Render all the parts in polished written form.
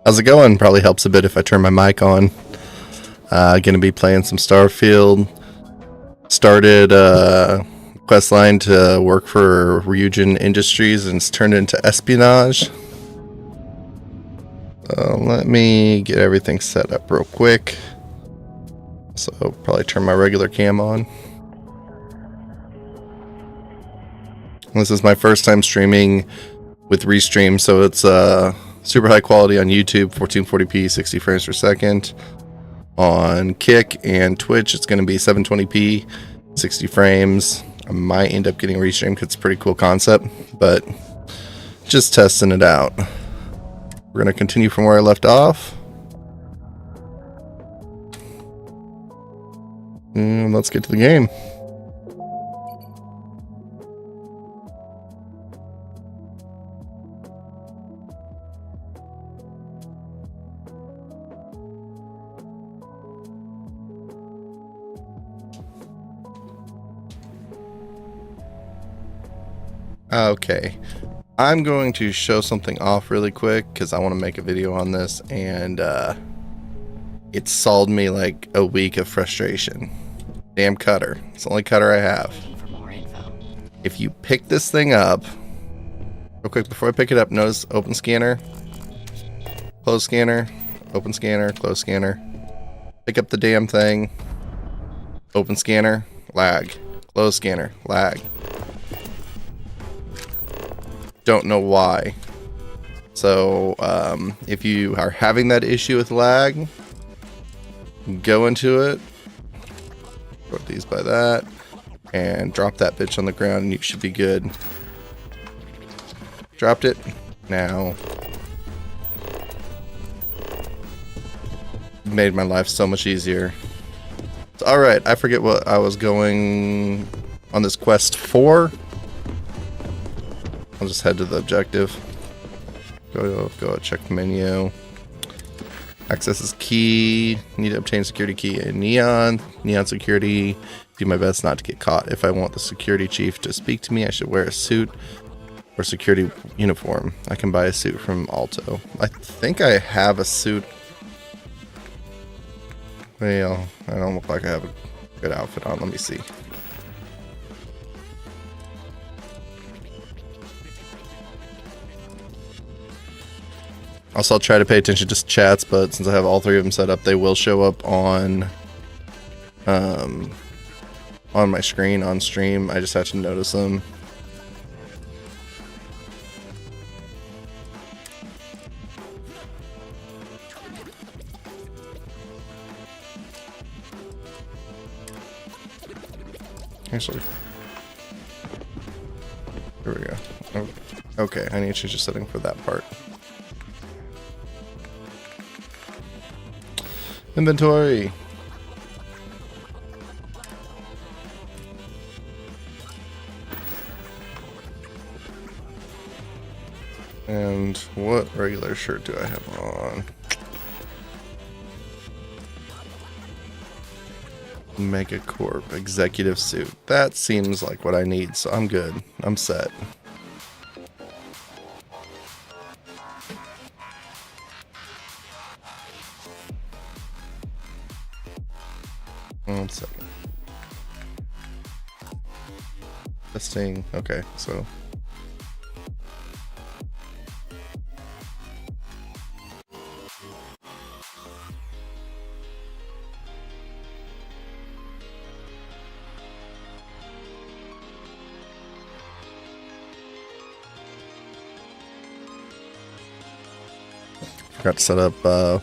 How's it going? Probably helps a bit if I turn my mic on. Gonna be playing some Starfield. Started quest line to work for Ryujin Industries and it's turned into espionage. Let me get everything set up real quick. So probably turn my regular cam on. This is my first time streaming with Restream, so it's super high quality on YouTube, 1440p, 60 frames per second. On Kick and Twitch, it's going to be 720p, 60 frames. I might end up getting Restream because it's a pretty cool concept, but just testing it out. We're going to continue from where I left off. And let's get to the game. Okay, I'm going to show something off really quick because I want to make a video on this, and it solved me like a week of frustration. Damn cutter. It's the only cutter I have. If you pick this thing up, real quick before I pick it up, notice open scanner, close scanner, open scanner, close scanner. Pick up the damn thing, open scanner, lag, close scanner, lag. Don't know why. So if you are having that issue with lag, go into it, put these by that, and drop that bitch on the ground and you should be good. Dropped it. Now made my life so much easier. So, alright, I forget what I was going on this quest for. I'll just head to the objective. Go check the menu. Access is key. Need to obtain security key in Neon security. Do my best not to get caught. If I want the security chief to speak to me, I should wear a suit or security uniform. I can buy a suit from Alto. I think I have a suit. Well, I don't look like I have a good outfit on. Let me see. Also, I'll try to pay attention to chats, but since I have all three of them set up, they will show up on my screen on stream. I just have to notice them. Actually, here we go. Oh, okay, I need to change the setting for that part. Inventory. And what regular shirt do I have on? Megacorp executive suit. That seems like what I need, so I'm good. I'm set. One second. Testing. Okay, so forgot to set up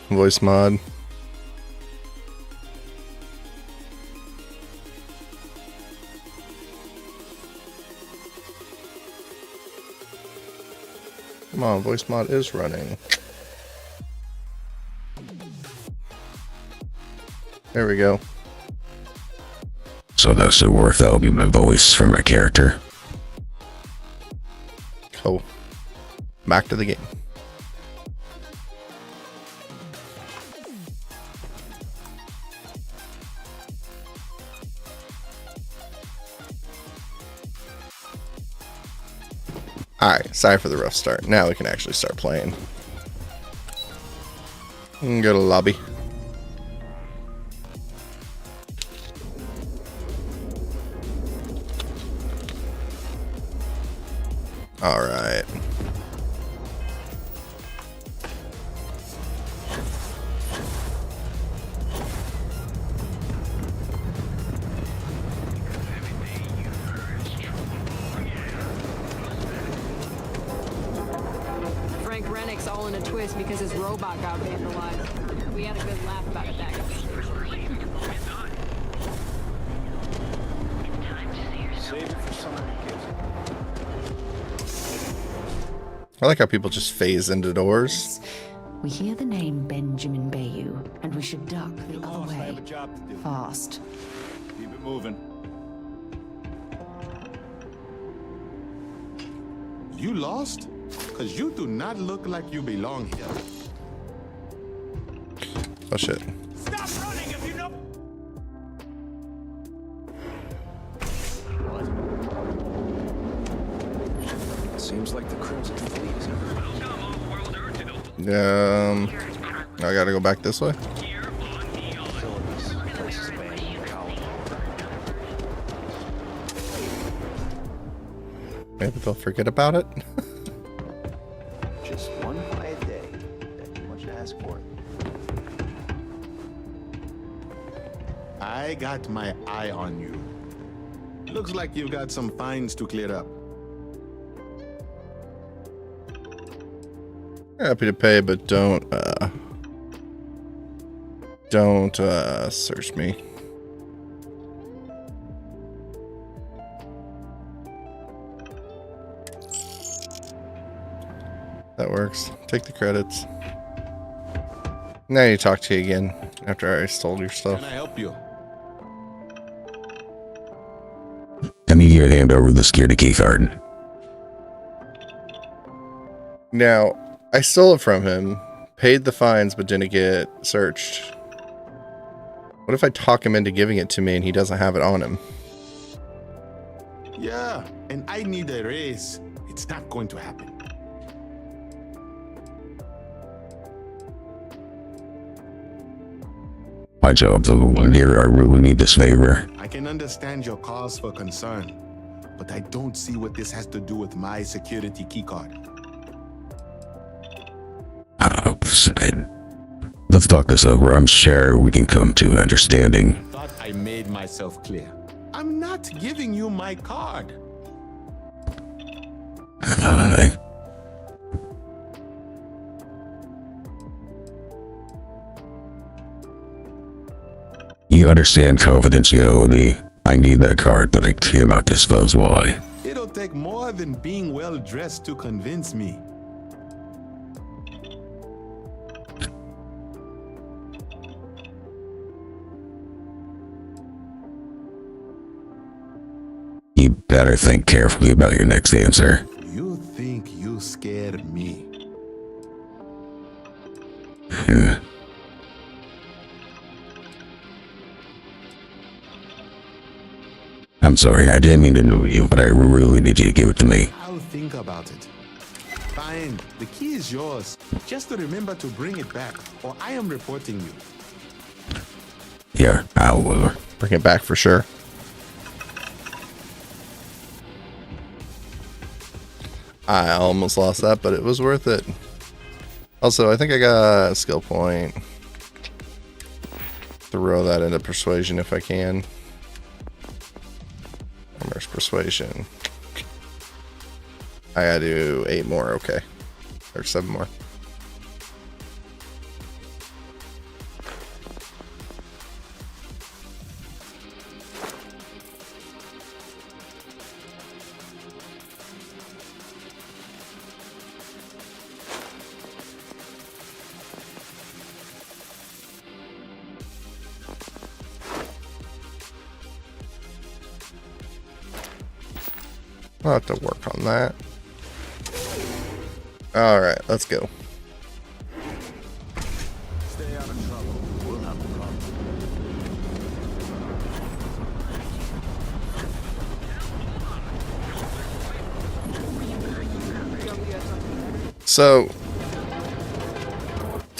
voice mod. Come on, voice mod is running. There we go. So that's the worth that'll be my voice for my character. Cool. Back to the game. Alright, sorry for the rough start. Now we can actually start playing. Go to lobby. All right. Frank Rennick's all in a twist because his robot got vandalized. We had a good laugh about it back at the Save it for some of the kids. I like how people just phase into doors. We hear the name Benjamin Bayou, and we should duck the You're other lost. I way. have a job to do. Fast. Keep it moving. You lost? Because you do not look like you belong here. Oh shit. Stop running if you know. What? Seems like the Crimson Fleet is I gotta go back this way. facilities. Place is abandoned. Colony. Maybe they'll forget about it. Just one quiet day. Not too much to ask for. I got my eye on you. Looks like you've got some fines to clear up. Happy to pay, but don't search me. That works. Take the credits. Now you talk to you again after I stole your stuff. Can I help you? I need you to hand over the security key card. Now, I stole it from him, paid the fines, but didn't get searched. What if I talk him into giving it to me and he doesn't have it on him? Yeah, and I need a raise. It's not going to happen. My job's a little here. I really need this favor. I can understand your cause for concern, but I don't see what this has to do with my security keycard. Let's talk this over. I'm sure we can come to an understanding. Thought I made myself clear. I'm not giving you my card. You understand confidentiality. I need that card, but I cannot disclose why. It'll take more than being well dressed to convince me. You better think carefully about your next answer. You think you scared me? I'm sorry, I didn't mean to know you, but I really need you to give it to me. I'll think about it. Fine, the key is yours. Just to remember to bring it back, or I am reporting you. Here, I'll Bring it back for sure. I almost lost that, but it was worth it. Also, I think I got a skill point. Throw that into persuasion if I can. Armor's persuasion. I gotta do 8 more, okay. Or 7 more. I'll have to work on that. Alright, let's go. Stay out of trouble. We'll have a problem. So,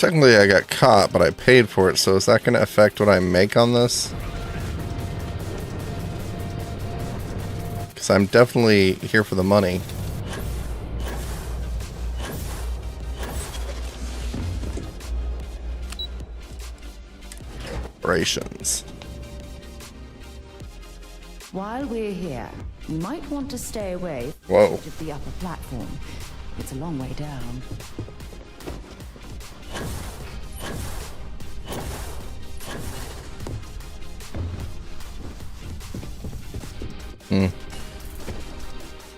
technically I got caught, but I paid for it, so is that going to affect what I make on this? Because I'm definitely here for the money. Operations. While we're here, you might want to stay away Whoa. of the upper platform. It's a long way down.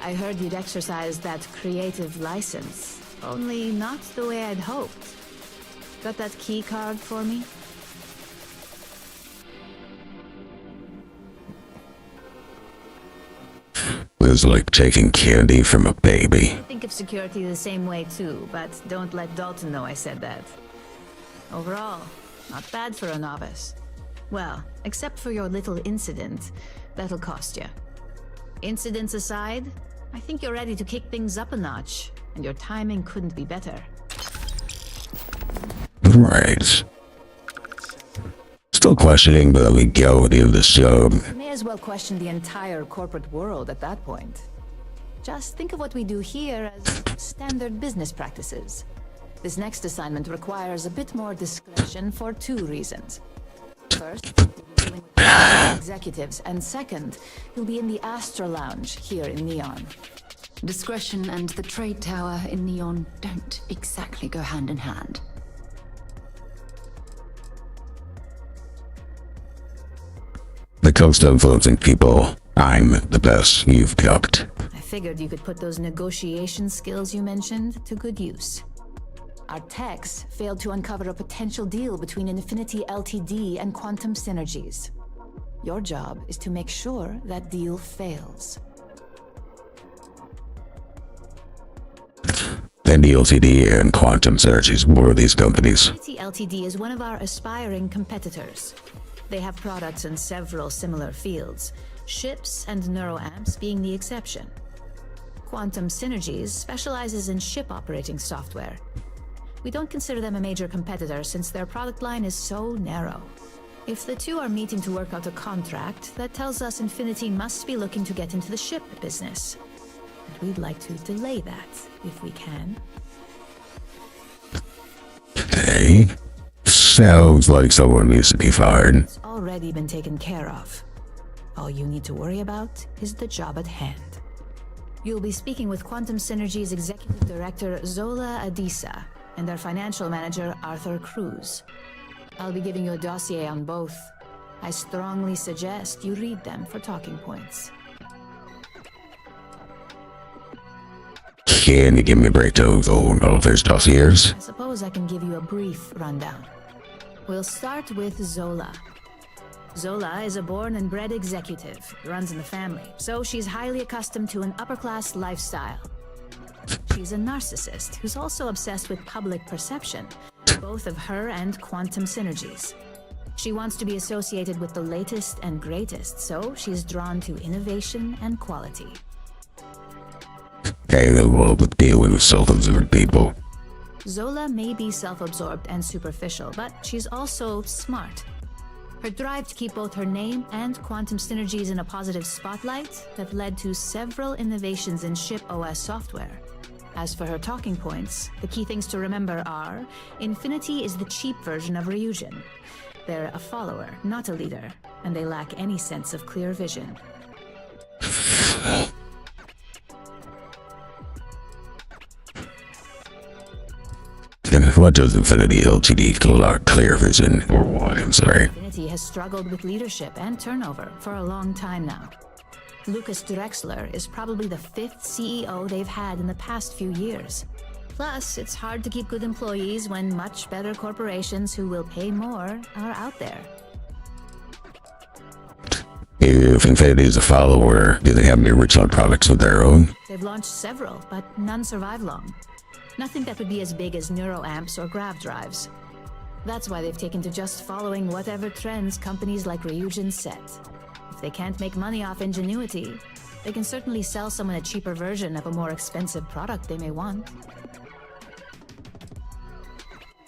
I heard you'd exercised that creative license. Only not the way I'd hoped. Got that key card for me? It was like taking candy from a baby. I think of security the same way too, but don't let Dalton know I said that. Overall, not bad for a novice. Well, except for your little incident. That'll cost you. Incidents aside, I think you're ready to kick things up a notch, and your timing couldn't be better. Right. Still questioning the legality of this job. You may as well question the entire corporate world at that point. Just think of what we do here as standard business practices. This next assignment requires a bit more discretion for 2 reasons. First, you'll be dealing with executives, and second, you'll be in the Astra Lounge here in Neon. Discretion and the trade tower in Neon don't exactly go hand in hand. The coast of influencing people. I'm the best you've got. I figured you could put those negotiation skills you mentioned to good use. Our techs failed to uncover a potential deal between Infinity Ltd and Quantum Synergies. Your job is to make sure that deal fails. Then LTD and Quantum Synergies were these companies. Infinity Ltd is one of our aspiring competitors. They have products in several similar fields, ships and neuroamps being the exception. Quantum Synergies specializes in ship operating software. We don't consider them a major competitor since their product line is so narrow. If the two are meeting to work out a contract, that tells us Infinity must be looking to get into the ship business. And we'd like to delay that, if we can. Hey, sounds like someone needs to be fired. It's already been taken care of. All you need to worry about is the job at hand. You'll be speaking with Quantum Synergy's Executive Director Zola Adisa and their Financial Manager Arthur Cruz. I'll be giving you a dossier on both. I strongly suggest you read them for talking points. Can you give me a breakdown of all those dossiers? I suppose I can give you a brief rundown. We'll start with Zola. Zola is a born and bred executive, runs in the family, so she's highly accustomed to an upper-class lifestyle. She's a narcissist who's also obsessed with public perception, both of her and Quantum Synergies. She wants to be associated with the latest and greatest, so she's drawn to innovation and quality. Okay, well, with dealing with self-absorbed people. Zola may be self-absorbed and superficial, but she's also smart. Her drive to keep both her name and Quantum Synergies in a positive spotlight have led to several innovations in ship OS software. As for her talking points, the key things to remember are: Infinity is the cheap version of Ryujin. They're a follower, not a leader, and they lack any sense of clear vision. What does Infinity Ltd lack clear vision? Or why, I'm sorry. Infinity has struggled with leadership and turnover for a long time now. Lucas Drexler is probably the 5th CEO they've had in the past few years. Plus, it's hard to keep good employees when much better corporations who will pay more are out there. If Infinity is a follower, do they have any original products of their own? They've launched several, but none survive long. Nothing that would be as big as neuroamps or grav drives. That's why they've taken to just following whatever trends companies like Ryujin set. If they can't make money off ingenuity, they can certainly sell someone a cheaper version of a more expensive product they may want.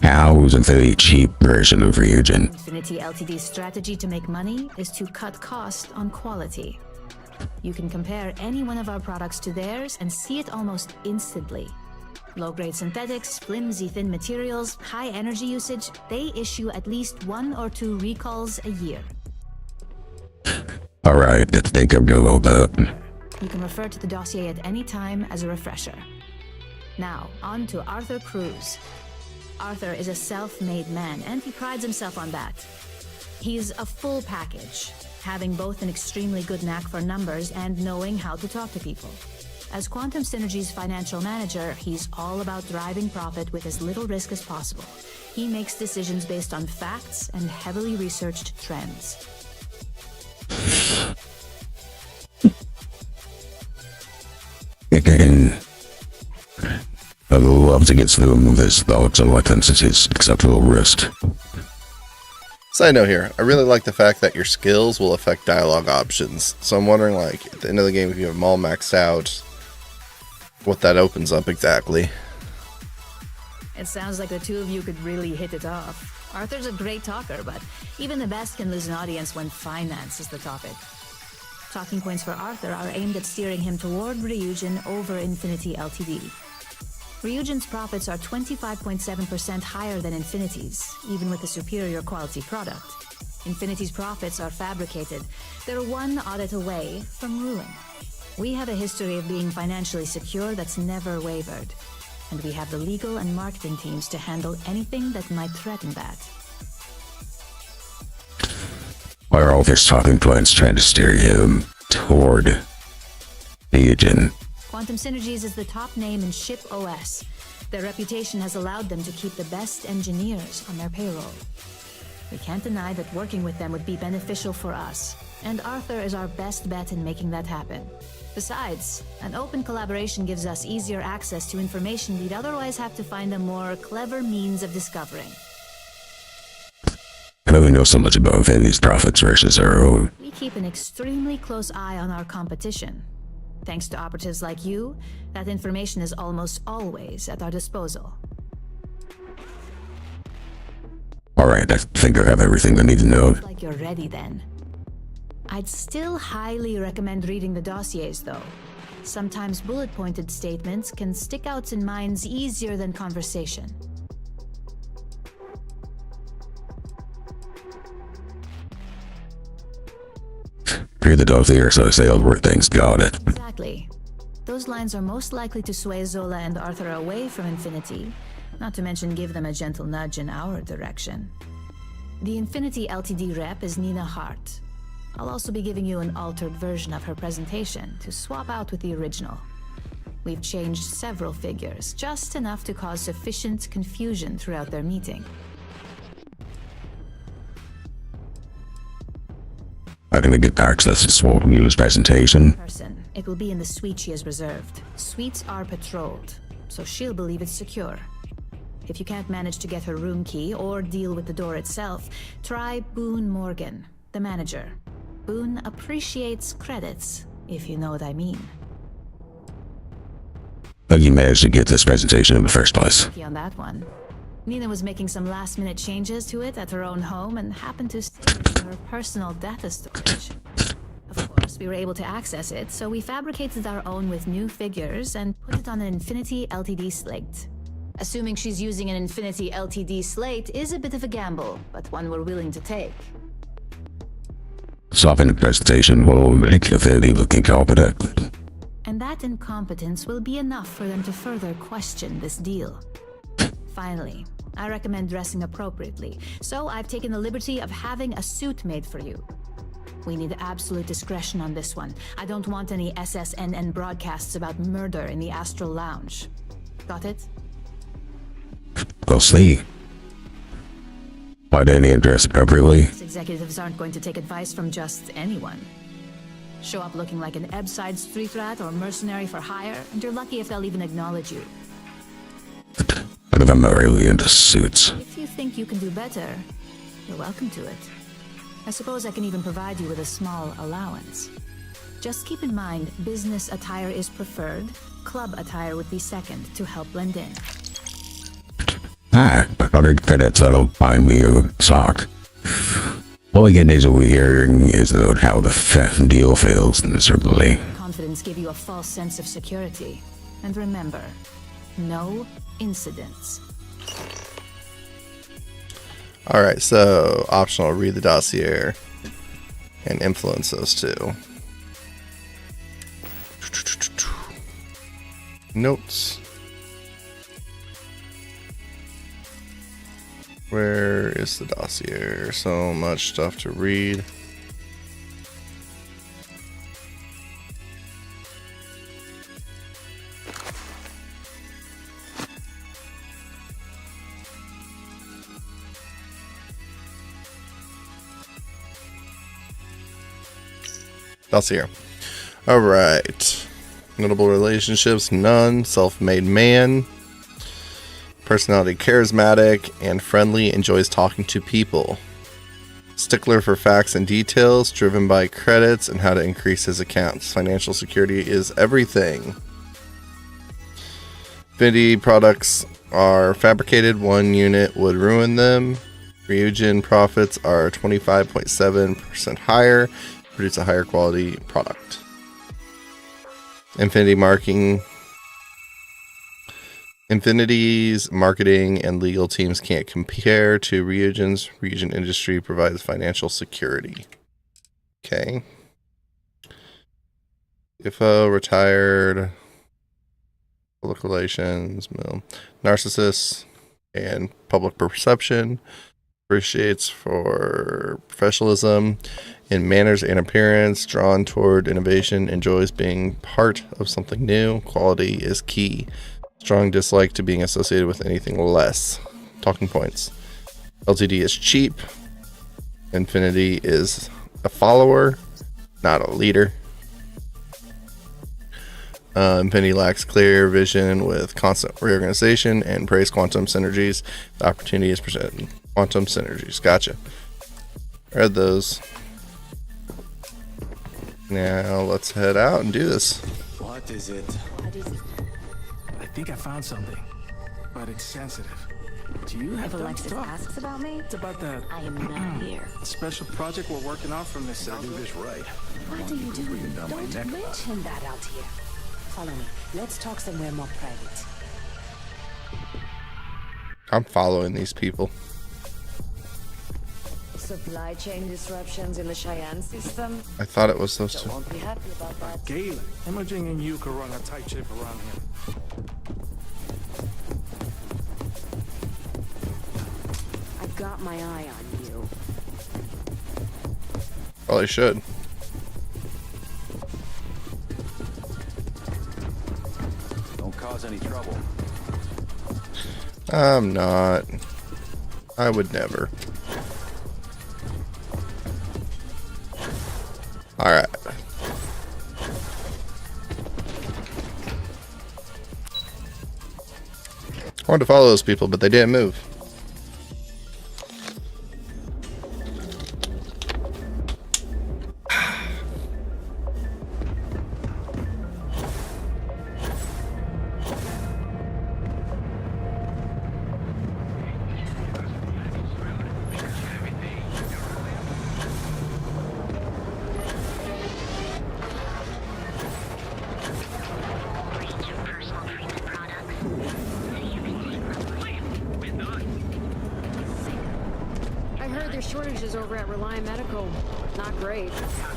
How is it a cheap version of Ryujin? Infinity Ltd's strategy to make money is to cut cost on quality. You can compare any one of our products to theirs and see it almost instantly. Low-grade synthetics, flimsy thin materials, high energy usage, they issue at least 1 or 2 recalls a year. Alright, I think I'm gonna load that. You can refer to the dossier at any time as a refresher. Now, on to Arthur Cruz. Arthur is a self-made man, and he prides himself on that. He's a full package, having both an extremely good knack for numbers and knowing how to talk to people. As Quantum Synergy's financial manager, he's all about driving profit with as little risk as possible. He makes decisions based on facts and heavily researched trends. Again, I'd love to get through this thoughts of what entities acceptable risk. Side note here, I really like the fact that your skills will affect dialogue options. So I'm wondering, like, at the end of the game, if you have them all maxed out, what that opens up exactly. It sounds like the two of you could really hit it off. Arthur's a great talker, but even the best can lose an audience when finance is the topic. Talking points for Arthur are aimed at steering him toward Ryujin over Infinity Ltd. Ryujin's profits are 25.7% higher than Infinity's, even with a superior quality product. Infinity's profits are fabricated. They're one audit away from ruin. We have a history of being financially secure that's never wavered, and we have the legal and marketing teams to handle anything that might threaten that. Why are all these talking points trying to steer him toward Ryujin? Quantum Synergies is the top name in ship OS. Their reputation has allowed them to keep the best engineers on their payroll. We can't deny that working with them would be beneficial for us, and Arthur is our best bet in making that happen. Besides, an open collaboration gives us easier access to information we'd otherwise have to find a more clever means of discovering. I only know so much about Infinity's profits versus our own. We keep an extremely close eye on our competition. Thanks to operatives like you, that information is almost always at our disposal. Alright, I think I have everything I need to know. Looks like you're ready then. I'd still highly recommend reading the dossiers though. Sometimes bullet-pointed statements can stick out in minds easier than conversation. Read the dossier so I say all the right things. Got it. Exactly. Those lines are most likely to sway Zola and Arthur away from Infinity, not to mention give them a gentle nudge in our direction. The Infinity Ltd rep is Nina Hart. I'll also be giving you an altered version of her presentation to swap out with the original. We've changed several figures, just enough to cause sufficient confusion throughout their meeting. I'm gonna get access to Sword News presentation. It will be in the suite she has reserved. Suites are patrolled, so she'll believe it's secure. If you can't manage to get her room key or deal with the door itself, try Boone Morgan, the manager. Boone appreciates credits, if you know what I mean. How you managed to get this presentation in the first place? Lucky on that one. Nina was making some last-minute changes to it at her own home and happened to steal her personal data storage. Of course, we were able to access it, so we fabricated our own with new figures and put it on an Infinity Ltd slate. Assuming she's using an Infinity Ltd slate is a bit of a gamble, but one we're willing to take. Swapping the presentation will make Infinity look incompetent. And that incompetence will be enough for them to further question this deal. Finally, I recommend dressing appropriately, so I've taken the liberty of having a suit made for you. We need absolute discretion on this one. I don't want any SSNN broadcasts about murder in the Astral Lounge. Got it? We'll see. Why didn't he dress appropriately? Executives aren't going to take advice from just anyone. Show up looking like an Ebbside street rat or mercenary for hire, and you're lucky if they'll even acknowledge you. But I'm not really into suits. If you think you can do better, you're welcome to it. I suppose I can even provide you with a small allowance. Just keep in mind, business attire is preferred, club attire would be second to help blend in. Ah, 100 credits, that'll buy me a sock. All I get is overhearing is about how the deal fails miserably. Confidence give you a false sense of security. And remember, no incidents. Alright, so optional, read the dossier and influence those two. Notes. Where is the dossier? So much stuff to read. Dossier. All right. Notable relationships, none. Self-made man. Personality, charismatic and friendly, enjoys talking to people. Stickler for facts and details, driven by credits and how to increase his accounts. Financial security is everything. Vindy products are fabricated. 1 unit would ruin them. Ryujin profits are 25.7% higher. Produce a higher quality product. Infinity's marketing and legal teams can't compare to Ryujin's. Ryujin Industry provides financial security. Okay. IFO, retired, public relations, narcissist, and public perception. Appreciates for professionalism in manners and appearance, drawn toward innovation, enjoys being part of something new. Quality is key. Strong dislike to being associated with anything less. Talking points. LTD is cheap. Infinity is a follower, not a leader. Infinity lacks clear vision with constant reorganization and praise quantum synergies. The opportunity is presented. Quantum synergies. Gotcha. Read those. Now let's head out and do this. What is it? I think I found something, but it's sensitive. Do you have If time to Alexis talk? asks about me, It's about that I am not here. special project we're working on from this. Do this right. What are you doing? down my Don't neck about mention that out here. Follow me. Let's talk somewhere more private. I'm following these people. Supply chain disruptions in the Cheyenne system? I thought it was those two. Won't be happy about that. Galen, Imaging and you could run a tight ship around here. I've got my eye on you. Probably should. Don't cause any trouble. I'm not. I would never. Alright. I wanted to follow those people, but they didn't move. I heard there's shortages over at Reliant Medical. Not great.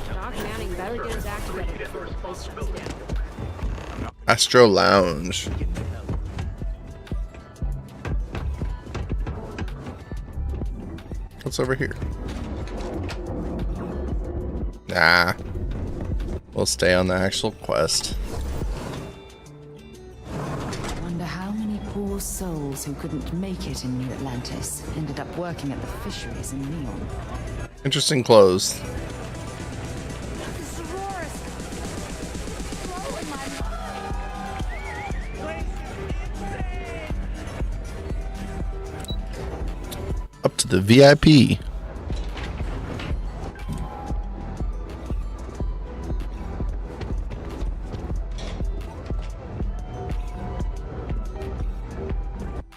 Doc Manning better get his act together before the place shuts down. Astro Lounge. What's over here? Nah. We'll stay on the actual quest. Wonder how many poor souls who couldn't make it in New Atlantis ended up working at the fisheries in Neon. Interesting clothes. Up to the VIP.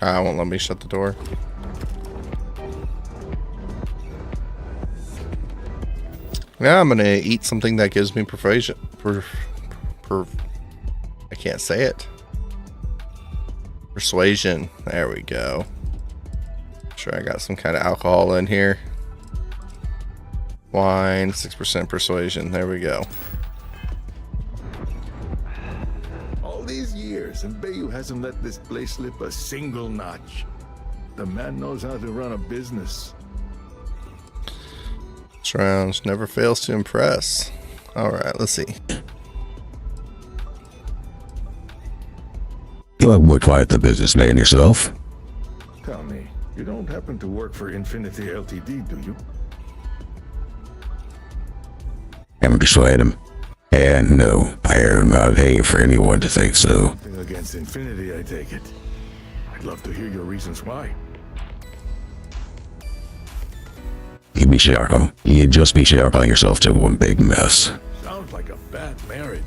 Won't let me shut the door. door. Now I'm gonna eat something that gives me persuasion. I can't say it. Persuasion. There we go. Sure, I got some kind of alcohol in here. Wine, 6% persuasion. There we go. All these years, and Bayou hasn't let this place slip a single notch. The man knows how to run a business. This round never fails to impress. Alright, let's see. You look quite the businessman yourself. Tell me, you don't happen to work for Infinity Ltd, do you? Haven't persuaded him. And no, I am not paying for anyone to think so. Nothing against Infinity, I take it. I'd love to hear your reasons why. You be sharp. You just be sharp on yourself to one big mess. Sounds like a bad marriage.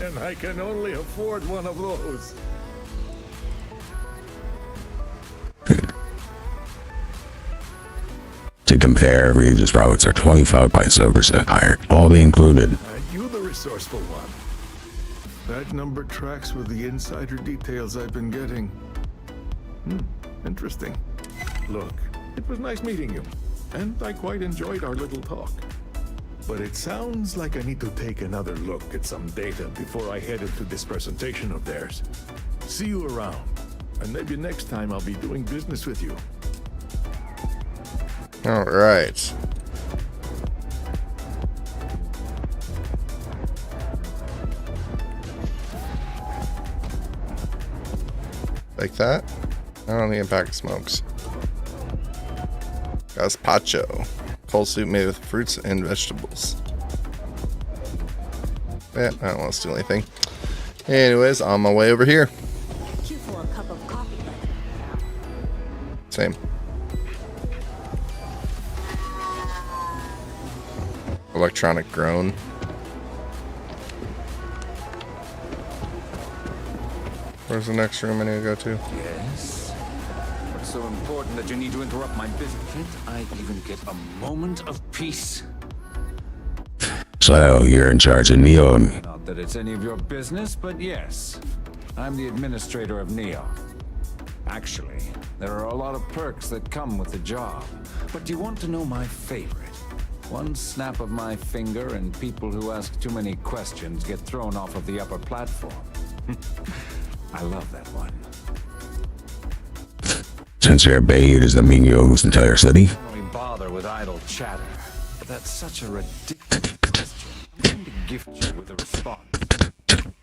And I can only afford one of those. To compare, Reeves' products are 25.7% higher, all included. You the resourceful one. That number tracks with the insider details I've been getting. Interesting. Look, it was nice meeting you, and I quite enjoyed our little talk. But it sounds like I need to take another look at some data before I head into this presentation of theirs. See you around, and maybe next time I'll be doing business with you. All right. Like that? I don't need a pack of smokes. Gazpacho. Cold soup made with fruits and vegetables. Yeah, I don't want to steal anything. Anyways, on my way over here. You for a cup of coffee. Same. Electronic groan. Where's the next room I need to go to? Yes? What's so important that you need to interrupt my business? Can't I even get a moment of peace? So, you're in charge of Neon. Not that it's any of your business, but yes. I'm the administrator of Neon. Actually, there are a lot of perks that come with the job. But do you want to know my favorite? One snap of my finger and people who ask too many questions get thrown off of the upper platform. I love that one. Since your Bay does that mean you own this entire city? Don't really bother with idle chatter. But that's such a ridiculous question. I'm going to gift you with a response.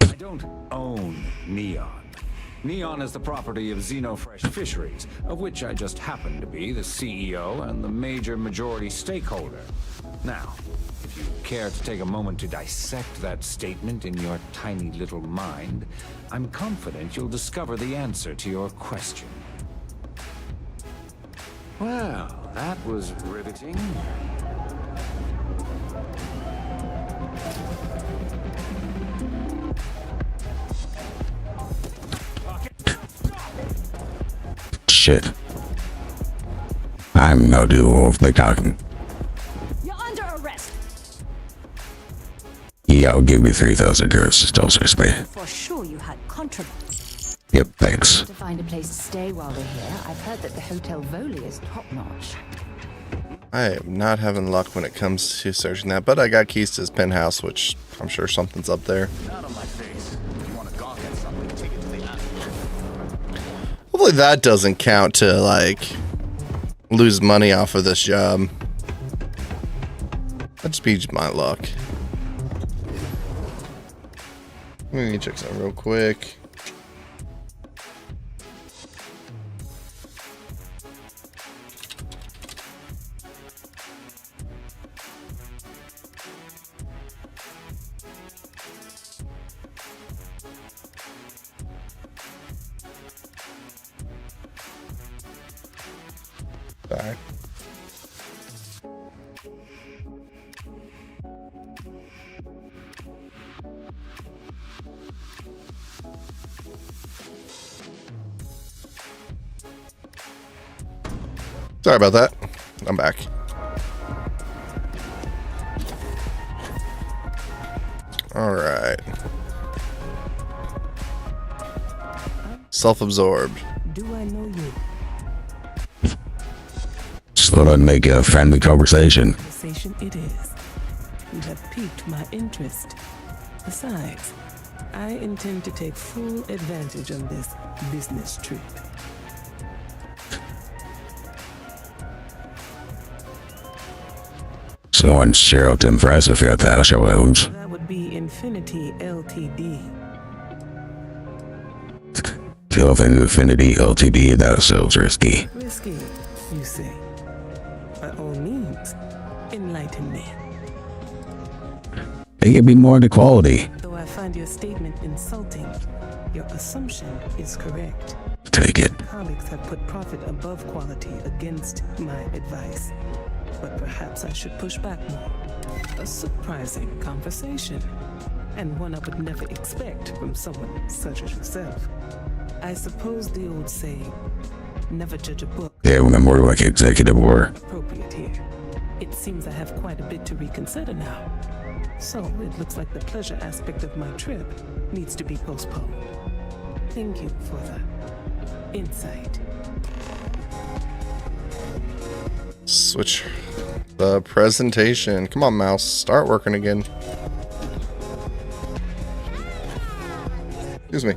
I don't own Neon. Neon is the property of Xenofresh Fisheries, of which I just happen to be the CEO and the major majority stakeholder. Now, if you care to take a moment to dissect that statement in your tiny little mind, I'm confident you'll discover the answer to your question. Well, that was riveting. Shit. I'm no duo of the talking. You're under arrest. Yeah, I'll give you 3,000 euros to tell seriously. For sure you had contraband. Yep, thanks. To find a place to stay while we're here, I've heard that the Hotel Voli is top-notch. I am not having luck when it comes to searching that, but I got keys to his penthouse, which I'm sure something's up there. Not on my face. If you want to gawk at something, take it to the attic. Hopefully that doesn't count to, like, lose money off of this job. That just be my luck. Let me check something real quick. Sorry. Sorry about that. I'm back. All right. Self-absorbed. Do I know you? Just thought I'd make a friendly conversation. Conversation it is. You have piqued my interest. Besides, I intend to take full advantage of this business trip. Someone sure to impress if you're that shows. That would be Infinity Ltd. Tilting Infinity Ltd, that sounds risky. Risky, you say? By all means, enlighten me. It could be more to quality. Though I find your statement insulting, your assumption is correct. Take it. Colleagues have put profit above quality against my advice. But perhaps I should push back more. A surprising conversation, and one I would never expect from someone such as yourself. I suppose the old saying, never judge a book, Yeah, when I'm more like executive war. appropriate here. It seems I have quite a bit to reconsider now. So it looks like the pleasure aspect of my trip needs to be postponed. Thank you for the insight. Switch the presentation. Come on, mouse. Start working again. Excuse me.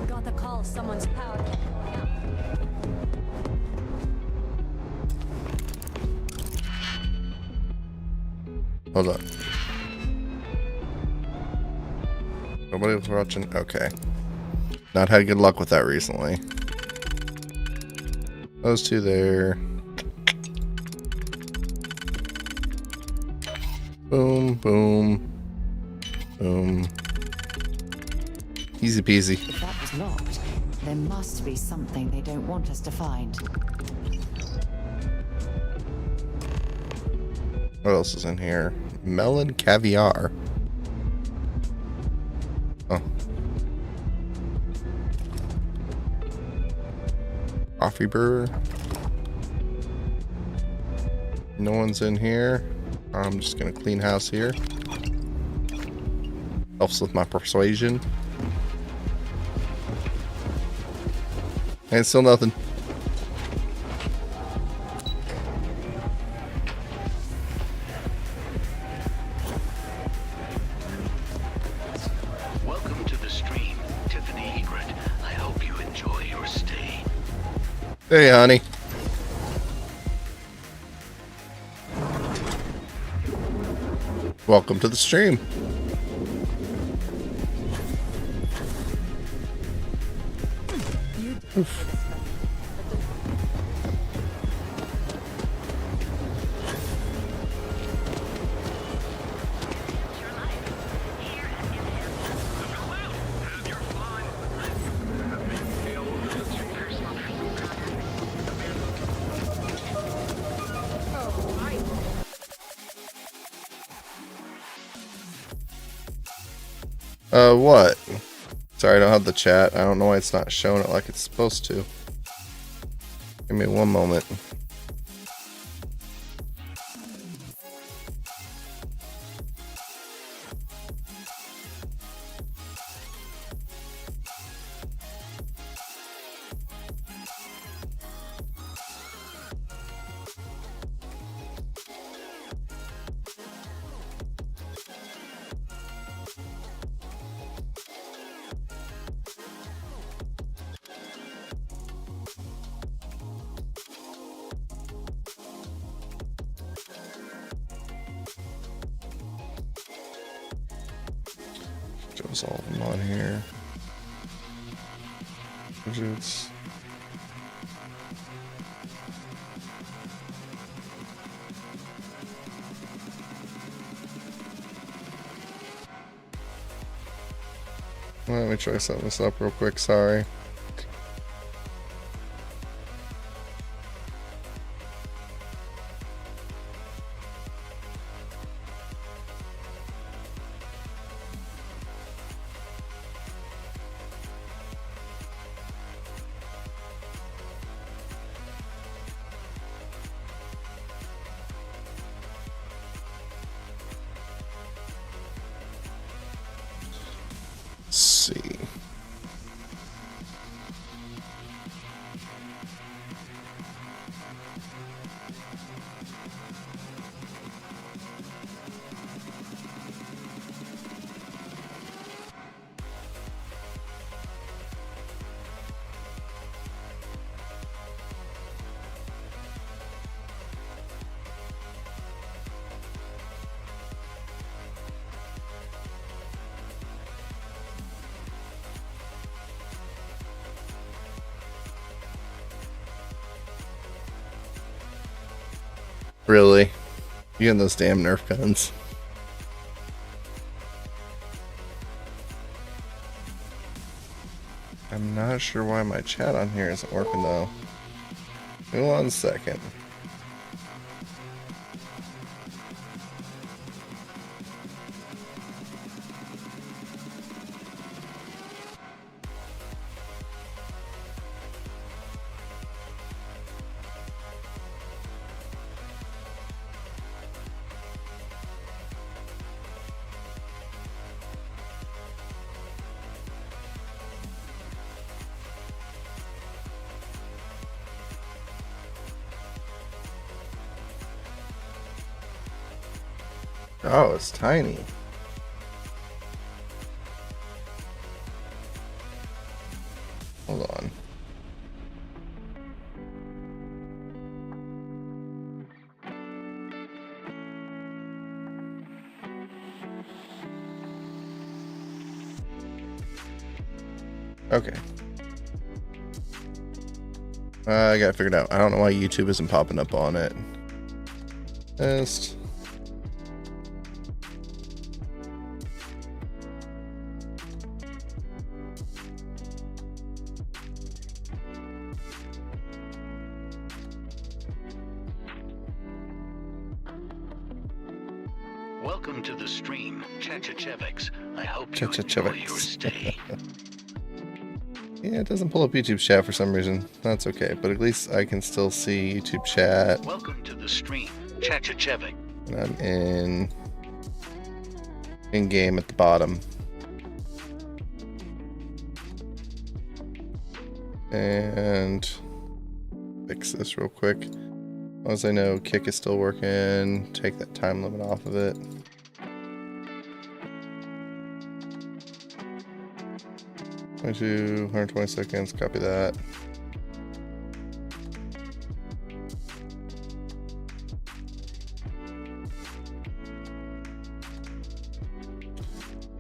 Got the call. Someone's power. Hold on. Nobody was watching. Okay. Not had good luck with that recently. Those two there. Boom, boom, boom. Easy peasy. If that was locked, there must be something they don't want us to find. What else is in here? Melon caviar. Oh. Coffee brewer. No one's in here. I'm just gonna clean house here. Helps with my persuasion. And still nothing. Welcome to the stream, Tiffany Egret. I hope you enjoy your stay. Hey, honey. Welcome to the stream. Oof. What? Sorry, I don't have the chat. I don't know why it's not showing it like it's supposed to. Give me one moment. Shows all of them on here. Widgets. Let me try setting this up real quick, sorry. see. Really? You and those damn Nerf guns. I'm not sure why my chat on here isn't working though. Give me 1 second. Oh, it's tiny. Hold on. Okay. I got it figured out. I don't know why YouTube isn't popping up on it. Test. Welcome to the stream, Chachachevics. I hope you enjoy Chachachevics. your stay. Yeah, it doesn't pull up YouTube chat for some reason. That's okay, but at least I can still see YouTube chat. Welcome to the stream, Chachachevic. And I'm in game at the bottom. And fix this real quick. As long as I know kick is still working, take that time limit off of it. $22, 120 seconds, copy that.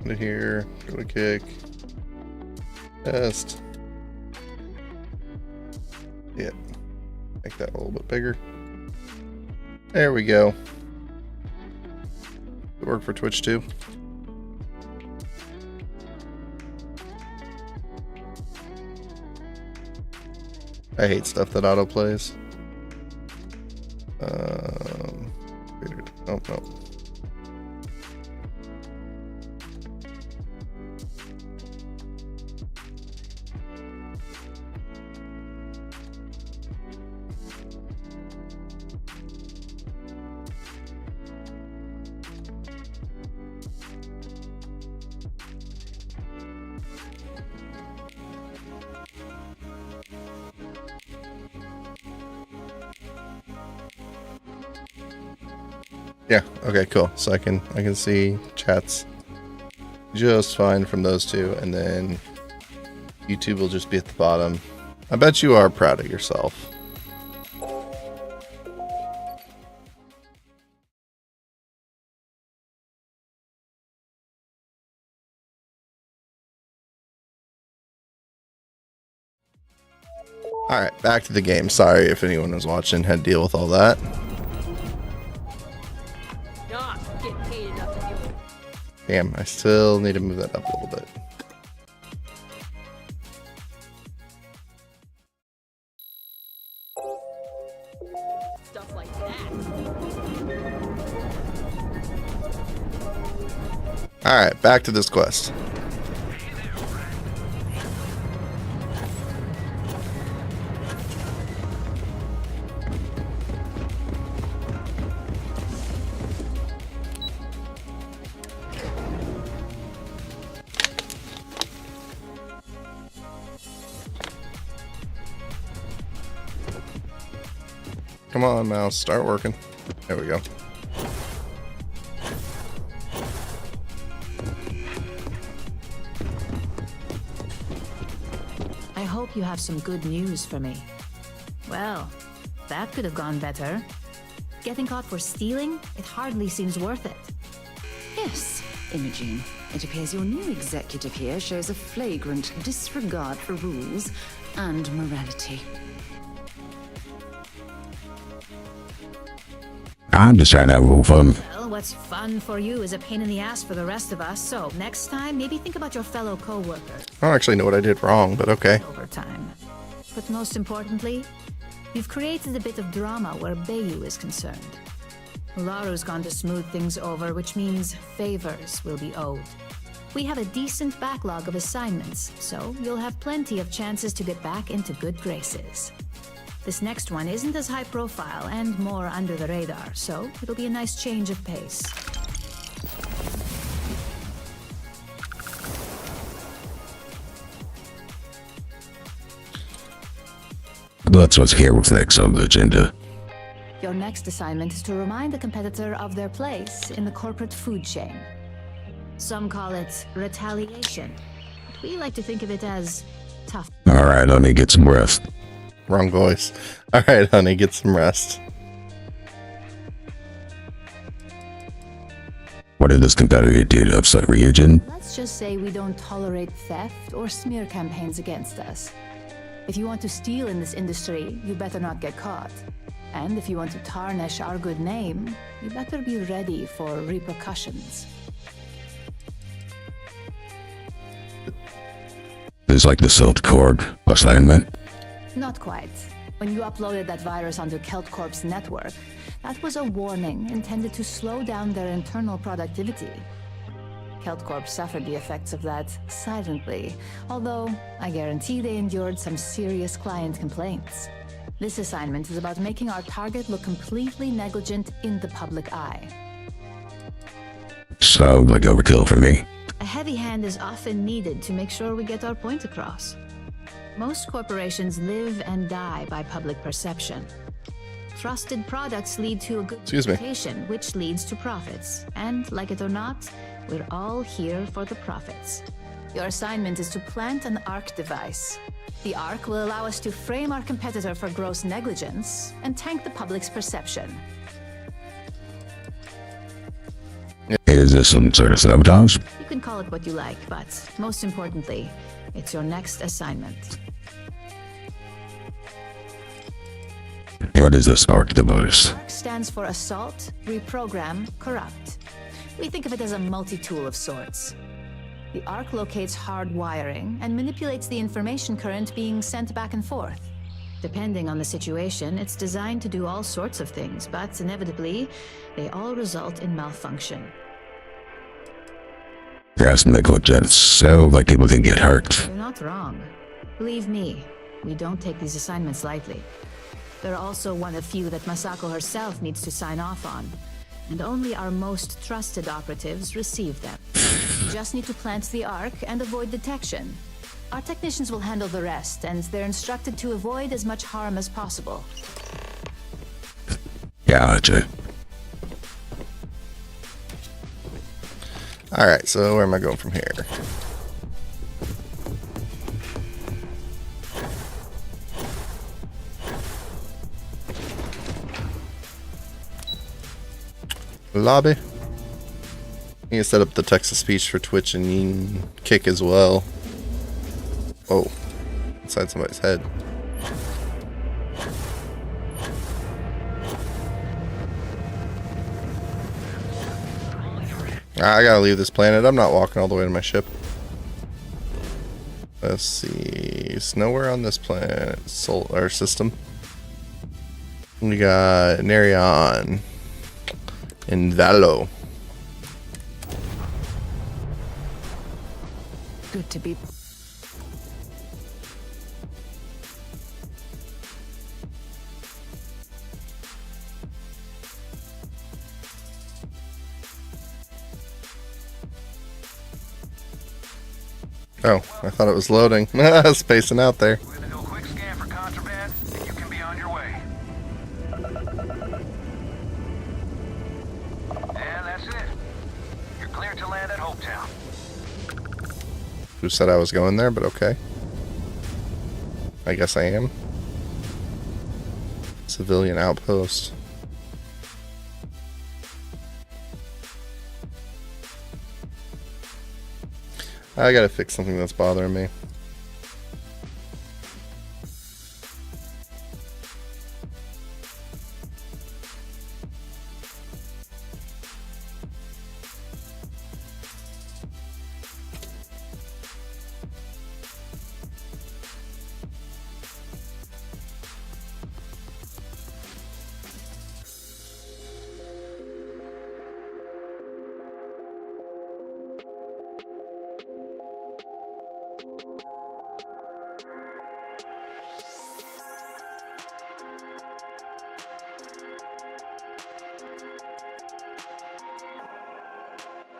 Go to here, go to kick, test. Yeah, make that a little bit bigger. There we go. It work for Twitch too. I hate stuff that auto plays. Oh no. Yeah, okay, cool. So I can see chats just fine from those two, and then YouTube will just be at the bottom. I bet you are proud of yourself. Alright, back to the game. Sorry if anyone was watching, had to deal with all that. Damn, I still need to move that up a little bit. Stuff like that. Alright, back to this quest. Come on, mouse. Start working. There we go. I hope you have some good news for me. Well, that could have gone better. Getting caught for stealing? It hardly seems worth it. Yes, Imogene. It appears your new executive here shows a flagrant disregard for rules and morality. I'm just trying to have a little fun. Well, what's fun for you is a pain in the ass for the rest of us, so next time, maybe think about your fellow co-worker. I don't actually know what I did wrong, but okay. Over time. But most importantly, you've created a bit of drama where Bayou is concerned. Ularu's gone to smooth things over, which means favors will be owed. We have a decent backlog of assignments, so you'll have plenty of chances to get back into good graces. This next one isn't as high profile and more under the radar, so it'll be a nice change of pace. That's what's here with next on the agenda. Your next assignment is to remind the competitor of their place in the corporate food chain. Some call it retaliation, but we like to think of it as tough. Alright, let me get some rest. Wrong voice. Alright, honey, get some rest. What did this competitor do to upset Ryujin? Let's just say we don't tolerate theft or smear campaigns against us. If you want to steal in this industry, you better not get caught. And if you want to tarnish our good name, you better be ready for repercussions. It's like the Silk Cord assignment. Not quite. When you uploaded that virus onto KeltCorp's network, that was a warning intended to slow down their internal productivity. KeltCorp suffered the effects of that silently, although I guarantee they endured some serious client complaints. This assignment is about making our target look completely negligent in the public eye. Sounds like overkill for me. A heavy hand is often needed to make sure we get our point across. Most corporations live and die by public perception. Trusted products lead to a good reputation, which leads to profits. And, like it or not, we're all here for the profits. Your assignment is to plant an ARC device. The ARC will allow us to frame our competitor for gross negligence and tank the public's perception. Is this some sort of sabotage? You can call it what you like, but most importantly, it's your next assignment. What is this ARC device? ARC stands for Assault, Reprogram, Corrupt. We think of it as a multi-tool of sorts. The ARC locates hard wiring and manipulates the information current being sent back and forth. Depending on the situation, it's designed to do all sorts of things, but inevitably, they all result in malfunction. Gas negligence, so like people can get hurt. You're not wrong. Believe me, we don't take these assignments lightly. They're also one of few that Masako herself needs to sign off on, and only our most trusted operatives receive them. You just need to plant the ARC and avoid detection. Our technicians will handle the rest, and they're instructed to avoid as much harm as possible. Gotcha. Alright, so where am I going from here? Lobby. You can set up the text-to-speech for Twitch and Kick as well. Oh, inside somebody's head. I gotta leave this planet. I'm not walking all the way to my ship. Let's see. It's nowhere on this planet. Solar system. We got Nerion and Valo. Good to be. Oh, I thought it was loading. Spacing out there. We're gonna do a quick scan for contraband, and you can be on your way. cleared to land at Hopetown. Who said I was going there, but okay. I guess I am. Civilian outpost. I gotta fix something that's bothering me.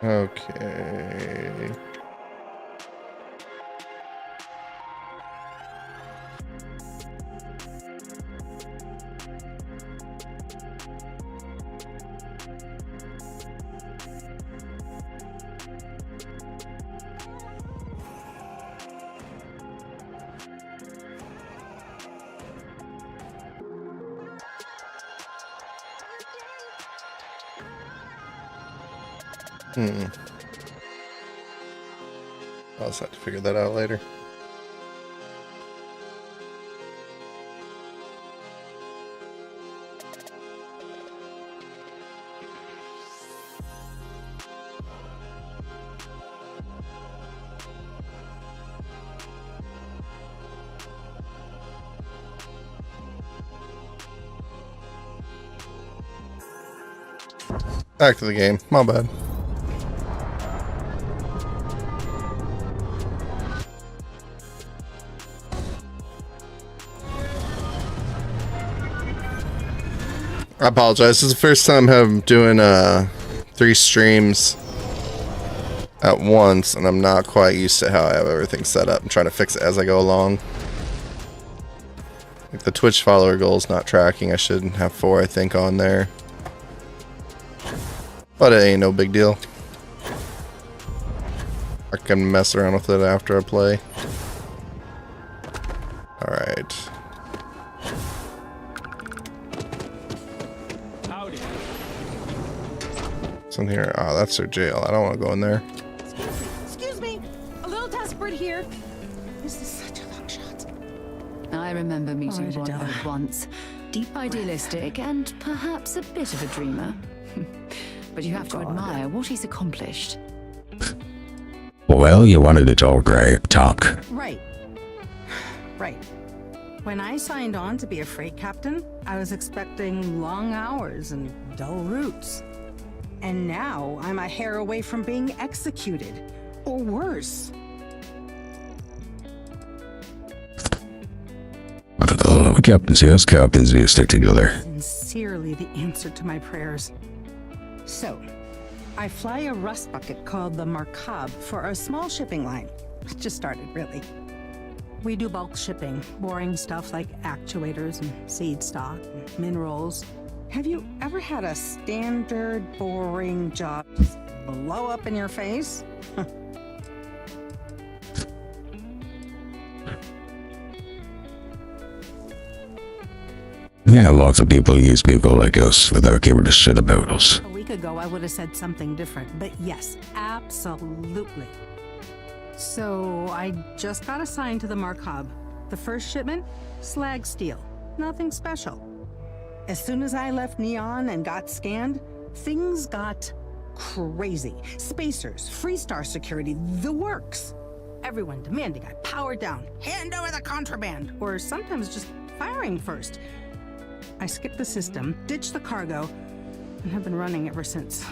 Okay. I'll just have to figure that out later. Back to the game. My bad. I apologize. This is the first time I'm doing 3 streams at once, and I'm not quite used to how I have everything set up. I'm trying to fix it as I go along. Like the Twitch follower goal is not tracking. I should have 4, I think, on there. But it ain't no big deal. I can mess around with it after I play. Alright. What's in here? Oh, that's their jail. I don't want to go in there. Excuse me. A little desperate here. This is such a long shot. I remember meeting one of her once. Deep idealistic and perhaps a bit of a dreamer. But you have to admire what he's accomplished. Well, you wanted to talk, right? Talk. Right. Right. When I signed on to be a freight captain, I was expecting long hours and dull routes. And now I'm a hair away from being executed. Or worse. Captains, yes, captains, we stick together. Sincerely the answer to my prayers. So, I fly a rust bucket called the Markab for a small shipping line. It just started, really. We do bulk shipping, boring stuff like actuators and seed stock and minerals. Have you ever had a standard boring job just blow up in your face? Yeah, lots of people use people like us without giving a shit about us. A week ago, I would have said something different, but yes, absolutely. So, I just got assigned to the Markab. The first shipment? Slag steel. Nothing special. As soon as I left Neon and got scanned, things got crazy. Spacers, Freestar security, the works. Everyone demanding I power down, hand over the contraband, or sometimes just firing first. I skipped the system, ditched the cargo, and have been running ever since.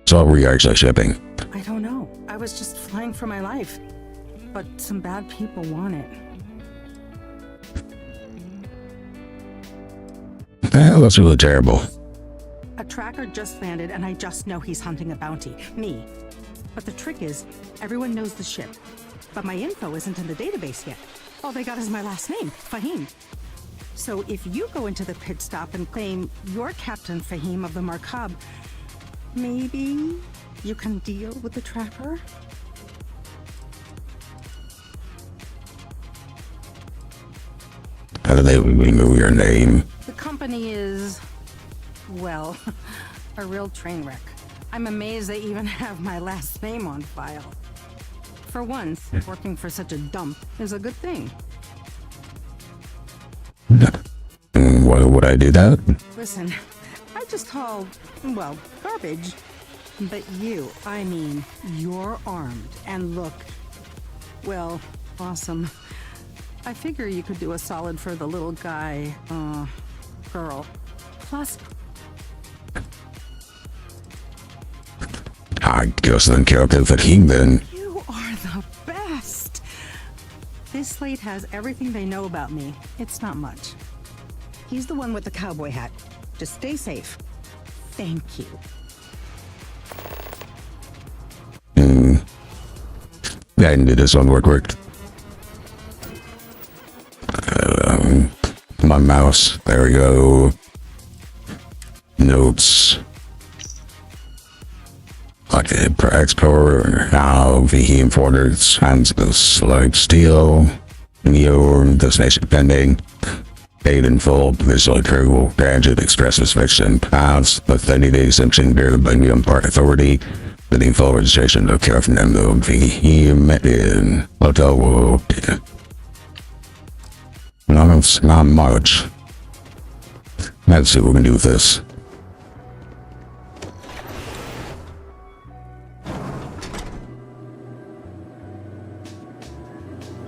So we are actually shipping. I don't know. I was just flying for my life. But some bad people want it. That's really terrible. A tracker just landed and I just know he's hunting a bounty. Me. But the trick is, everyone knows the ship. But my info isn't in the database yet. All they got is my last name, Fahim. So if you go into the pit stop and claim you're Captain Fahim of the Markab, maybe you can deal with the trapper? How do they remove your name? The company is, well, a real train wreck. I'm amazed they even have my last name on file. For once, working for such a dump is a good thing. Why would I do that? Listen, I just haul, well, garbage. But you, I mean, you're armed and look, well, awesome. I figure you could do a solid for the little guy, girl. Plus, I guess then Captain Fahim then. you are the best. This slate has everything they know about me. It's not much. He's the one with the cowboy hat. Just stay safe. Thank you. I can do this one real quick. My mouse. There we go. Notes. Okay, explore how the importers hands this like steel. Your destination pending. Paid in full. Visually critical. Gadget expresses fiction. Paths. Authenticated sanction bear by the Park Authority. The full registration of Captain Fahim in Hotel World. Not much. Let's see what we can do with this.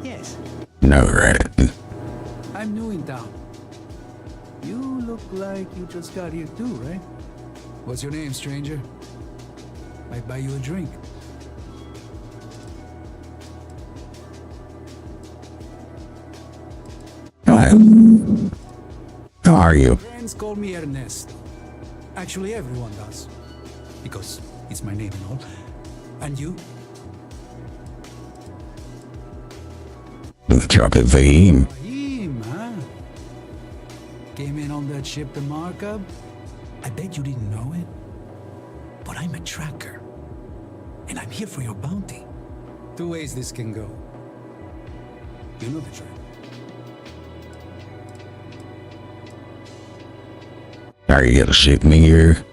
Yes. No, right. I'm new in town. You look like you just got here too, right? What's your name, stranger? Might buy you a drink. How are you? Friends call me Ernesto. Actually, everyone does. Because it's my name and all. And you? Captain Fahim. Fahim, huh? Came in on that ship, the Markab? I bet you didn't know it. But I'm a tracker. And I'm here for your bounty. Two ways this can go. You know the trick. Are you gonna shoot me here?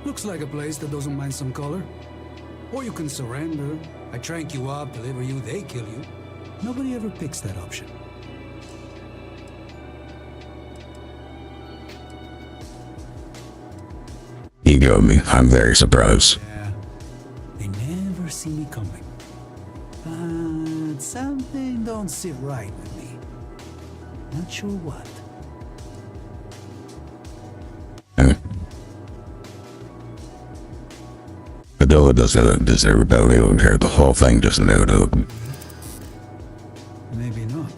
Looks like a place that doesn't mind some color. Or you can surrender. I trank you up, deliver you, they kill you. Nobody ever picks that option. You got me. I'm very surprised. Yeah. They never see me coming. But something don't sit right with me. Not sure what. Padilla doesn't deserve rebellion here. The whole thing just noted. Maybe not.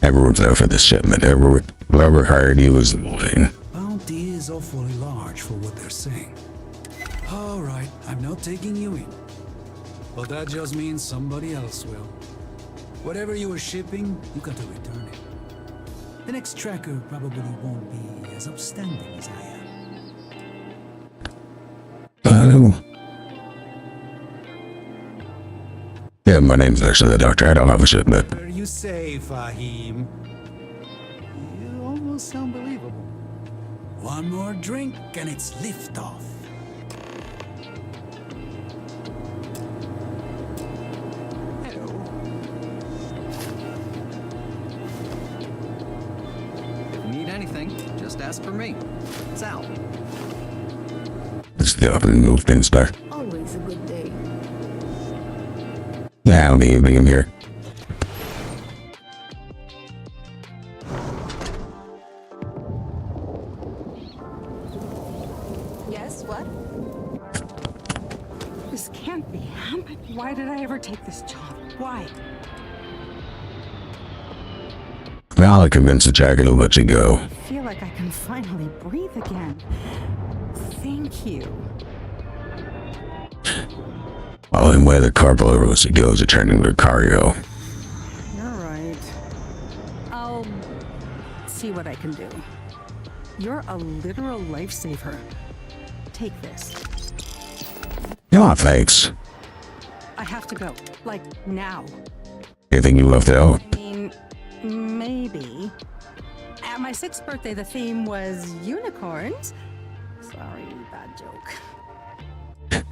Everyone's out for this shipment. Whoever hired you is lying. Bounty is awfully large for what they're saying. Alright, I'm not taking you in. But that just means somebody else will. Whatever you were shipping, you got to return it. The next tracker probably won't be as upstanding as I am. Yeah, my name's actually the doctor. I don't have a shipment. Whatever you say, Fahim. You almost sound believable. One more drink and it's liftoff. Just ask for me. It's out. It's the open move things back. Always a good day. Yeah, I'll be in here. Yes, what? This can't be. Why did I ever take this job? Why? Well, I convinced the jacket to let you go. I feel like I can finally breathe again. Thank you. Following where the cargo goes to turn into cargo. You're right. I'll see what I can do. You're a literal lifesaver. Take this. Yeah, thanks. I have to go. Like, now. Anything you left out? I mean, maybe. At my 6th birthday, the theme was unicorns. Sorry, bad joke.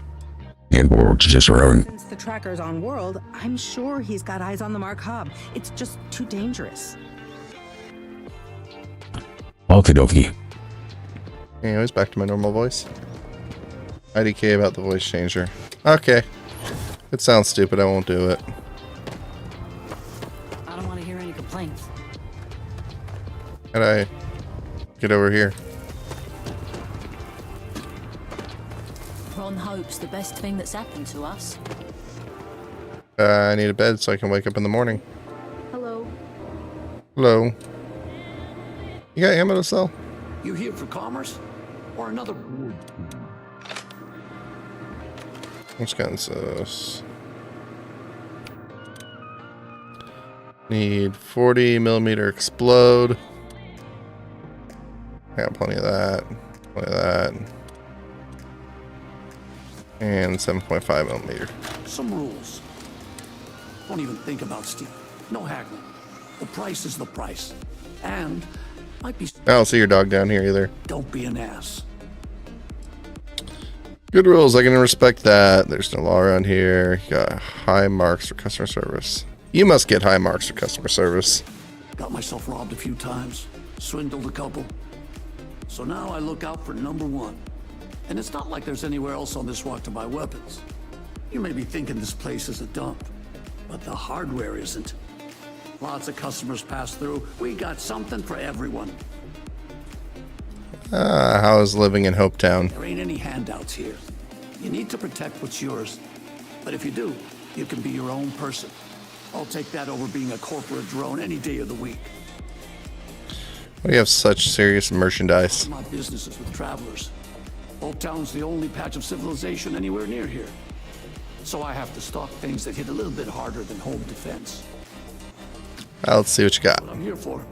And world's just around. Since the tracker's on world, I'm sure he's got eyes on the Mark Hub. It's just too dangerous. Okie dokie. Anyways, back to my normal voice. IDK about the voice changer. Okay. It sounds stupid, I won't do it. I don't want to hear any complaints. How'd I get over here? Ron Hope's the best thing that's happened to us. I need a bed so I can wake up in the morning. Hello. Hello. You got ammo to sell? You here for commerce? Or another... Which guns this? Need 40mm explode. I got plenty of that. Plenty of that. And 7.5mm. Some rules. Don't even think about stealing. No haggling. The price is the price. And might be... I don't see your dog down here either. Don't be an ass. Good rules. I can respect that. There's no law around here. You got high marks for customer service. You must get high marks for customer service. Got myself robbed a few times. Swindled a couple. So now I look out for number one. And it's not like there's anywhere else on this walk to buy weapons. You may be thinking this place is a dump, but the hardware isn't. Lots of customers pass through. We got something for everyone. How's living in Hopetown? There ain't any handouts here. You need to protect what's yours. But if you do, you can be your own person. I'll take that over being a corporate drone any day of the week. Why do you have such serious merchandise? My business is with travelers. Hopetown's the only patch of civilization anywhere near here. So I have to stock things that hit a little bit harder than home defense. Let's see what you got. What I'm here for.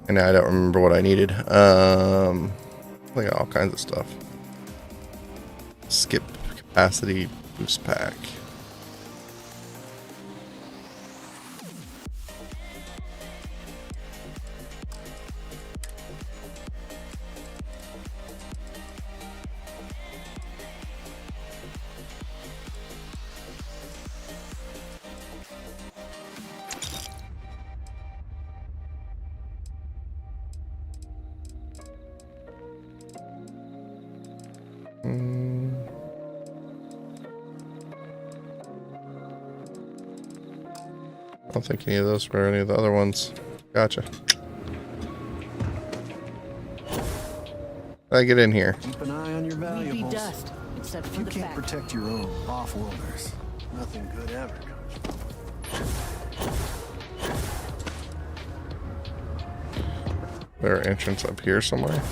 And I don't remember what I needed. I got all kinds of stuff. Skip capacity boost pack. I don't think any of those were any of the other ones. Gotcha. How did I get in here? Keep an eye on your valuables. We'd be dust, except for you the can't fact. protect your own off-worlders. Nothing good ever comes from it. There entrance up here somewhere.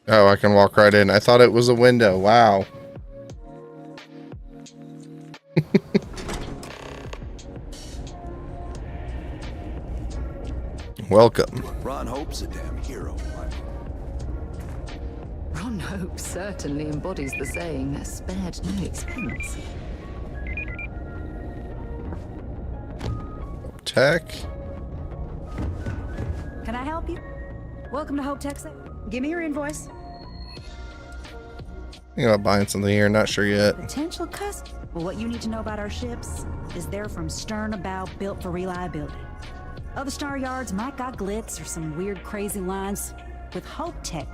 Oh, I can walk right in. I thought it was a window. Wow. Welcome. Ron Hope's a damn hero. Ron Hope certainly embodies the saying, spared no expense. Tech. Can I help you? Welcome to Hope Tech. Give me your invoice. Thinking about buying something here. Not sure yet. Potential customer. Well, what you need to know about our ships is they're from stern to bow, built for reliability. Other star yards might got glitz or some weird crazy lines. With Hope Tech,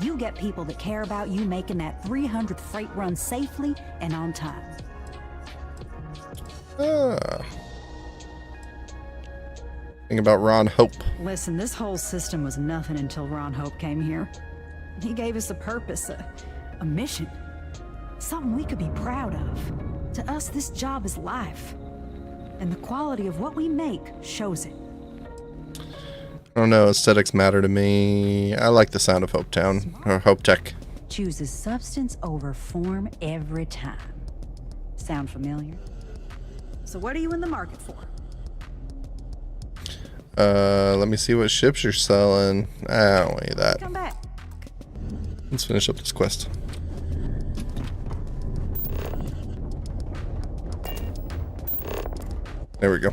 you get people that care about you making that 300th freight run safely and on time. Think about Ron Hope. Listen, this whole system was nothing until Ron Hope came here. He gave us a purpose, a mission. something we could be proud of. To us, this job is life. And the quality of what we make shows it. I don't know, aesthetics matter to me. I like the sound of Hope Town, or Hope Tech. Chooses substance over form every time. Sound familiar? So what are you in the market for? Let me see what ships you're selling. I don't need that. Come back. Let's finish up this quest. There we go.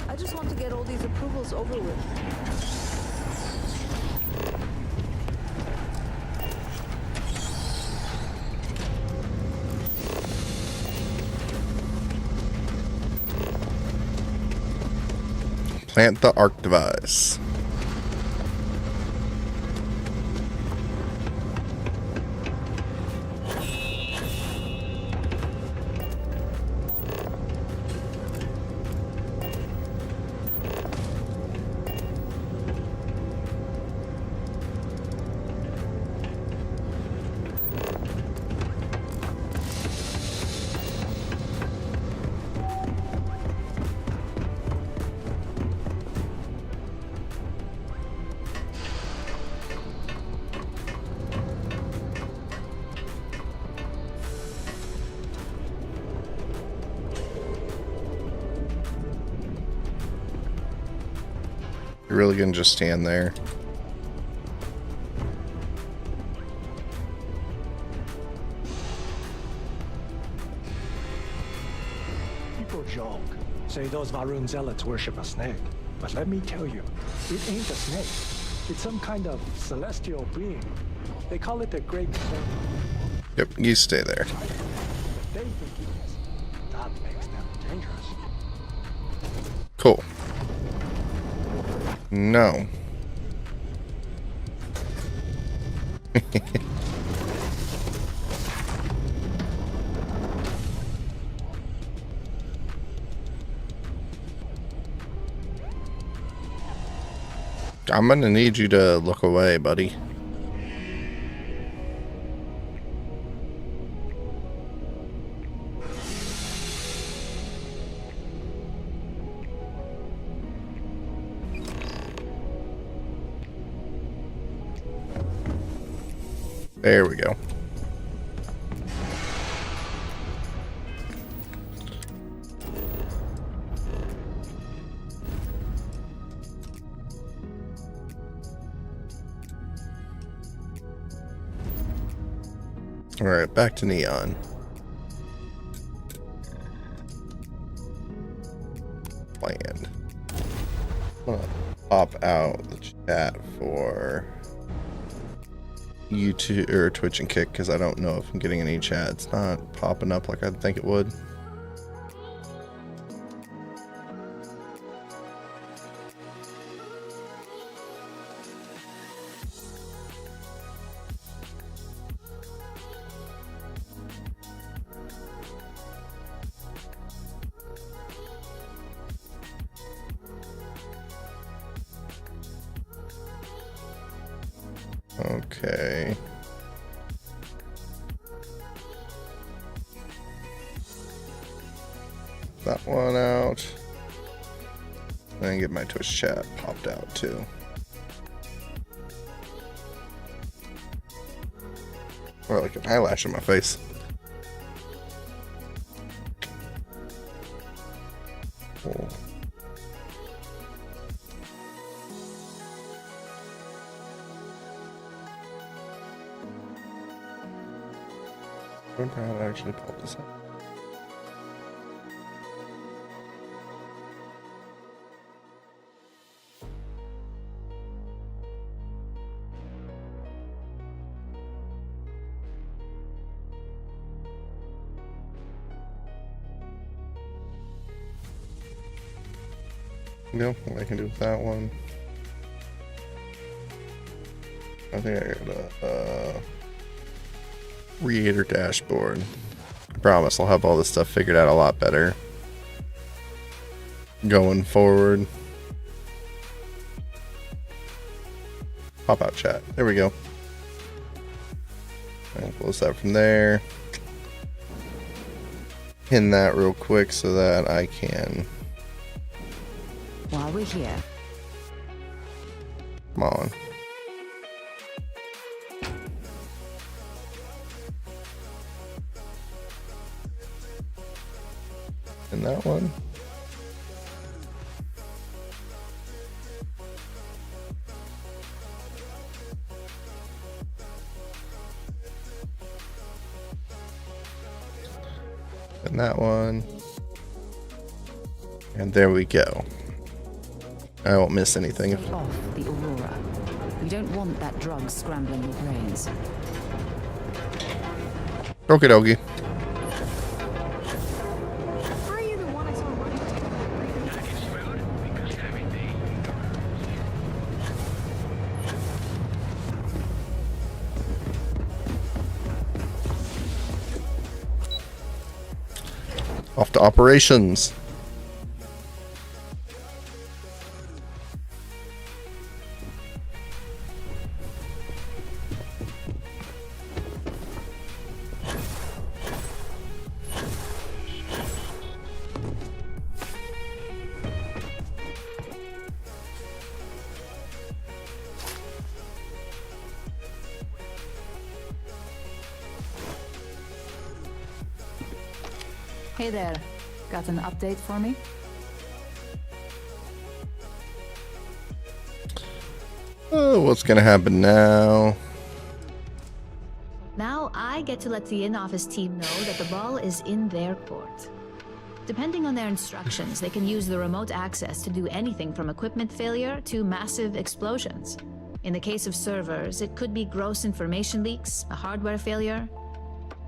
I just want to get all these approvals over with. Plant the arc device. You're really gonna just stand there? People joke, say those Varun zealots worship a snake. But let me tell you, it ain't a snake. It's some kind of celestial being. They call it the Great Serpent. Yep, you stay there. They think it is. That makes them dangerous. Cool. No. I'm gonna need you to look away, buddy. There we go. All right, back to Neon. Planned. I'm gonna pop out the chat for YouTube or Twitch and Kick because I don't know if I'm getting any chat. It's not popping up like I'd think it would. Okay. That one out. And get my Twitch chat popped out too. Or like an eyelash on my face. Cool. I remember how to actually pull this up. No, what I can do with that one. I think I got a Creator dashboard. I promise I'll have all this stuff figured out a lot better going forward. Pop out chat. There we go. And close that from there. pin that real quick so that I can. While we're here. Come on. And that one. And that one. And there we go. I won't miss anything. Stay off the Aurora. You don't want that drug scrambling your brains. Okie dokie. Off to operations. Hey there. Got an update for me? Oh, what's gonna happen now? Now I get to let the in-office team know that the ball is in their court. Depending on their instructions, they can use the remote access to do anything from equipment failure to massive explosions. In the case of servers, it could be gross information leaks, a hardware failure,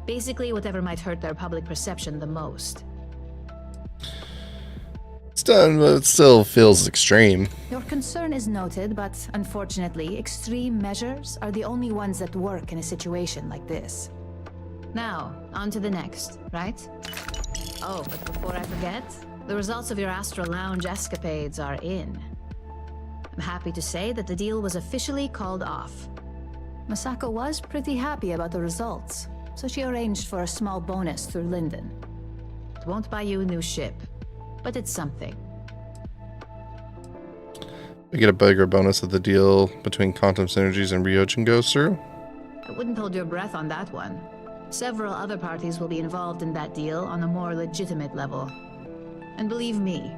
basically whatever might hurt their public perception the most. It's done, but it still feels extreme. Your concern is noted, but unfortunately, extreme measures are the only ones that work in a situation like this. Now, on to the next, right? Oh, but before I forget, the results of your Astral Lounge escapades are in. I'm happy to say that the deal was officially called off. Masako was pretty happy about the results, so she arranged for a small bonus through Linden. It won't buy you a new ship, but it's something. We get a bigger bonus if the deal between Quantum Synergies and Ryojin goes through. I wouldn't hold your breath on that one. Several other parties will be involved in that deal on a more legitimate level. And believe me,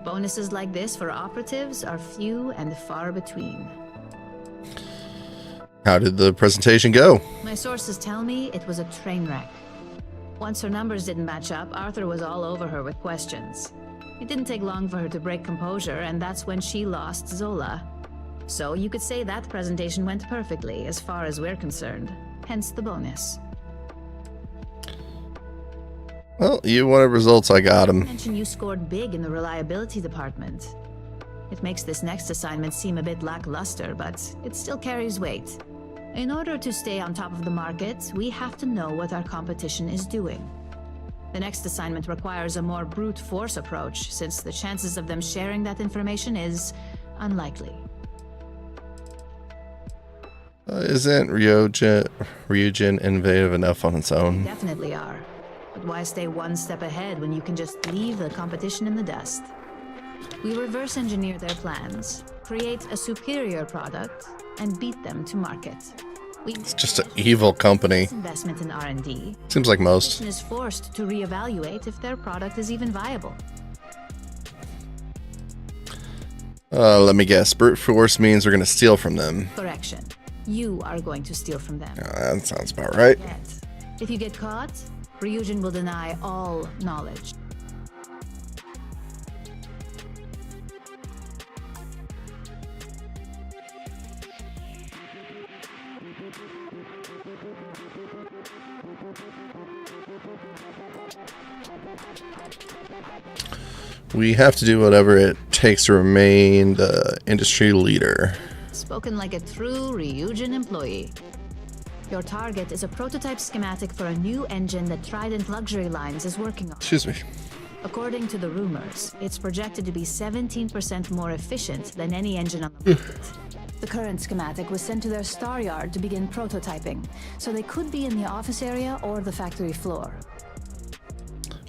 bonuses like this for operatives are few and far between. How did the presentation go? My sources tell me it was a train wreck. Once her numbers didn't match up, Arthur was all over her with questions. It didn't take long for her to break composure, and that's when she lost Zola. So you could say that presentation went perfectly, as far as we're concerned. Hence the bonus. Well, you wanted results, I got them. Mention you scored big in the reliability department. It makes this next assignment seem a bit lackluster, but it still carries weight. In order to stay on top of the market, we have to know what our competition is doing. The next assignment requires a more brute force approach, since the chances of them sharing that information is unlikely. Isn't Ryujin innovative enough on its own? They definitely are. But why stay one step ahead when you can just leave the competition in the dust? We reverse engineer their plans, create a superior product, and beat them to market. It's just an evil company. Investment in R&D. Seems like most. Is forced to reevaluate if their product is even viable. Let me guess. Brute force means we're going to steal from them. Correction. You are going to steal from them. That sounds about right. Yet, if you get caught, Ryujin will deny all knowledge. We have to do whatever it takes to remain the industry leader. Spoken like a true Ryujin employee. Your target is a prototype schematic for a new engine that Trident Luxury Lines is working on. Excuse me. According to the rumors, it's projected to be 17% more efficient than any engine on the market. The current schematic was sent to their star yard to begin prototyping, so they could be in the office area or the factory floor.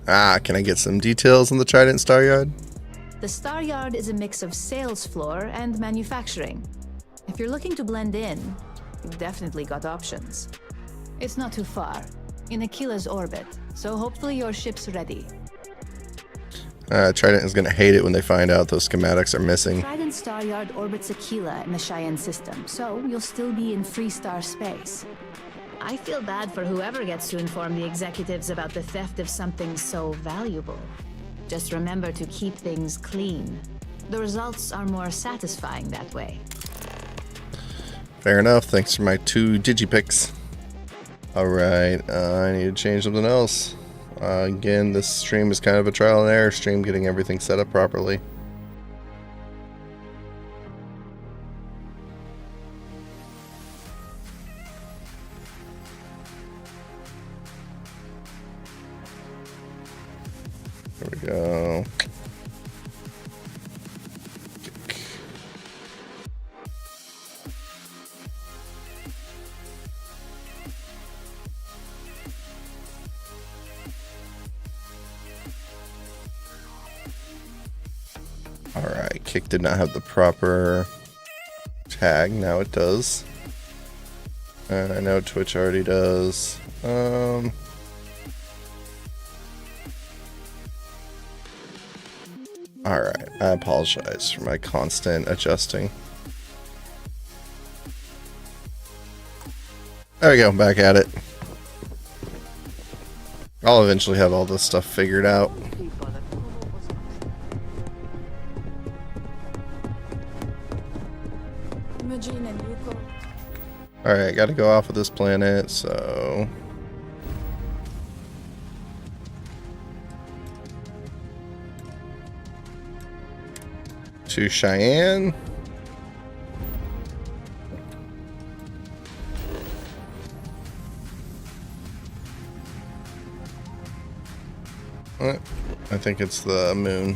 Can I get some details on the Trident Star Yard? The Star Yard is a mix of sales floor and manufacturing. If you're looking to blend in, you've definitely got options. It's not too far, in Aquila's orbit, so hopefully your ship's ready. Trident is going to hate it when they find out those schematics are missing. Trident Star Yard orbits Aquila in the Cheyenne system, so you'll still be in Freestar space. I feel bad for whoever gets to inform the executives about the theft of something so valuable. Just remember to keep things clean. The results are more satisfying that way. Fair enough. Thanks for my 2 digipics. Alright, I need to change something else. Again, this stream is kind of a trial and error stream, getting everything set up properly. There we go. Alright, Kick did not have the proper tag, now it does. And I know Twitch already does. Alright, I apologize for my constant adjusting. There we go, back at it. I'll eventually have all this stuff figured out. Alright, gotta go off of this planet, so... to Cheyenne. What? I think it's the moon.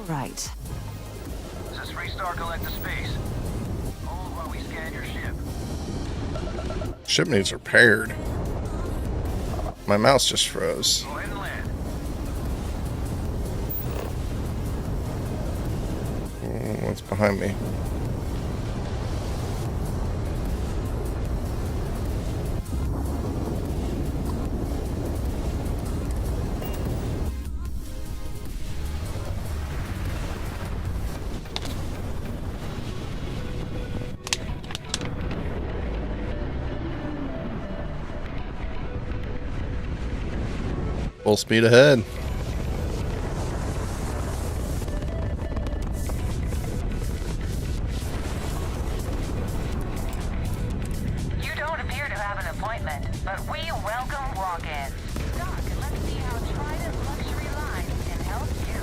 Right. This is Freestar Collective Space. Hold while we scan your ship. Ship needs repaired. My mouse just froze. Go ahead and land. What's behind me? Full speed ahead. You don't appear to have an appointment, but we welcome walk-ins. Doc, let's see how Trident Luxury Lines can help you.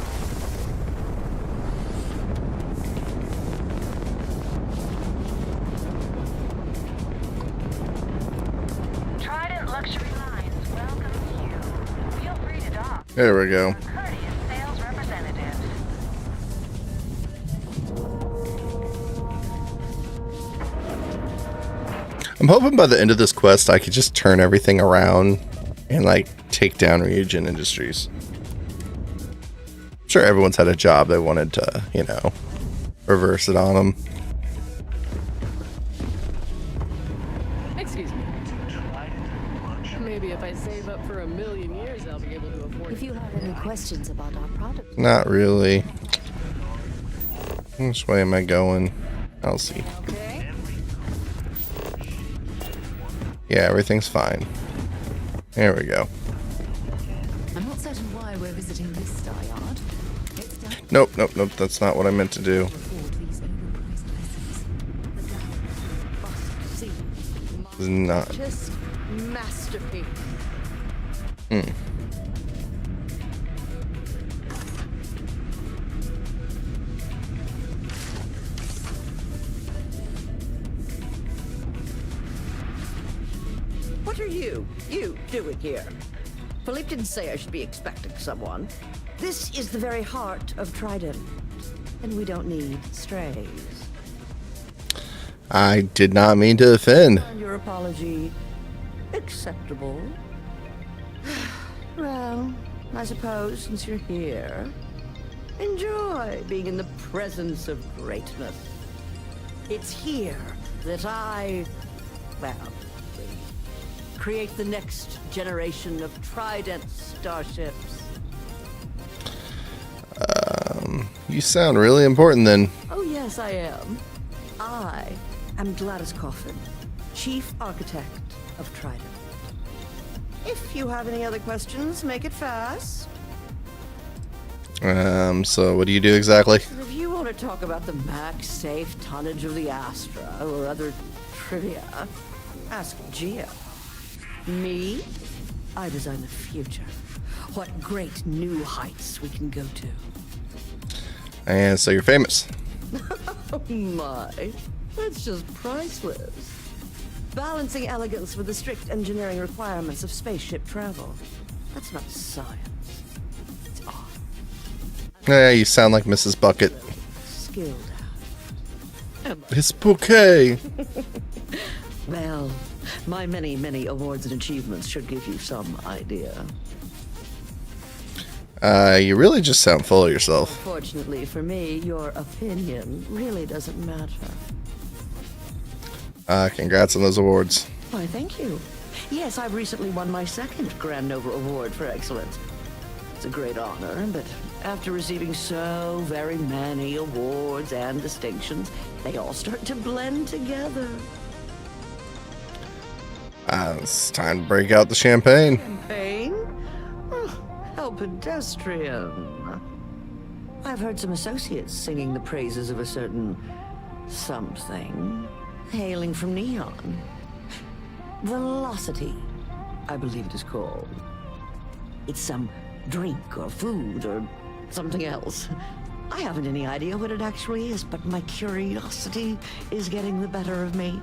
Trident Luxury Lines welcomes you. Feel free to dock. There we go. Courteous sales representative. I'm hoping by the end of this quest I could just turn everything around and like take down Reagent Industries. I'm sure everyone's had a job they wanted to, you know, reverse it on them. Excuse me. Maybe if I save up for 1,000,000 years, I'll be able to afford. If you have any questions about our product, Not really. Which way am I going? I'll see. Yeah, everything's fine. There we go. I'm not certain why we're visiting this star yard. It's down Nope, nope, nope. That's not what I meant to do. It's not. Just masterpiece. What are you doing here? Philippe didn't say I should be expecting someone. This is the very heart of Trident. and we don't need strays. I did not mean to offend. Your apology acceptable? Well, I suppose since you're here, enjoy being in the presence of greatness. It's here that create the next generation of Trident starships. You sound really important then. Oh yes, I am. I am Gladys Coffin, Chief Architect of Trident. If you have any other questions, make it fast. So what do you do exactly? If you want to talk about the max safe tonnage of the Astra or other trivia, ask Gia. Me? I design the future. What great new heights we can go to. And so you're famous. Oh my, that's just priceless. Balancing elegance with the strict engineering requirements of spaceship travel. That's not science. It's art. Yeah, you sound like Mrs. Bucket. Skilled out. It's bouquet. Well, my many, many awards and achievements should give you some idea. You really just sound full of yourself. Fortunately for me, your opinion really doesn't matter. Congrats on those awards. Why, thank you. Yes, I've recently won my second Grand Nova Award for excellence. It's a great honor, but after receiving so very many awards and distinctions, they all start to blend together. It's time to break out the champagne. Champagne? Oh, how pedestrian. I've heard some associates singing the praises of a certain something hailing from Neon. Velocity, I believe it is called. It's some drink or food or something else. I haven't any idea what it actually is, but my curiosity is getting the better of me.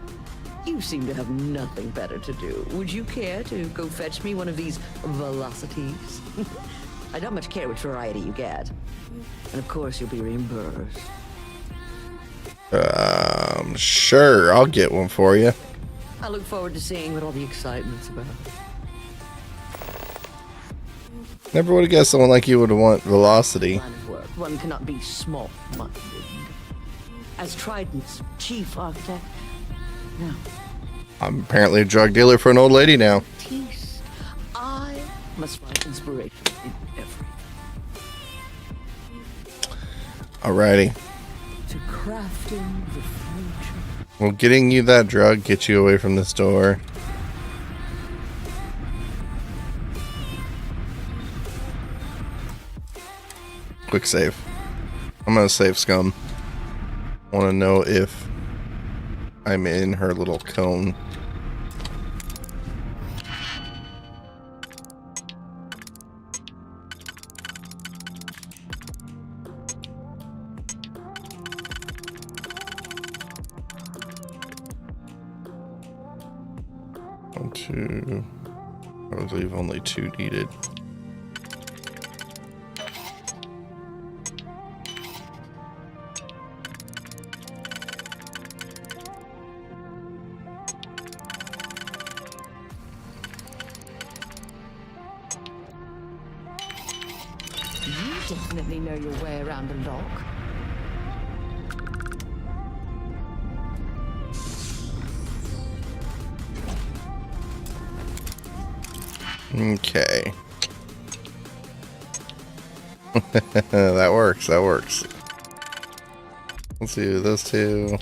You seem to have nothing better to do. Would you care to go fetch me one of these velocities? I don't much care which variety you get. And of course you'll be reimbursed. Sure, I'll get one for you. I look forward to seeing what all the excitement's about. Never would have guessed someone like you would want velocity. Line of work. One cannot be small-minded. As Trident's chief architect, no. I'm apparently a drug dealer for an old lady now. I must find inspiration in everything. Alrighty. To crafting the future. Well, getting you that drug gets you away from this door. Quick save. I'm gonna save scum. I want to know if I'm in her little cone. One, two. I believe only two needed. You definitely know your way around a lock. Okay. That works, that works. Let's do those two.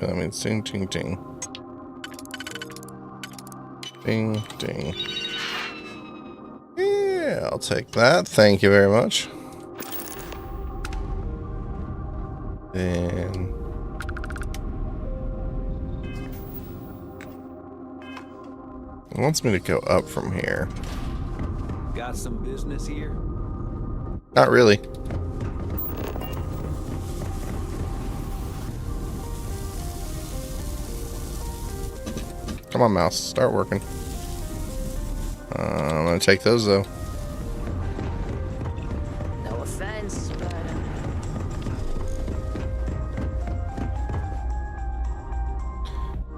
That means ding, ding, ding. Ding, ding. Yeah, I'll take that. Thank you very much. Then It wants me to go up from here. Got some business here? Not really. Come on, mouse. Start working. I'm gonna take those, though. No offense, but...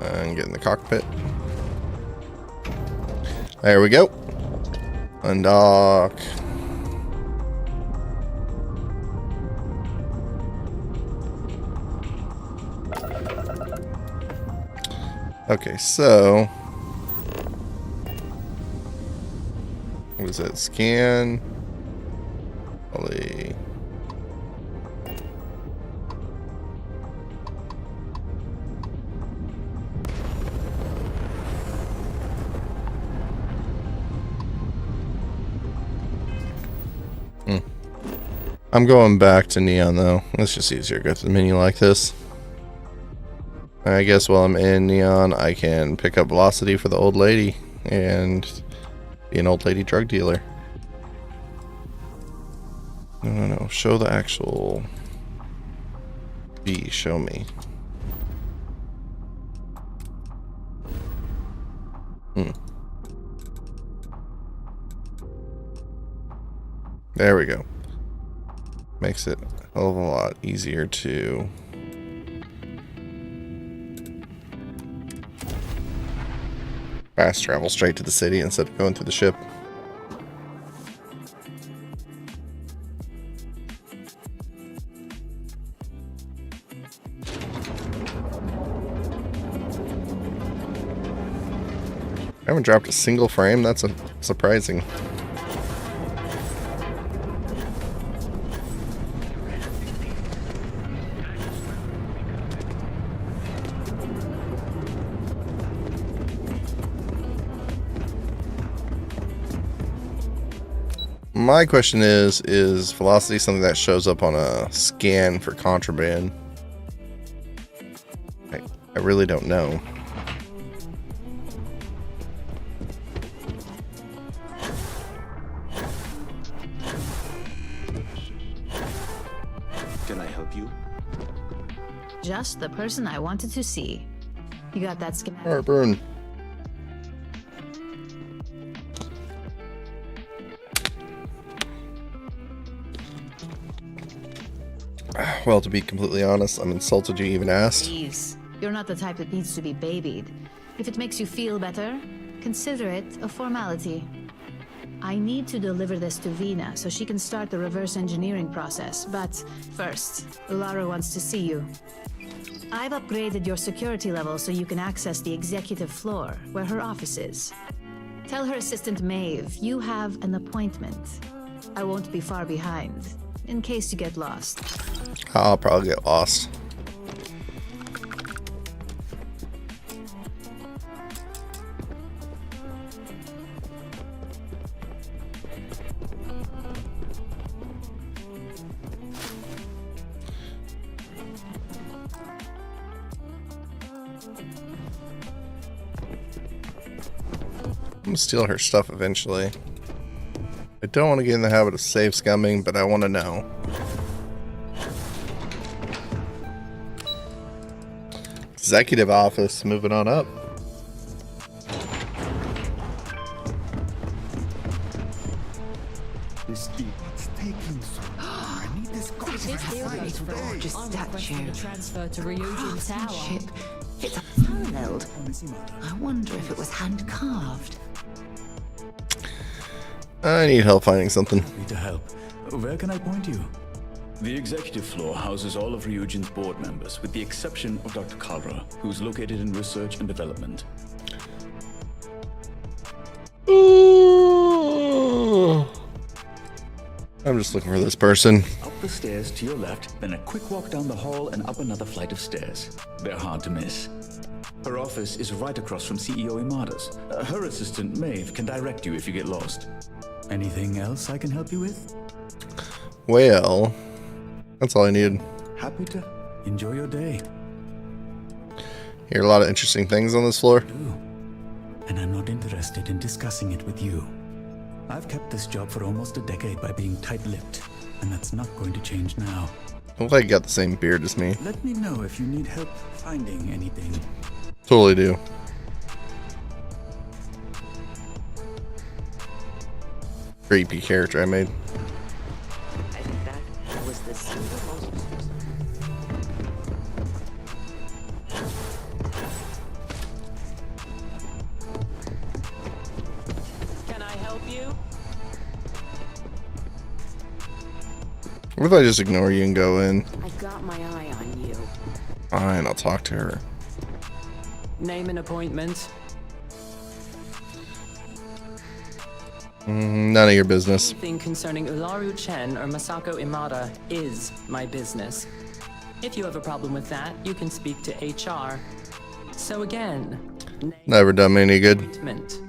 And get in the cockpit. There we go. Undock. Okay, so what is it? Scan. Holy. I'm going back to Neon though. It's just easier to go to the menu like this. I guess while I'm in Neon, I can pick up Velocity for the old lady and be an old lady drug dealer. No. Show the actual B. Show me. There we go. Makes it a hell of a lot easier to fast travel straight to the city instead of going through the ship. I haven't dropped a single frame. That's surprising. My question is Velocity something that shows up on a scan for contraband? I really don't know. Can I help you? Just the person I wanted to see. You got that schematic? Heartburn. Well, to be completely honest, I'm insulted you even asked. Please, you're not the type that needs to be babied. If it makes you feel better, consider it a formality. I need to deliver this to Vina so she can start the reverse engineering process, but first, Lara wants to see you. I've upgraded your security level so you can access the executive floor, where her office is. Tell her assistant Maeve you have an appointment. I won't be far behind, in case you get lost. I'll probably get lost. I'm gonna steal her stuff eventually. I don't want to get in the habit of safe scumming, but I want to know. Executive office, moving on up. It's taking so long. I need this Gorgeous statue. Transfer to Ryujin Tower. Ship. It's unparalleled. I wonder if it was hand carved. I need help finding something. Happy to help. Where can I point you? The executive floor houses all of Ryujin's board members, with the exception of Dr. Kalra, who's located in research and development. I'm just looking for this person. Up the stairs to your left, then a quick walk down the hall and up another flight of stairs. They're hard to miss. Her office is right across from CEO Imada's. Her assistant, Maeve, can direct you if you get lost. Anything else I can help you with? Well, that's all I need. Happy to. Enjoy your day. Hear a lot of interesting things on this floor. and I'm not interested in discussing it with you. I've kept this job for almost a decade by being tight-lipped, and that's not going to change now. I look like you got the same beard as me. Let me know if you need help finding anything. Totally do. Creepy character I made. I think that was the single most... Can I help you? What if I just ignore you and go in? I've got my eye on you. Fine, I'll talk to her. Name an appointment. None of your business. Anything concerning Ularu Chen or Masako Imada is my business. If you have a problem with that, you can speak to HR. So again, Never done me any good. appointment.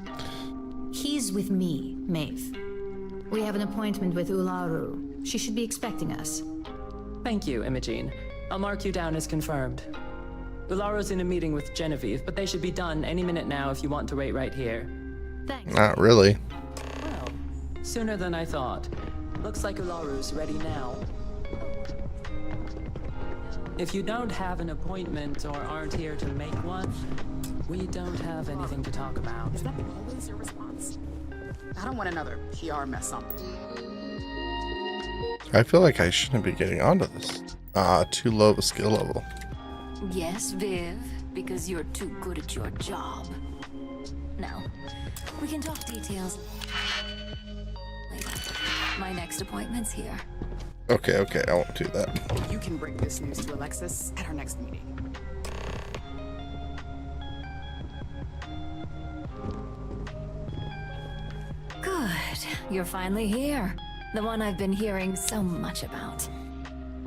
He's with me, Maeve. We have an appointment with Ularu. She should be expecting us. Thank you, Imogene. I'll mark you down as confirmed. Ularu's in a meeting with Genevieve, but they should be done any minute now if you want to wait right here. Thanks. Not really. Well, sooner than I thought. Looks like Ularu's ready now. If you don't have an appointment or aren't here to make one, we don't have anything to talk about. Is that always your response? I don't want another PR mess on. I feel like I shouldn't be getting onto this. Too low of a skill level. Yes, Viv, because you're too good at your job. No, we can talk details later. My next appointment's here. Okay, I won't do that. You can bring this news to Alexis at our next meeting. Good, you're finally here. The one I've been hearing so much about.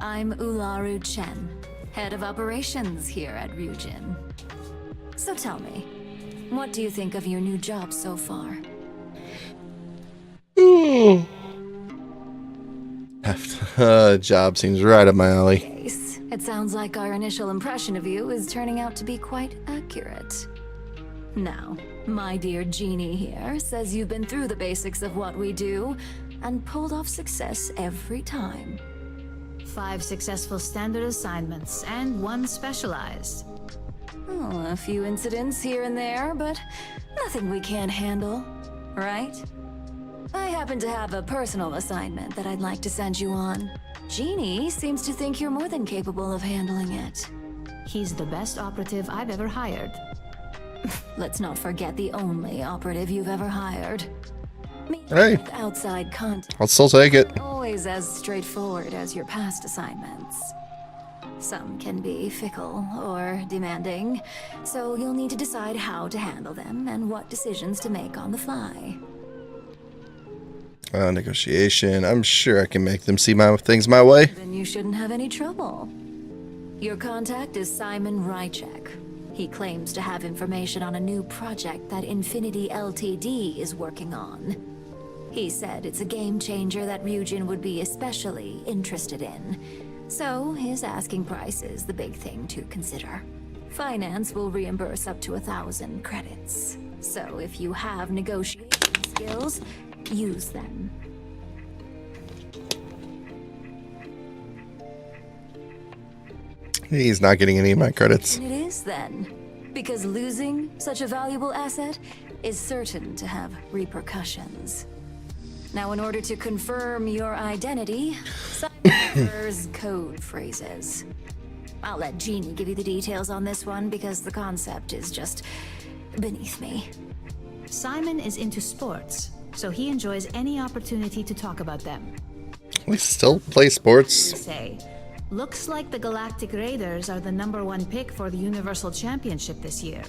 I'm Ularu Chen, head of operations here at Ryujin. So tell me, what do you think of your new job so far? Job seems right up my alley. It sounds like our initial impression of you is turning out to be quite accurate. Now, my dear Jeannie here says you've been through the basics of what we do and pulled off success every time. 5 successful standard assignments and 1 specialized. Oh, a few incidents here and there, but nothing we can't handle, right? I happen to have a personal assignment that I'd like to send you on. Jeannie seems to think you're more than capable of handling it. He's the best operative I've ever hired. Let's not forget the only operative you've ever hired. Hey, Outside content. I'll still take it. Always as straightforward as your past assignments. Some can be fickle or demanding, so you'll need to decide how to handle them and what decisions to make on the fly. Negotiation. I'm sure I can make them see things my way. Then you shouldn't have any trouble. Your contact is Simon Rychek. He claims to have information on a new project that Infinity Ltd is working on. He said it's a game changer that Ryujin would be especially interested in. So his asking price is the big thing to consider. Finance will reimburse up to 1,000 credits. So if you have negotiation skills, use them. He's not getting any of my credits. It is then, because losing such a valuable asset is certain to have repercussions. Now, in order to confirm your identity, Simon's code phrases. I'll let Jeannie give you the details on this one because the concept is just beneath me. Simon is into sports, so he enjoys any opportunity to talk about them. We still play sports. Say, looks like the Galactic Raiders are the #1 pick for the Universal Championship this year.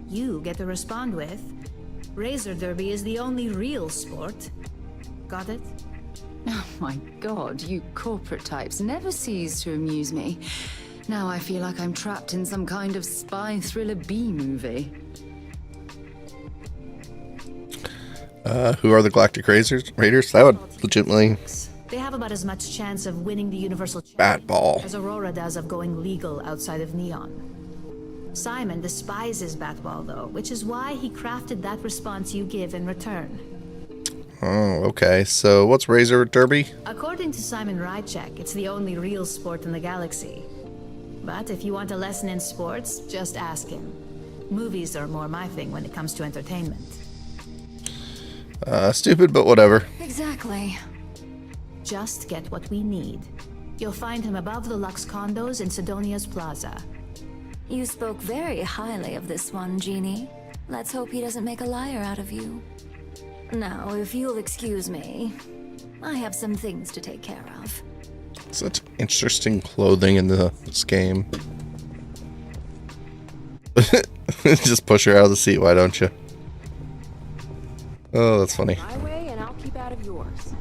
You get to respond with, Razor Derby is the only real sport. Got it? Oh my god, you corporate types never cease to amuse me. Now I feel like I'm trapped in some kind of spy thriller B-movie. Who are the Galactic Raiders? That would legitimately... They have about as much chance of winning the Universal Bat ball. Championship as Aurora does of going legal outside of Neon. Simon despises Batball, though, which is why he crafted that response you give in return. Oh, okay. So what's Razor Derby? According to Simon Rychek, it's the only real sport in the galaxy. But if you want a lesson in sports, just ask him. Movies are more my thing when it comes to entertainment. Stupid, but whatever. Exactly. Just get what we need. You'll find him above the Lux condos in Sidonia's Plaza. You spoke very highly of this one, Jeannie. Let's hope he doesn't make a liar out of you. Now, if you'll excuse me, I have some things to take care of. Such interesting clothing in this game. Just push her out of the seat, why don't you? Oh, that's funny. My way, and I'll keep out of yours.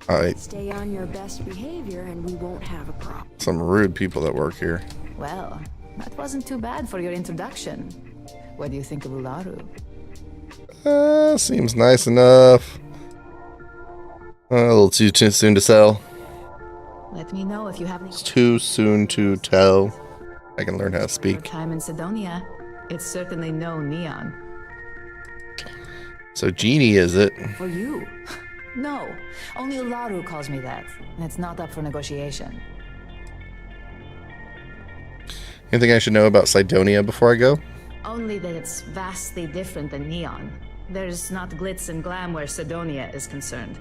Alright. Stay on your best behavior, and we won't have a problem. Some rude people that work here. Well, that wasn't too bad for your introduction. What do you think of Ularu? Seems nice enough. A little too soon to sell. Let me know if you have any It's too soon to tell. I can learn how to speak. time in Sidonia. It's certainly no Neon. So Jeannie, is it? For you? No. Only Ularu calls me that, and it's not up for negotiation. Anything I should know about Sidonia before I go? Only that it's vastly different than Neon. There's not glitz and glam where Sidonia is concerned.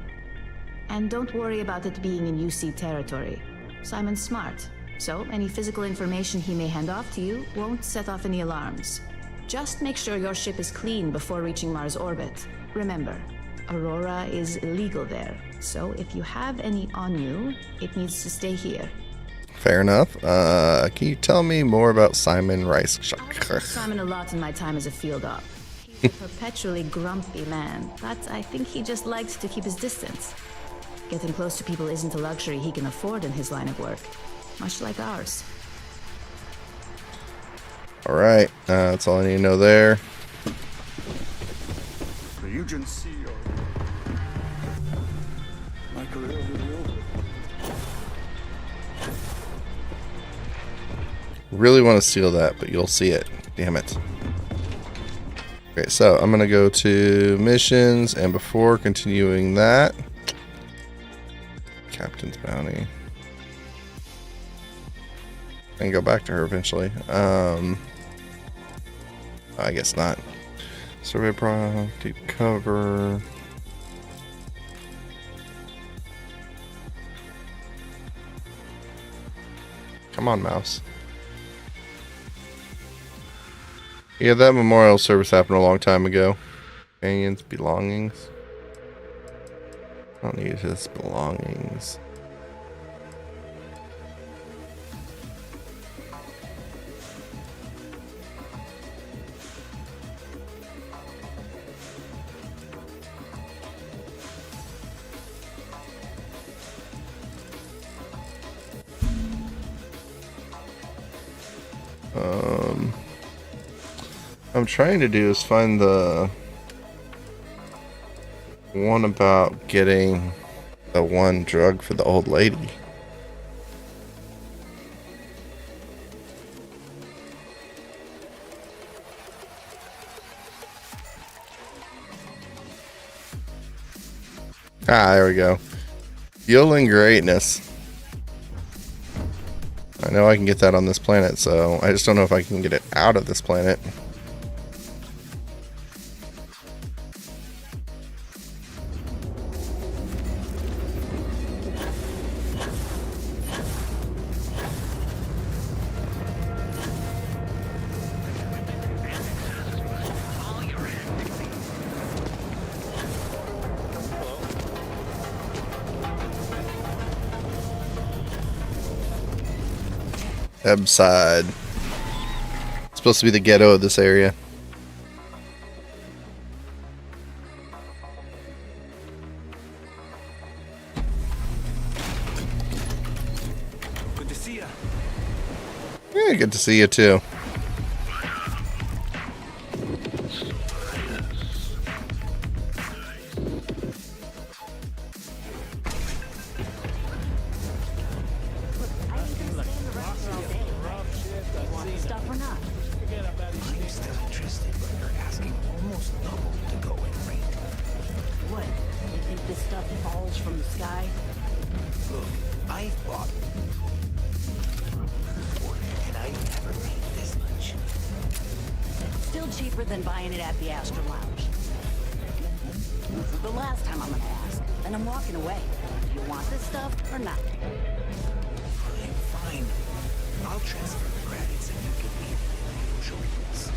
And don't worry about it being in UC territory. Simon's smart, so any physical information he may hand off to you won't set off any alarms. Just make sure your ship is clean before reaching Mars orbit. Remember, Aurora is illegal there, so if you have any on you, it needs to stay here. Fair enough. Can you tell me more about Simon Rice? I've heard Simon a lot in my time as a field op. He's a perpetually grumpy man, but I think he just likes to keep his distance. Getting close to people isn't a luxury he can afford in his line of work, much like ours. Alright, that's all I need to know there. The agency or my career will be over. Really want to steal that, but you'll see it. Damn it. Okay, so I'm gonna go to missions, and before continuing that, Captain's Bounty. I can go back to her eventually. I guess not. Survey product, deep cover. Come on, mouse. Yeah, that memorial service happened a long time ago. Companions, belongings. I don't need his belongings. I'm trying to do is find the one about getting the one drug for the old lady. Ah, there we go. Fueling greatness. I know I can get that on this planet, so I just don't know if I can get it out of this planet. Ebside. It's supposed to be the ghetto of this area. Good to see ya. Yeah, good to see you too. Stuff or not? from the sky? Look, I bought and I never paid this much. Still cheaper than buying it at the Astor Lounge. This is the last time I'm gonna ask, and I'm walking away. Do you want this stuff or not? Fine. I'll transfer the credits and you give me the usual rules.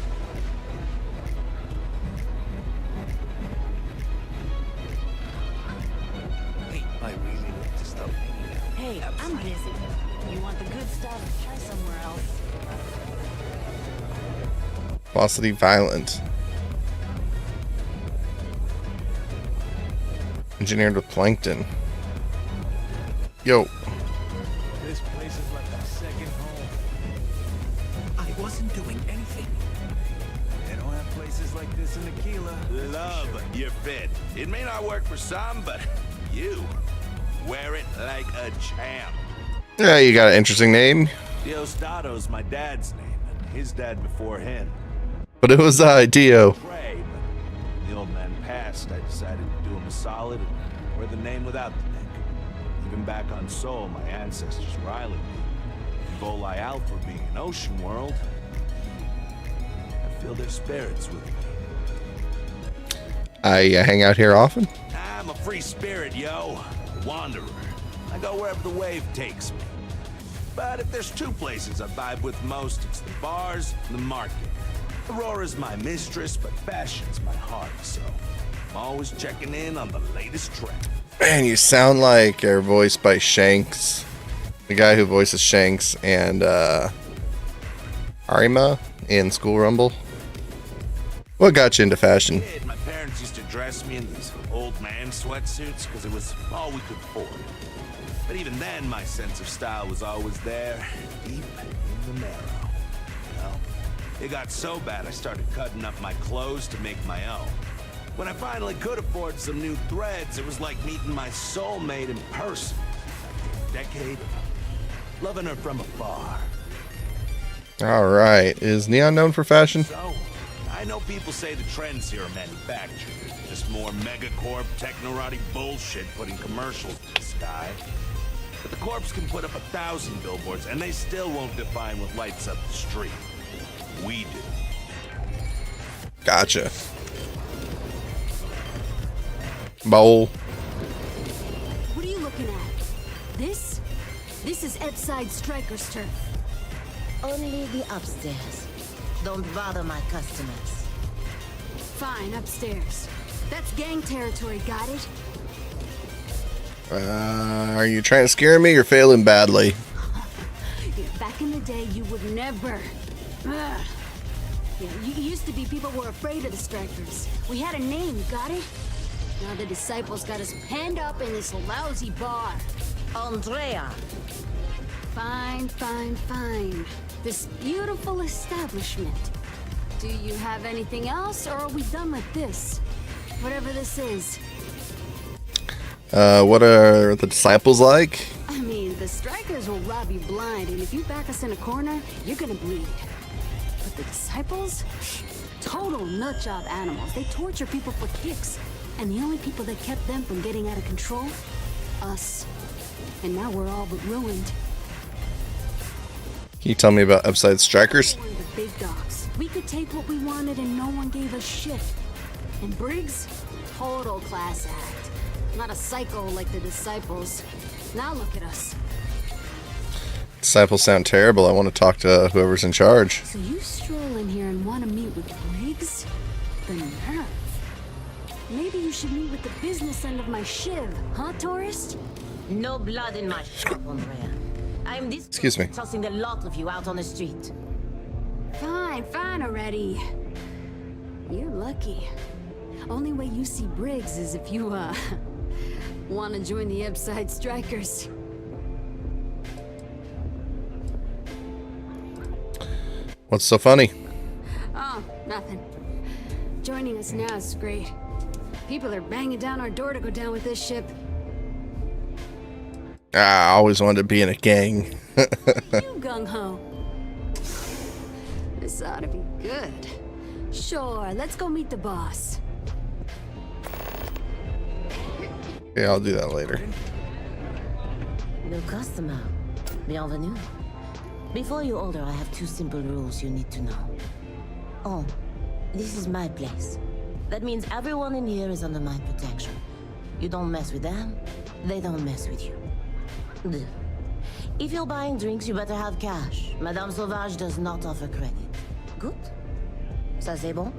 Hey, I really need to stop hanging out. Hey, I'm busy. You want the good stuff? Try somewhere else. Velocity violent. Engineered with plankton. Yo. This place is like my second home. I wasn't doing anything. They don't have places like this in Aquila. Love your fit. It may not work for some, but you wear it like a champ. Yeah, you got an interesting name. Diostato's my dad's name, and his dad before him. But it was Dio. Pray, but the old man passed. I decided to do him a solid and wear the name without the neck. Even back on Sol, my ancestors were island people. Volai Alpha being an ocean world, I feel their spirits with me. I hang out here often. I'm a free spirit, yo. A wanderer. I go wherever the wave takes me. But if there's two places I vibe with most, it's the bars and the market. Aurora's my mistress, but fashion's my heart, so I'm always checking in on the latest trend. Man, you sound like you're voiced by Shanks. The guy who voices Shanks and Arima in School Rumble. What got you into fashion? My parents used to dress me in these old man sweatsuits because it was all we could afford. But even then, my sense of style was always there, deep in the marrow. You know, it got so bad I started cutting up my clothes to make my own. When I finally could afford some new threads, it was like meeting my soulmate in person. After a decade of loving her from afar. All right. Is Neon known for fashion? So, I know people say the trends here are manufactured. Just more megacorp, technorati bullshit putting commercials to the sky. But the corps can put up 1,000 billboards and they still won't define what lights up the street. We do. Gotcha. Bowl. What are you looking at? This? This is Epside Striker's turf. Only the upstairs. Don't bother my customers. Fine, upstairs. That's gang territory, got it? Are you trying to scare me or failing badly? Back in the day, you would never. Ugh. Yeah, you used to be people were afraid of the Strikers. We had a name, got it? Now the disciples got us penned up in this lousy bar. Andrea. Fine, fine, fine. This beautiful establishment. Do you have anything else, or are we done with this? Whatever this is. What are the disciples like? I mean, the Strikers will rob you blind, and if you back us in a corner, you're gonna bleed. But the disciples? Total nutjob animals. They torture people for kicks. And the only people that kept them from getting out of control? Us. And now we're all but ruined. Can you tell me about Upside Strikers? We're the big dogs. We could take what we wanted and no one gave us shit. And Briggs? Total class act. Not a psycho like the disciples. Now look at us. Disciples sound terrible. I want to talk to whoever's in charge. So you stroll in here and want to meet with Briggs? The nerve. Maybe you should meet with the business end of my shiv, huh, tourist? No blood in my shop, Andrea. I'm this Excuse me. tossing the lot of you out on the street. Fine, fine already. You're lucky. Only way you see Briggs is if you, want to join the Epside Strikers. What's so funny? Oh, nothing. Joining us now is great. People are banging down our door to go down with this ship. I always wanted to be in a gang. You gung-ho. This ought to be good. Sure, let's go meet the boss. Yeah, I'll do that later. New customer. Bienvenue. Before you order, I have 2 simple rules you need to know. Oh, this is my place. That means everyone in here is under my protection. You don't mess with them, they don't mess with you. Deux. If you're buying drinks, you better have cash. Madame Sauvage does not offer credit. Good? Ça c'est bon?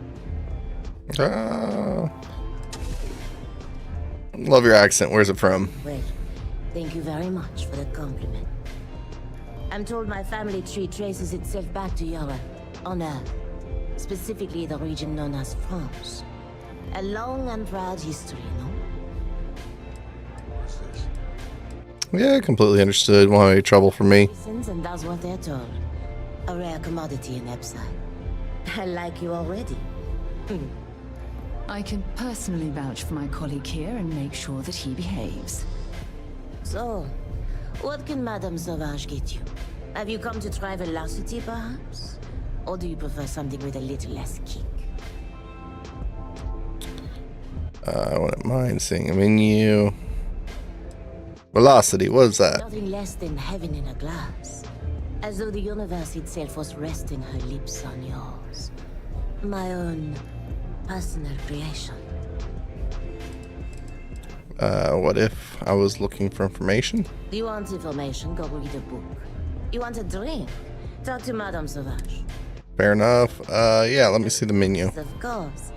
Love your accent. Where's it from? Well, thank you very much for the compliment. I'm told my family tree traces itself back to Europe, on Earth. Specifically the region known as France. A long and proud history, no? Yeah, completely understood. Won't have any trouble for me. Listens and does what they're told. A rare commodity in Epside. I like you already. I can personally vouch for my colleague here and make sure that he behaves. So, what can Madame Sauvage get you? Have you come to try velocity, perhaps? Or do you prefer something with a little less kick? I wouldn't mind seeing a menu. Velocity, what is that? Nothing less than heaven in a glass. As though the universe itself was resting her lips on yours. My own personal creation. What if I was looking for information? Do you want information? Go read a book. You want a drink? Talk to Madame Sauvage. Fair enough. Yeah, let me see the menu. Of course.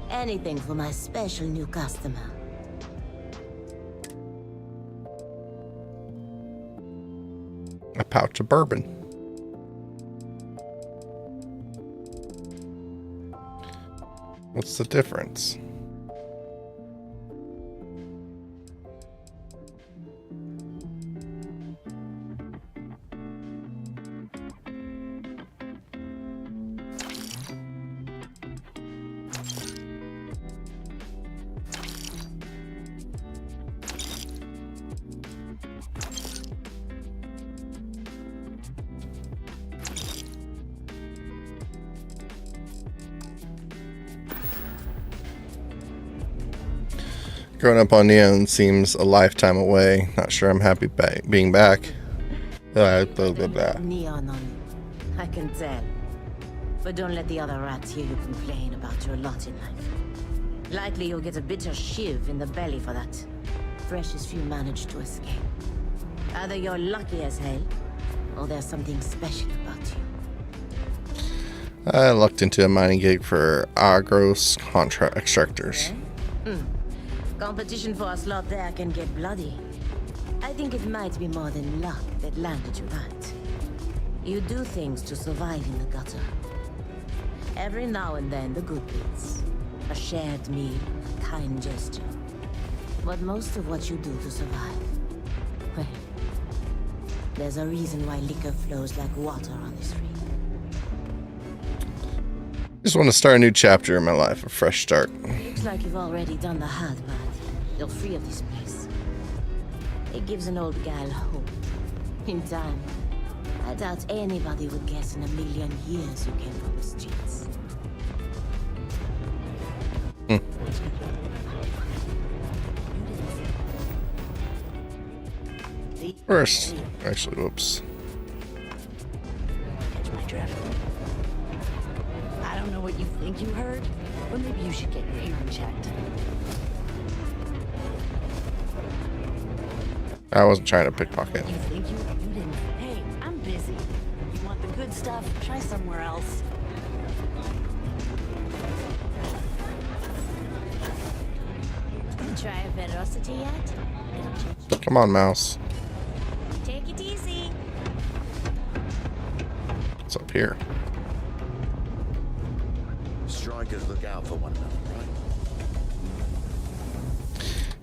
Anything for my special new customer. A pouch of bourbon. What's the difference? Growing up on Neon seems a lifetime away. Not sure I'm happy being back. Blah, blah, blah, blah. Neon on you. I can tell. But don't let the other rats hear you complain about your lot in life. Likely you'll get a bitter shiv in the belly for that. Precious few manage to escape. Either you're lucky as hell, or there's something special about you. I lucked into a mining gig for Agros contract extractors. Competition for a slot there can get bloody. I think it might be more than luck that landed you right. You do things to survive in the gutter. Every now and then, the good bits. A shared meal, a kind gesture. But most of what you do to survive, well, there's a reason why liquor flows like water on this ring. Just want to start a new chapter in my life, a fresh start. Looks like you've already done the hard part. You're free of this place. It gives an old gal hope. In time, I doubt anybody would guess in a million years you came from the streets. First, actually, whoops. Catch my drift. I don't know what you think you heard, but maybe you should get your hearing checked. I wasn't trying to pickpocket. You think you didn't? Hey, I'm busy. You want the good stuff? Try somewhere else. Try a velocity yet? Come on, mouse. Take it easy. What's up here? Strikers look out for one another, right?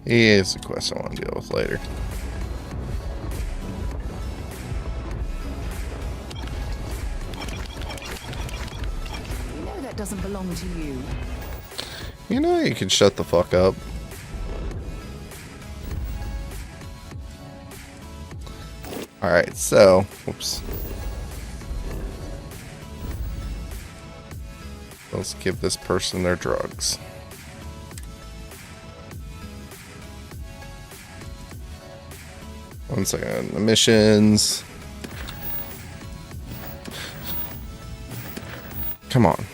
Here's a quest I want to deal with later. You know that doesn't belong to you. You know, you can shut the fuck up. Alright, so, whoops. Let's give this person their drugs. 1 second. Emissions. Come on.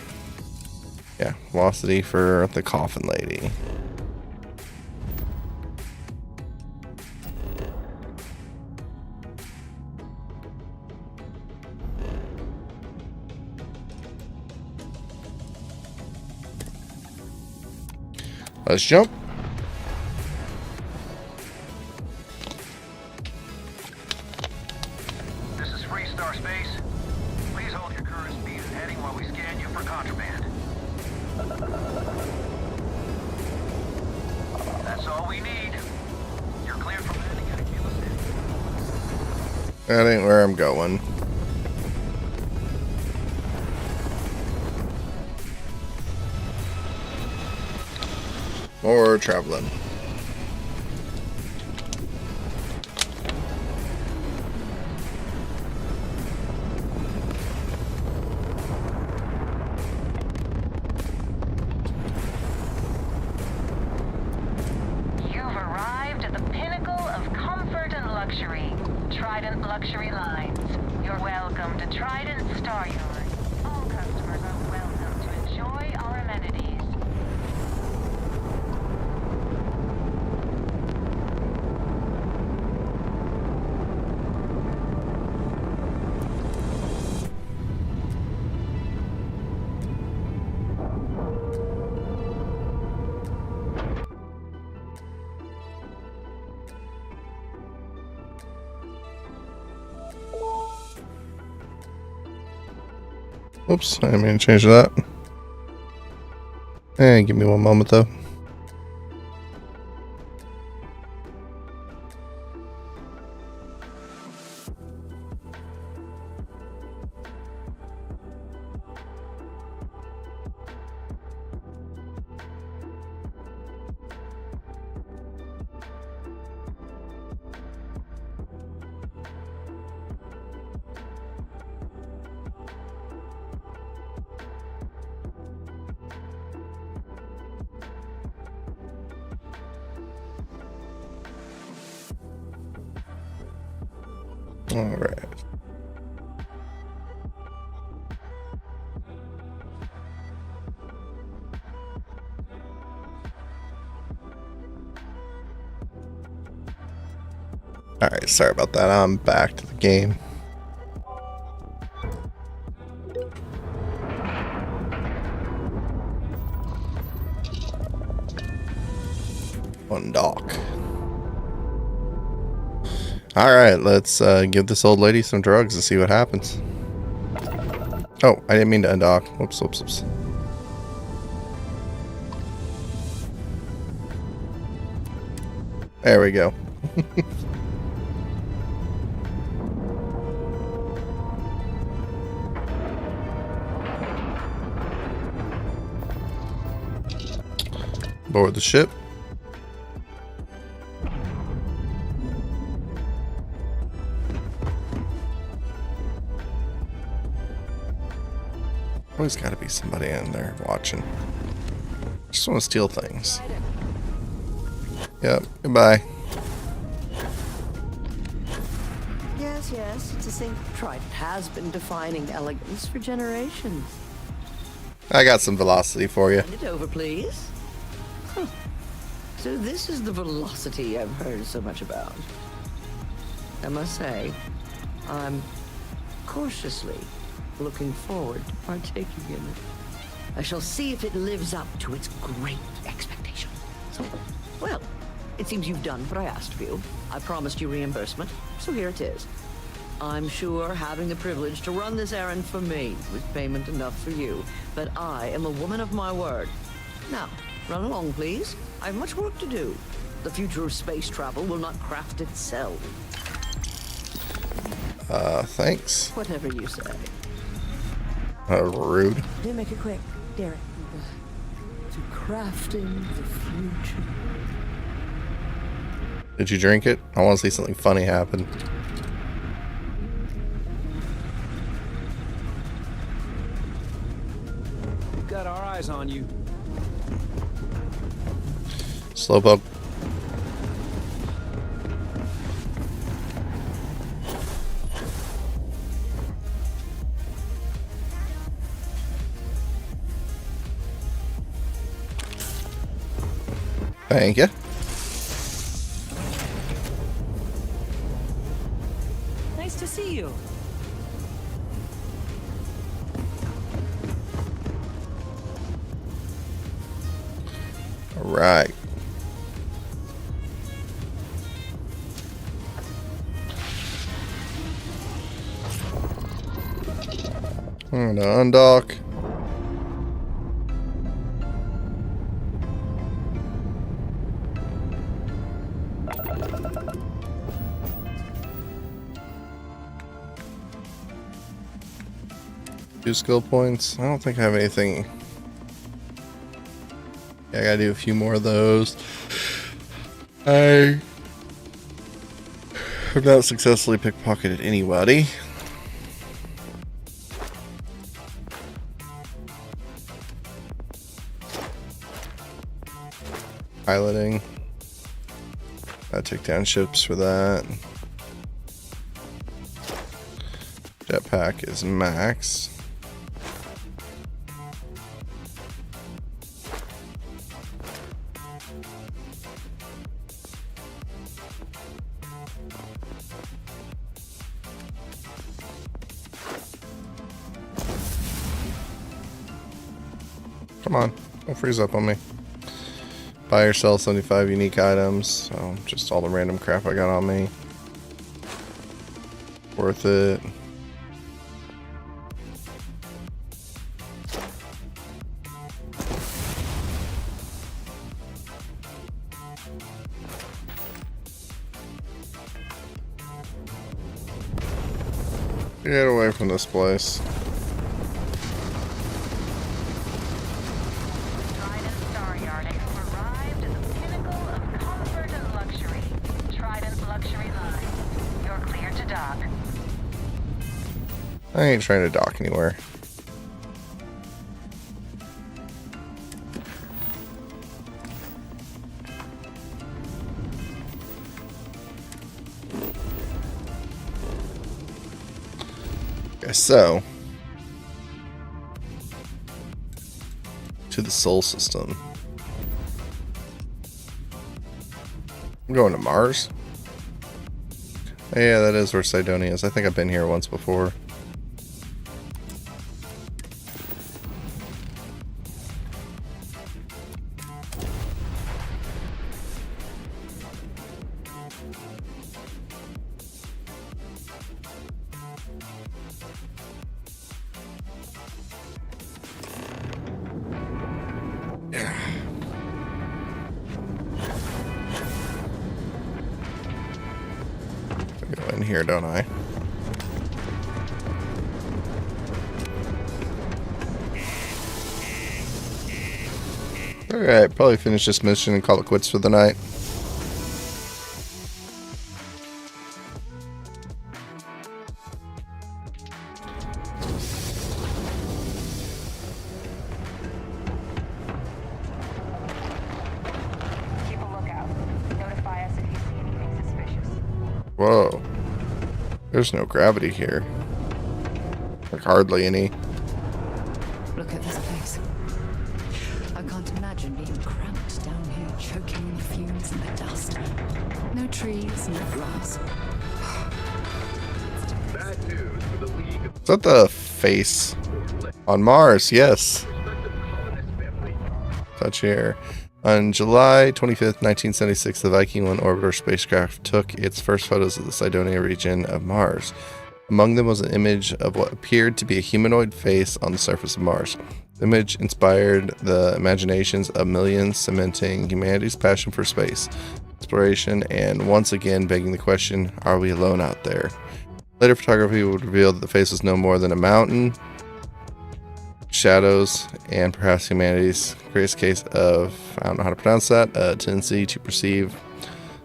Yeah, velocity for the coffin lady. Let's jump. This is Free Star Space. Please hold your current speed and heading while we scan you for contraband. That's all we need. You're cleared from landing at Aquila City. That ain't where I'm going. More traveling. You've arrived at the pinnacle of comfort and luxury. Trident Luxury Lines. You're welcome to Trident Star Yard. All customers are welcome to enjoy our amenities. Oops, I didn't mean to change that. Hey, give me one moment though. All right. All right, sorry about that. I'm back to the game. One dock. Alright, let's give this old lady some drugs and see what happens. Oh, I didn't mean to undock. Whoops, whoops, whoops. There we go. Board the ship. Always got to be somebody in there watching. Just want to steal things. Yep. Goodbye. Yes, yes. To think Trident has been defining elegance for generations. I got some velocity for you. Hand it over, please. Huh. So this is the velocity I've heard so much about. I must say, I'm cautiously looking forward to partaking in it. I shall see if it lives up to its great expectations. Well, it seems you've done what I asked of you. I promised you reimbursement, so here it is. I'm sure having the privilege to run this errand for me was payment enough for you, but I am a woman of my word. Now, run along, please. I have much work to do. The future of space travel will not craft itself. Thanks. Whatever you say. Rude. Do make it quick, Derek. To crafting the future. Did you drink it? I want to see something funny happen. We've got our eyes on you. Slowpoke. Thank you. Nice to see you. All right. I'm gonna undock. Two skill points. I don't think I have anything. Yeah, I gotta do a few more of those. I have not successfully pickpocketed anybody. Piloting. I take down ships for that. Jetpack is max. Come on, don't freeze up on me. Buy or sell 75 unique items. So just all the random crap I got on me. Worth it. Get away from this place. I ain't trying to dock anywhere. Okay, so to the Sol system. I'm going to Mars. Oh, yeah, that is where Cydonia is. I think I've been here once before. Go in here, don't I? Alright, probably finish this mission and call it quits for the night. Keep a lookout. Notify us if you see anything suspicious. Whoa. There's no gravity here. Like hardly any. Look at this place. I can't imagine being cramped down here, choking on the fumes and the dust. No trees, no grass. Bad news for the League. Is that the face on Mars? Yes. Touch here. On July 25th, 1976, the Viking 1 orbiter spacecraft took its first photos of the Cydonia region of Mars. Among them was an image of what appeared to be a humanoid face on the surface of Mars. The image inspired the imaginations of millions, cementing humanity's passion for space exploration and once again begging the question, are we alone out there? Later photography would reveal that the face was no more than a mountain, shadows, and perhaps humanity's greatest case of, I don't know how to pronounce that, a tendency to perceive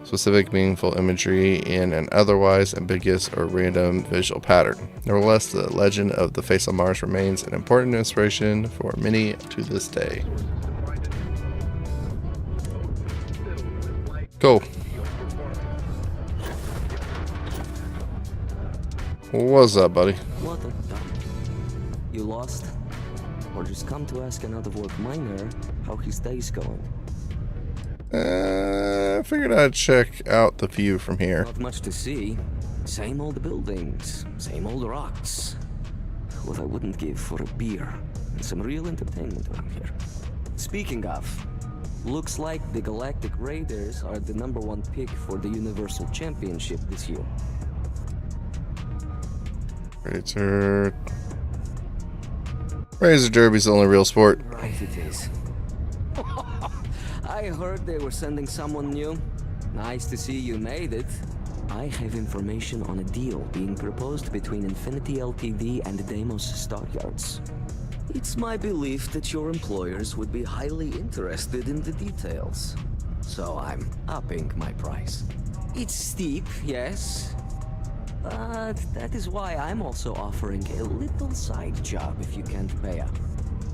specific meaningful imagery in an otherwise ambiguous or random visual pattern. Nevertheless, the legend of the face on Mars remains an important inspiration for many to this day. Cool. What's up, buddy? What the? You lost? Or just come to ask another work miner how his day's going? I figured I'd check out the view from here. Not much to see. Same old buildings, same old rocks. What I wouldn't give for a beer and some real entertainment around here. Speaking of, looks like the Galactic Raiders are the #1 pick for the Universal Championship this year. Razor Derby's the only real sport. Right it is. I heard they were sending someone new. Nice to see you made it. I have information on a deal being proposed between Infinity Ltd and Deimos Stockyards. It's my belief that your employers would be highly interested in the details. So I'm upping my price. It's steep, yes. But that is why I'm also offering a little side job if you can't pay up.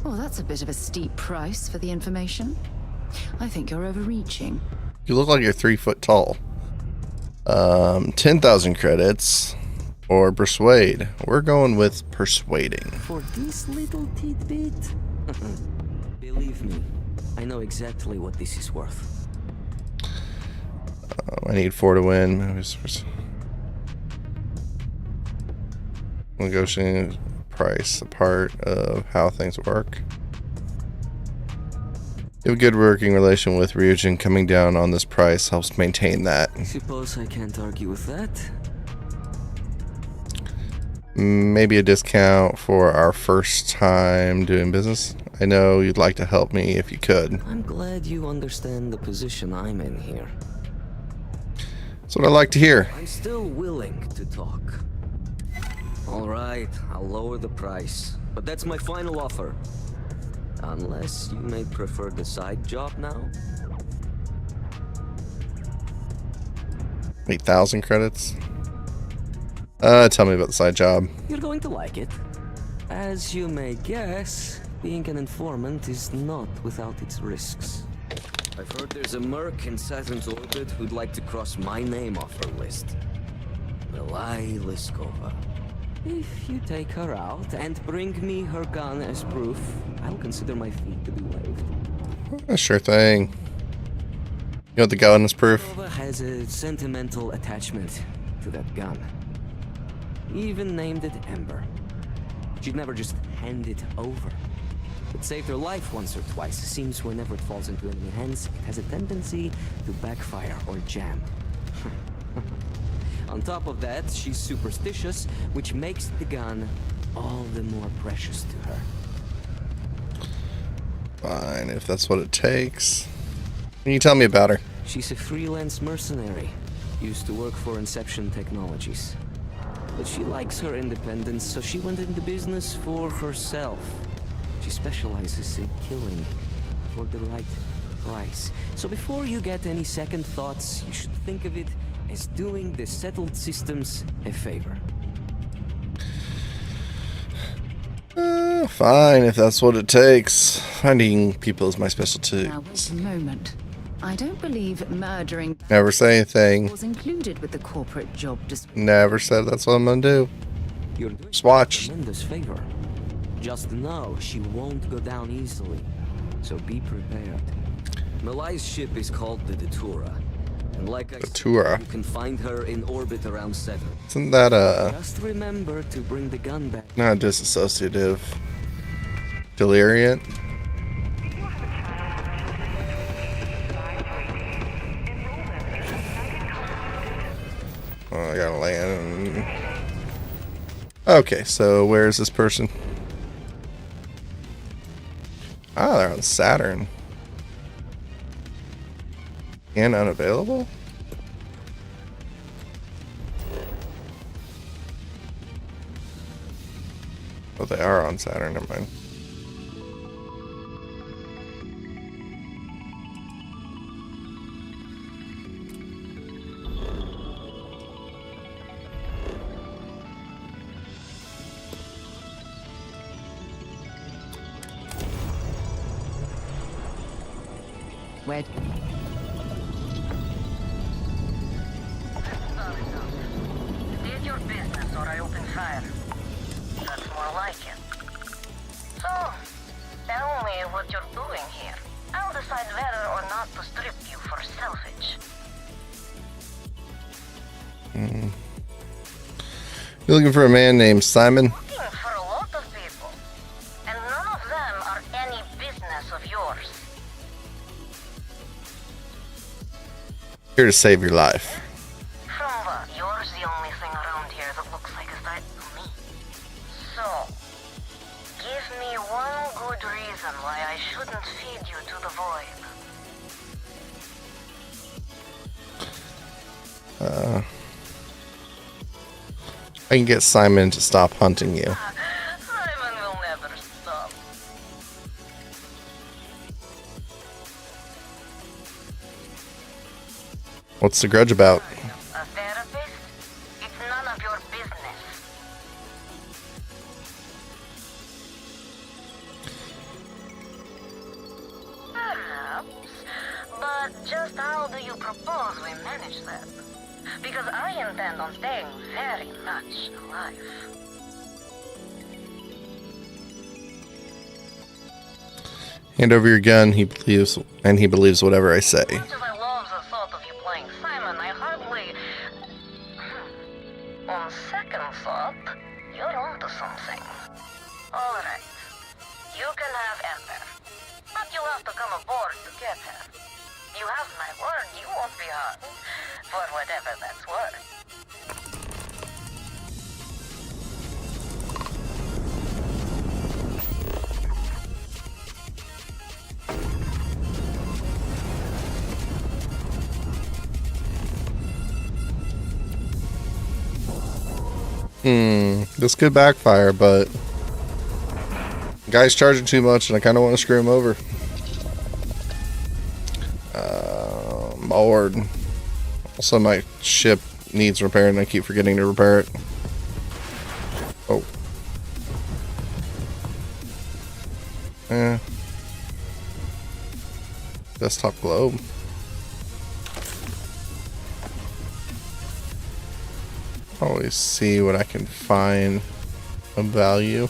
Oh, that's a bit of a steep price for the information. I think you're overreaching. You look like you're 3 foot tall. 10,000 credits or persuade. We're going with persuading. For this little tidbit? Believe me, I know exactly what this is worth. I need 4 to win. Negotiating price, a part of how things work. You have a good working relation with Ryujin. Coming down on this price helps maintain that. I suppose I can't argue with that. Maybe a discount for our first time doing business. I know you'd like to help me if you could. I'm glad you understand the position I'm in here. That's what I like to hear. I'm still willing to talk. All right, I'll lower the price, but that's my final offer. Unless you may prefer the side job now. 8,000 credits. Tell me about the side job. You're going to like it. As you may guess, being an informant is not without its risks. I've heard there's a merc in Saturn's orbit who'd like to cross my name off her list. Milai Liskova. If you take her out and bring me her gun as proof, I'll consider my fee to be waived. Sure thing. You want the gun as proof? Liskova has a sentimental attachment to that gun. Even named it Ember. She'd never just hand it over. It saved her life once or twice. Seems whenever it falls into enemy hands, it has a tendency to backfire or jam. On top of that, she's superstitious, which makes the gun all the more precious to her. Fine, if that's what it takes. Can you tell me about her? She's a freelance mercenary. Used to work for Inception Technologies. But she likes her independence, so she went into business for herself. She specializes in killing for the right price. So before you get any second thoughts, you should think of it as doing the settled systems a favor. Fine, if that's what it takes. Finding people is my specialty. Now wait a moment. I don't believe murdering Never say anything. was included with the corporate job description. Never said that's what I'm gonna do. You're doing Just watch. a tremendous favor. Just know she won't go down easily, so be prepared. Malai's ship is called the Datura. And like I Datura. said, you can find her in orbit around Saturn. Isn't that Just remember to bring the gun back. not disassociative? Deliriant? Oh, I gotta land. Okay, so where is this person? Ah, they're on Saturn. And unavailable? Oh, they are on Saturn, never mind. Where? Did your business or I open fire? That's more like it. So, tell me what you're doing here. I'll decide whether or not to strip you for You're looking for a man named Simon? Looking for a lot of people, and none of them are any business of yours. Here to save your life. From what? Yours the only thing around here that looks like a threat to me. So, give me one good reason why I shouldn't feed you to the void. I can get Simon to stop hunting you. Simon will never stop. What's the grudge about? A therapist? It's none of your business. Perhaps. But just how do you propose we manage that? Because I intend on staying very much alive. Hand over your gun. He believes whatever I say. As much as I love the thought of you playing Simon, I hardly... On second thought, you're onto something. Alright. You can have Ember. But you'll have to come aboard to get her. You have my word, you won't be hard. For whatever that's worth. This could backfire, but the guy's charging too much and I kind of want to screw him over. Bored. Also, my ship needs repair and I keep forgetting to repair it. Oh. Desktop globe. Always see what I can find of value.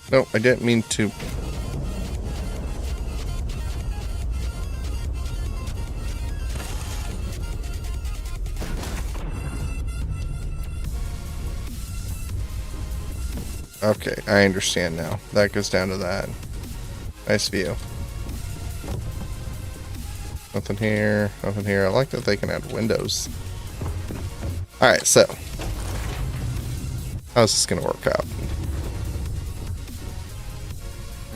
No, I didn't mean to. Okay, I understand now. That goes down to that. Nice view. Nothing here, nothing here. I like that they can add windows. Alright, so. How's this gonna work out?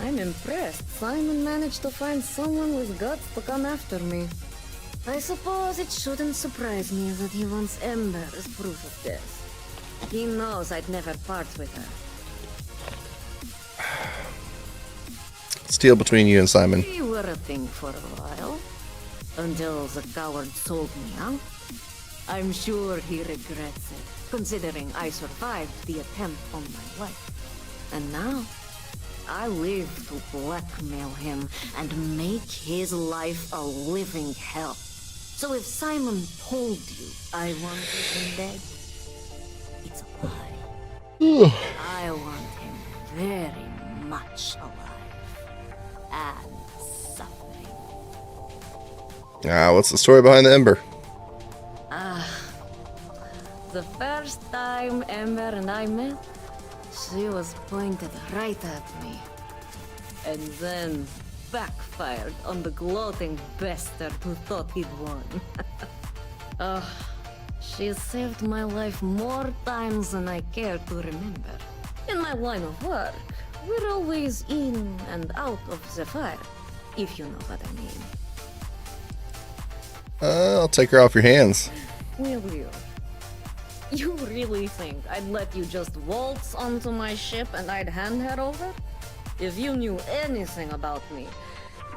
I'm impressed. Simon managed to find someone with guts to come after me. I suppose it shouldn't surprise me that he wants Ember as proof of death. He knows I'd never part with her. It's a deal between you and Simon. We were a thing for a while. Until the coward sold me out. I'm sure he regrets it, considering I survived the attempt on my life. And now, I live to blackmail him and make his life a living hell. So if Simon told you I wanted him dead, it's a lie. I want him very much alive. And suffering. What's the story behind the Ember? The first time Ember and I met, she was pointed right at me. And then backfired on the gloating bastard who thought he'd won. She saved my life more times than I care to remember. In my line of work, we're always in and out of the fire, if you know what I mean. I'll take her off your hands. Will you? You really think I'd let you just waltz onto my ship and I'd hand her over? If you knew anything about me,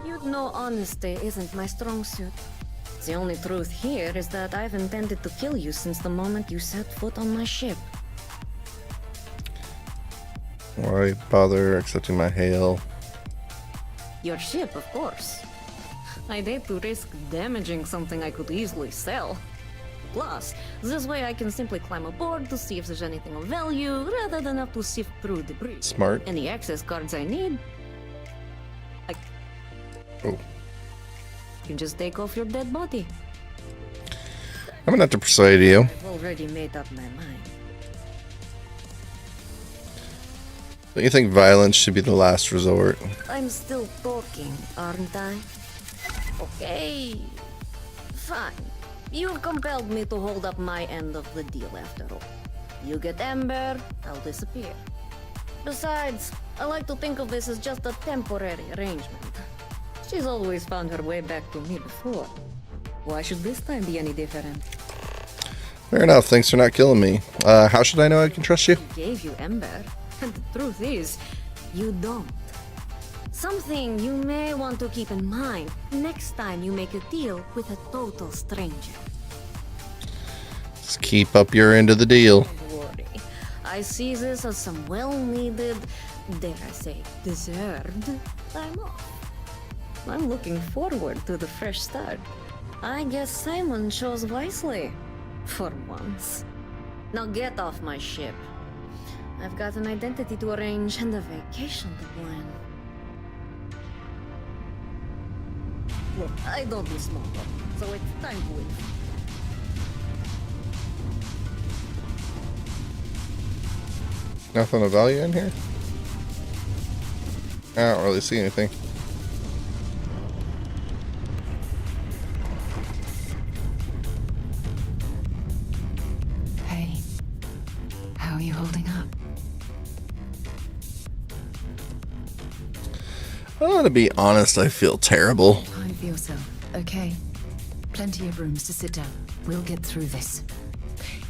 you'd know honesty isn't my strong suit. The only truth here is that I've intended to kill you since the moment you set foot on my ship. Why bother accepting my hail? Your ship, of course. I'd hate to risk damaging something I could easily sell. Plus, this way I can simply climb aboard to see if there's anything of value, rather than have to sift through debris. Smart. Any access cards I need, Oh. you can just take off your dead body. I'm gonna have to persuade you. I've already made up my mind. Don't you think violence should be the last resort? I'm still talking, aren't I? Okay. Fine. You've compelled me to hold up my end of the deal after all. You get Amber, I'll disappear. Besides, I like to think of this as just a temporary arrangement. She's always found her way back to me before. Why should this time be any different? Fair enough. Thanks for not killing me. How should I know I can trust you? I gave you Ember, and the truth is, you don't. Something you may want to keep in mind next time you make a deal with a total stranger. Just keep up your end of the deal. Don't worry. I see this as some well-needed, dare I say, deserved time off. I'm looking forward to the fresh start. I guess Simon chose wisely. For once. Now get off my ship. I've got an identity to arrange and a vacation to plan. Look, I don't do small talk, so it's time to leave. Nothing of value in here? I don't really see anything. Hey, how are you holding up? Oh, to be honest, I feel terrible. Time for yourself, okay? Plenty of rooms to sit down. We'll get through this.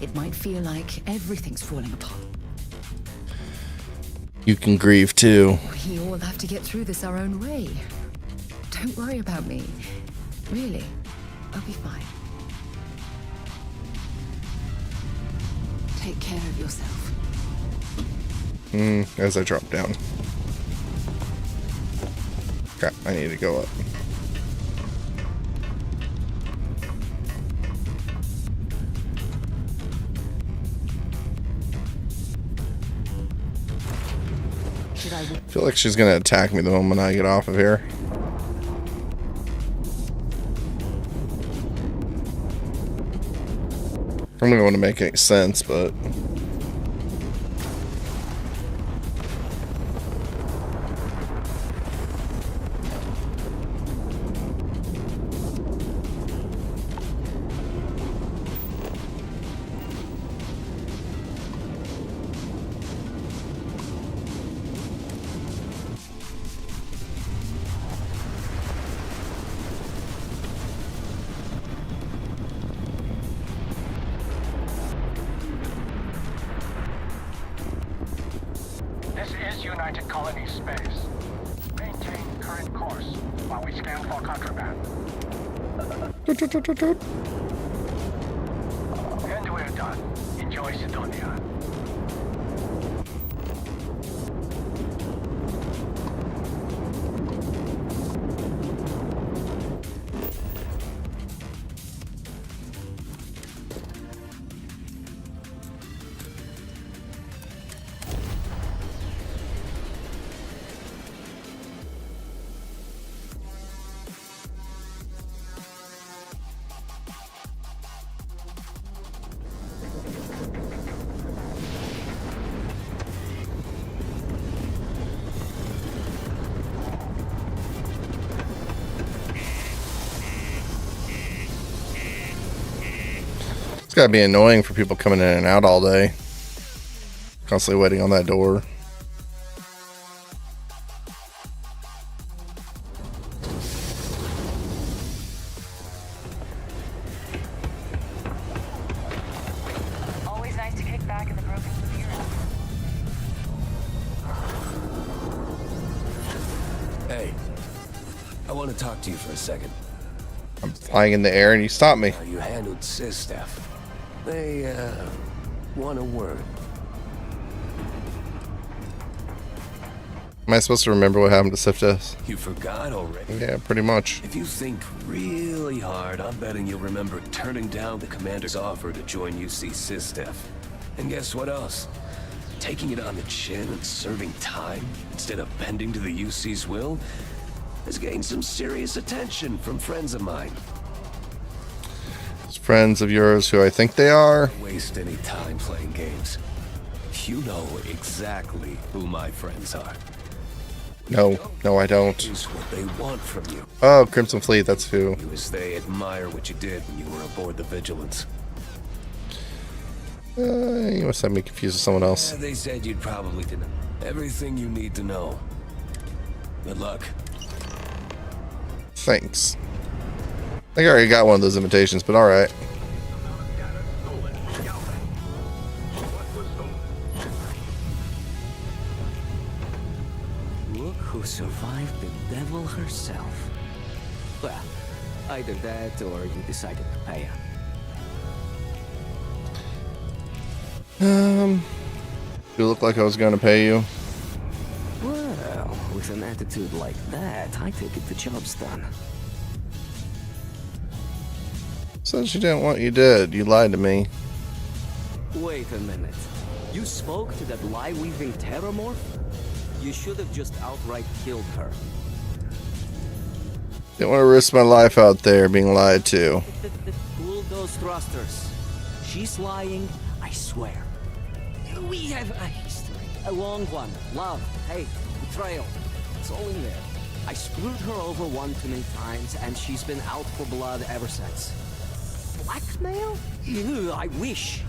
It might feel like everything's falling apart. You can grieve too. We all have to get through this our own way. Don't worry about me. Really, I'll be fine. Take care of yourself. As I drop down. Crap, I need to go up. I feel like she's gonna attack me the moment I get off of here. I'm gonna want to make any sense, but This is United Colony space. Maintain current course while we scan for contraband. And we're done. Enjoy Sidonia. it's gotta be annoying for people coming in and out all day. Constantly waiting on that door. Always nice to kick back in the broken of the earth. Hey, I want to talk to you for a second. I'm flying in the air and you stop me. How you handled Sis stuff. They, want a word. Am I supposed to remember what happened to Siftis? You forgot already? Yeah, pretty much. If you think really hard, I'm betting you'll remember turning down the commander's offer to join UC SysDef. And guess what else? Taking it on the chin and serving time instead of bending to the UC's will has gained some serious attention from friends of mine. Friends of yours who I think they are. Don't waste any time playing games. You know exactly who my friends are. No, I don't. It's what they want from you. Oh, Crimson Fleet, that's who. As they admire what you did when you were aboard the Vigilance. You must have me confused with someone else. Yeah, they said you'd probably know everything you need to know. Good luck. Thanks. I think I already got one of those invitations, but alright. Look who survived the devil herself. Well, either that or you decided to pay her. You look like I was gonna pay you. Well, with an attitude like that, I take it the job's done. Since you didn't want you did. You lied to me. Wait a minute. You spoke to that lie-weaving terramorph? You should have just outright killed her. Didn't want to risk my life out there being lied to. Cool those thrusters. She's lying, I swear. We have a history. A long one. Love, hate, betrayal. It's all in there. I screwed her over one too many times, and she's been out for blood ever since. Blackmail? Ew, I wish.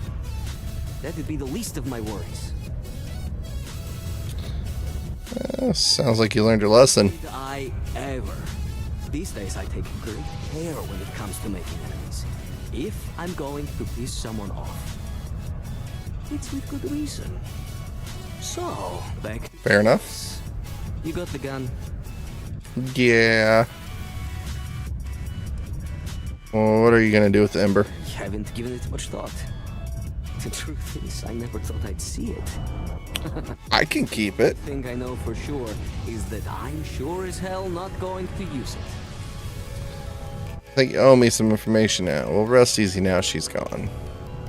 That would be the least of my worries. Sounds like you learned your lesson. Did I ever? These days I take great care when it comes to making enemies. If I'm going to piss someone off, it's with good reason. So, back to Fair enough. You got the gun? Yeah. Well, what are you gonna do with the Ember? Haven't given it much thought. The truth is, I never thought I'd see it. I can keep it. The thing I know for sure is that I'm sure as hell not going to use it. I think you owe me some information now. Well, rest easy now. She's gone.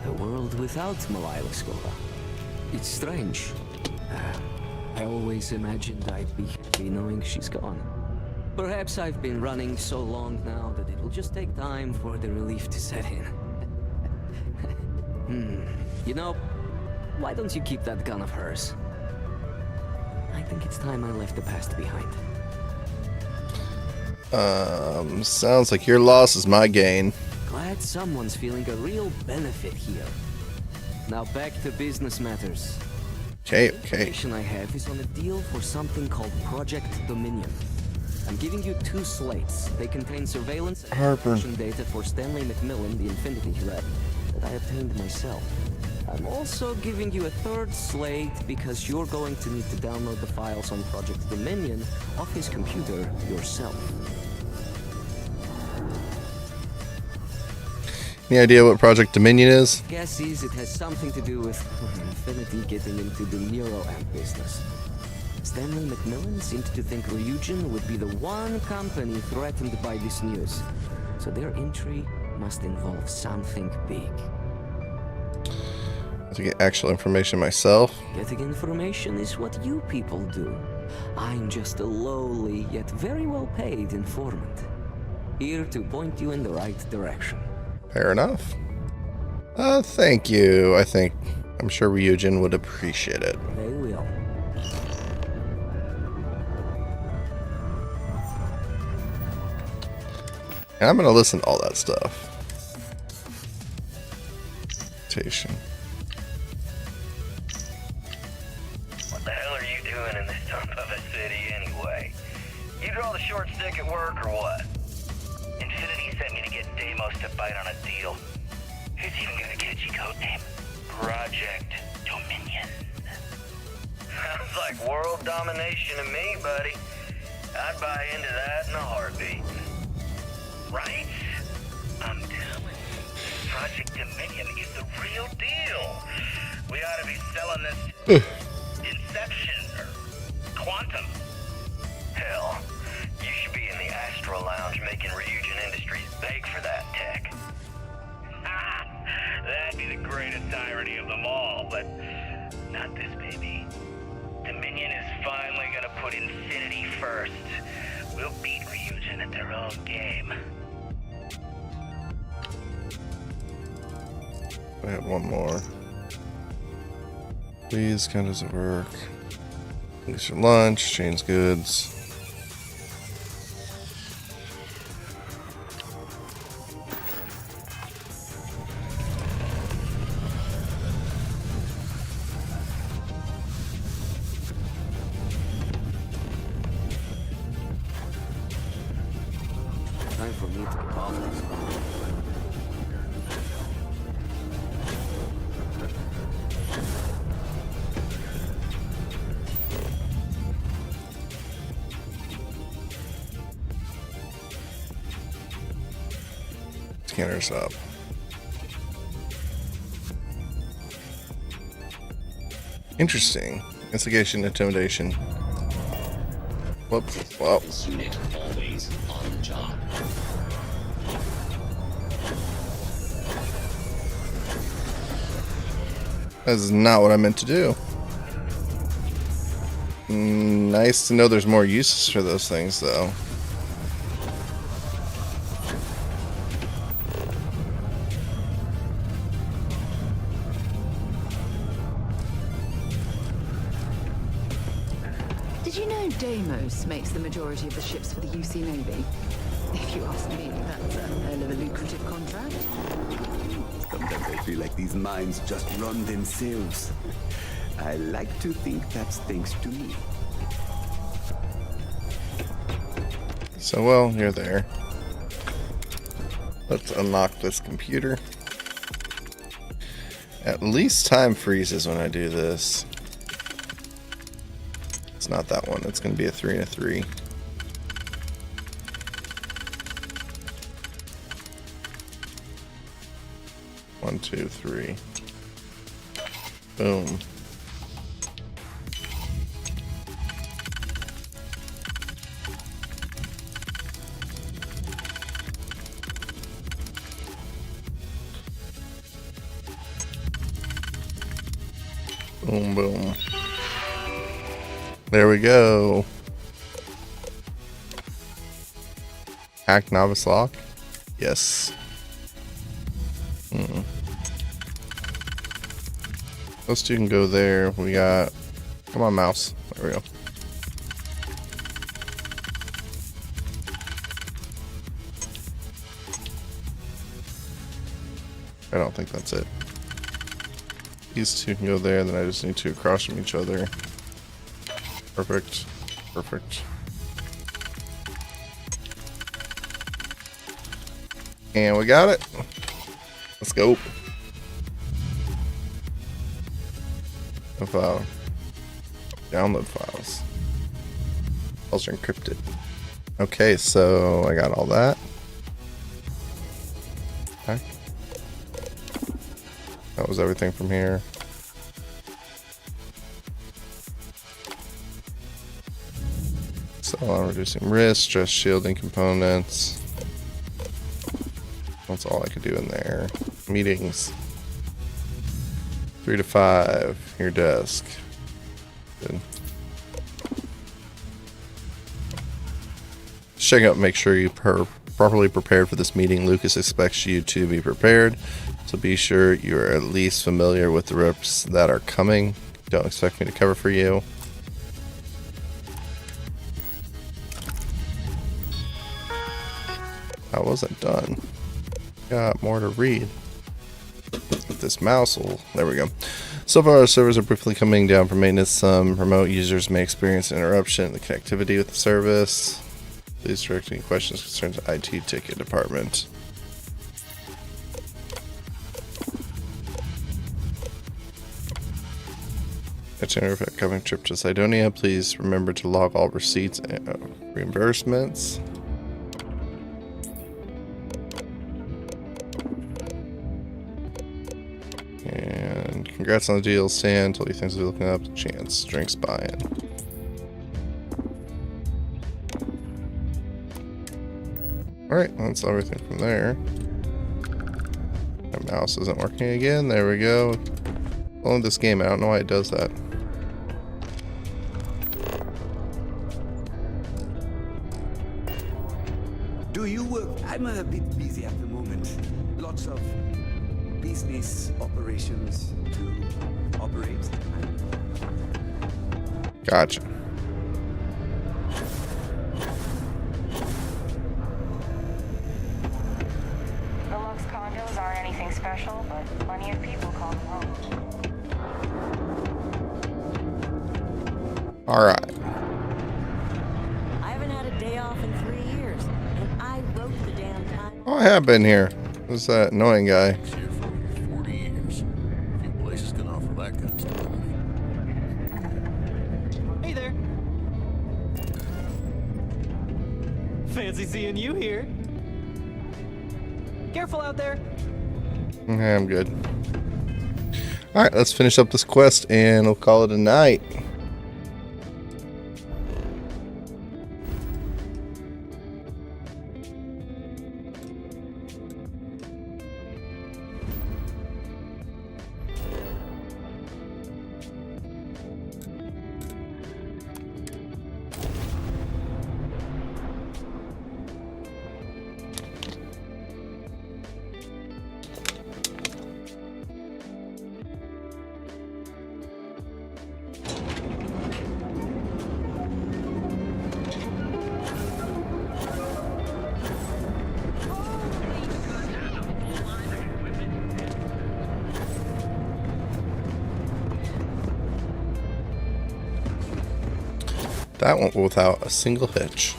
A world without Malila Skova. It's strange. I always imagined I'd be happy knowing she's gone. Perhaps I've been running so long now that it'll just take time for the relief to set in. You know, why don't you keep that gun of hers? I think it's time I left the past behind. Sounds like your loss is my gain. Glad someone's feeling a real benefit here. Now back to business matters. Okay. The information I have is on a deal for something called Project Dominion. I'm giving you 2 slates. They contain surveillance and action data for Stanley McMillan, the Infinity threat, that I obtained myself. I'm also giving you a 3rd slate because you're going to need to download the files on Project Dominion off his computer yourself. Any idea what Project Dominion is? Guess is it has something to do with Infinity getting into the neuroamp business. Stanley McMillan seemed to think Ryujin would be the one company threatened by this news. So their entry must involve something big. To get actual information myself. Getting information is what you people do. I'm just a lowly yet very well paid informant. Here to point you in the right direction. Fair enough. Thank you. I'm sure Ryujin would appreciate it. They will. And I'm gonna listen to all that stuff. Rotation. What the hell are you doing in this dump of a city anyway? You draw the short stick at work or what? Infinity sent me to get Deimos to bite on a deal. Who's even got a catchy code name? Project Dominion. Sounds like world domination to me, buddy. I'd buy into that in a heartbeat. Right? I'm telling you, Project Dominion is the real deal. We ought to be selling this Inception or Quantum. hell. You should be in the Astral Lounge making Ryujin Industries beg for that tech. That'd be the greatest irony of them all, but not this baby. Dominion is finally gonna put Infinity first. We'll beat Ryujin at their own game. I have one more. Please, how does it work? Get your lunch, change goods. Time for me to get off this. Scanners up. Interesting. Instigation, intimidation. Whoops. Whoa. This unit always on the job. That's not what I meant to do. Nice to know there's more uses for those things, though. Did you know Deimos makes the majority of the ships for the UC Navy? If you ask me, that's a hell of a lucrative contract. Sometimes I feel like these mines just run themselves. I like to think that's thanks to me. So, well, you're there. Let's unlock this computer. At least time freezes when I do this. It's not that one. It's going to be a 3 and a 3. One, two, three. Boom. Boom, boom. There we go. Hack novice lock? Yes. Those two can go there. We got... Come on, mouse. There we go. I don't think that's it. These two can go there, then I just need two across from each other. Perfect. Perfect. And we got it. Let's go. File. Download files. Files are encrypted. Okay, so I got all that. Okay. That was everything from here. So I'm reducing risk, stress shielding components. That's all I could do in there. Meetings. 3 to 5. Your desk. Good. Check out, make sure you properly prepared for this meeting. Lucas expects you to be prepared, so be sure you are at least familiar with the reps that are coming. Don't expect me to cover for you. I wasn't done. Got more to read. This mouse will... There we go. So far, our servers are briefly coming down for maintenance. Some remote users may experience interruption in the connectivity with the service. Please direct any questions concerning the IT ticket department. Itinerary for upcoming trip to Cydonia. Please remember to log all receipts and reimbursements. And congrats on the deal, Stan. Told you things will be looking up. Chance. Drinks buy-in. Alright, that's everything from there. My mouse isn't working again. There we go. Pulling this game. I don't know why it does that. Do you work? I'm a bit busy at the moment. Lots of business operations to operate. Gotcha. The Lux condos aren't anything special, but plenty of people call them home. Alright. I haven't had a day off in 3 years, and I wrote the damn time. Oh, I have been here. Who's that annoying guy? Here for over 40 years. Few places can offer that kind of stability. Hey there. Fancy seeing you here. Careful out there. Okay, I'm good. Alright, let's finish up this quest and we'll call it a night. That went without a single hitch.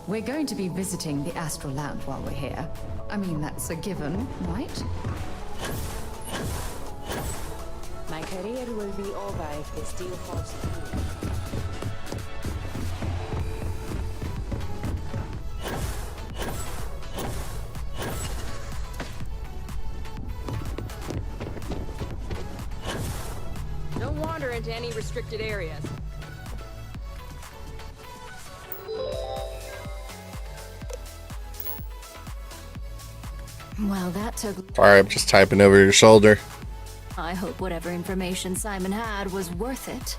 We're going to be visiting the Astral Land while we're here. I mean, that's a given, right? My career will be over if they steal Force 2. Don't wander into any restricted areas. Well, that took... Sorry, I'm just typing over your shoulder. I hope whatever information Simon had was worth it.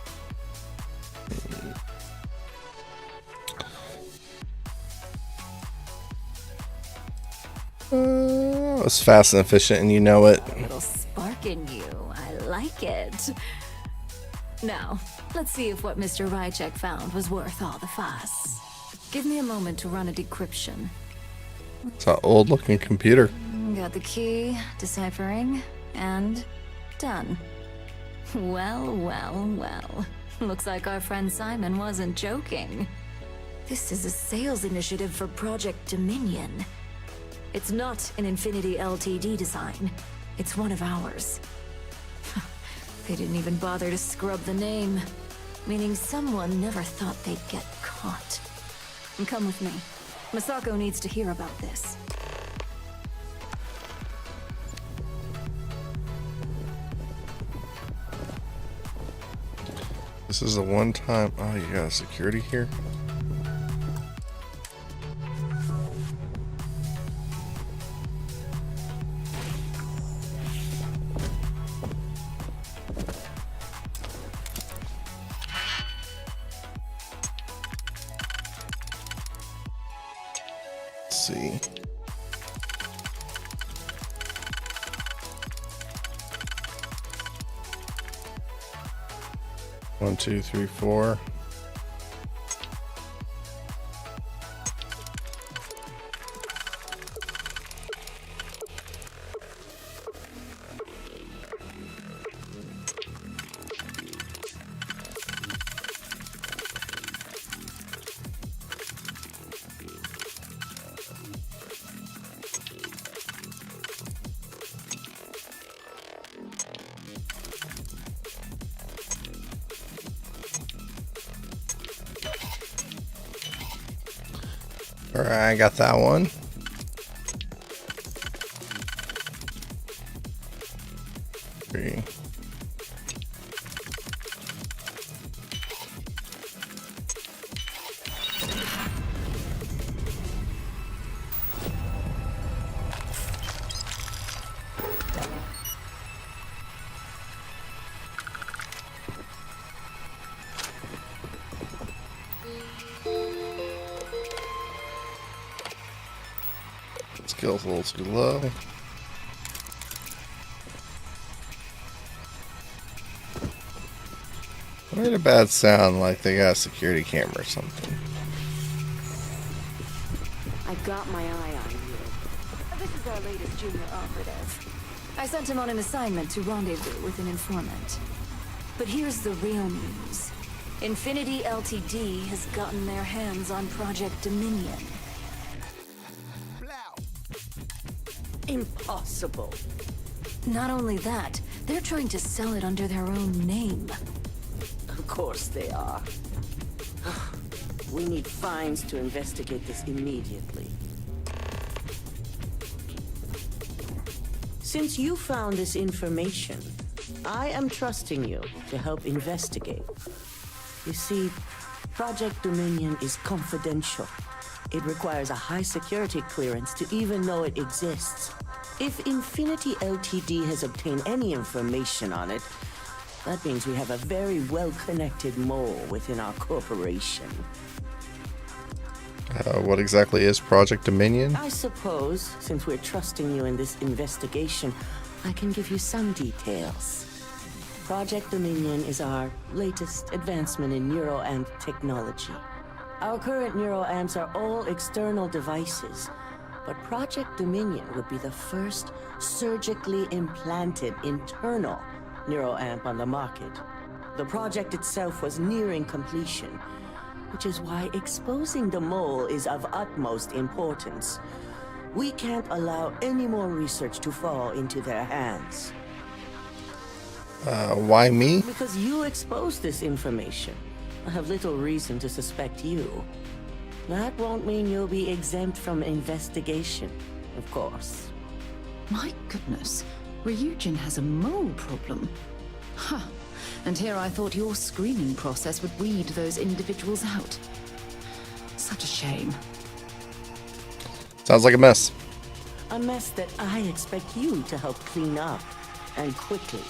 It's fast and efficient, and you know it. A little spark in you. I like it. Now, let's see if what Mr. Rychek found was worth all the fuss. Give me a moment to run a decryption. It's an old-looking computer. Got the key, deciphering, and done. Well, well, well. Looks like our friend Simon wasn't joking. This is a sales initiative for Project Dominion. It's not an Infinity LTD design. It's one of ours. They didn't even bother to scrub the name, meaning someone never thought they'd get caught. And come with me. Masako needs to hear about this. This is a one-time... Oh, you got a security here? Let's see. One, two, three, four. Alright, I got that one. Three. skill's a little too low. I heard a bad sound like they got a security camera or something. I got my eye on you. This is our latest junior operative. I sent him on an assignment to rendezvous with an informant. But here's the real news. Infinity LTD has gotten their hands on Project Dominion. Impossible. Not only that, they're trying to sell it under their own name. Of course they are. We need fines to investigate this immediately. Since you found this information, I am trusting you to help investigate. You see, Project Dominion is confidential. It requires a high security clearance to even know it exists. If Infinity LTD has obtained any information on it, that means we have a very well-connected mole within our corporation. What exactly is Project Dominion? I suppose, since we're trusting you in this investigation, I can give you some details. Project Dominion is our latest advancement in neuroamp technology. Our current neuroamps are all external devices, but Project Dominion would be the first surgically implanted internal neuroamp on the market. The project itself was nearing completion, which is why exposing the mole is of utmost importance. We can't allow any more research to fall into their hands. Why me? Because you exposed this information. I have little reason to suspect you. That won't mean you'll be exempt from investigation, of course. My goodness, Ryujin has a mole problem. Huh. And here I thought your screening process would weed those individuals out. Such a shame. Sounds like a mess. A mess that I expect you to help clean up, and quickly.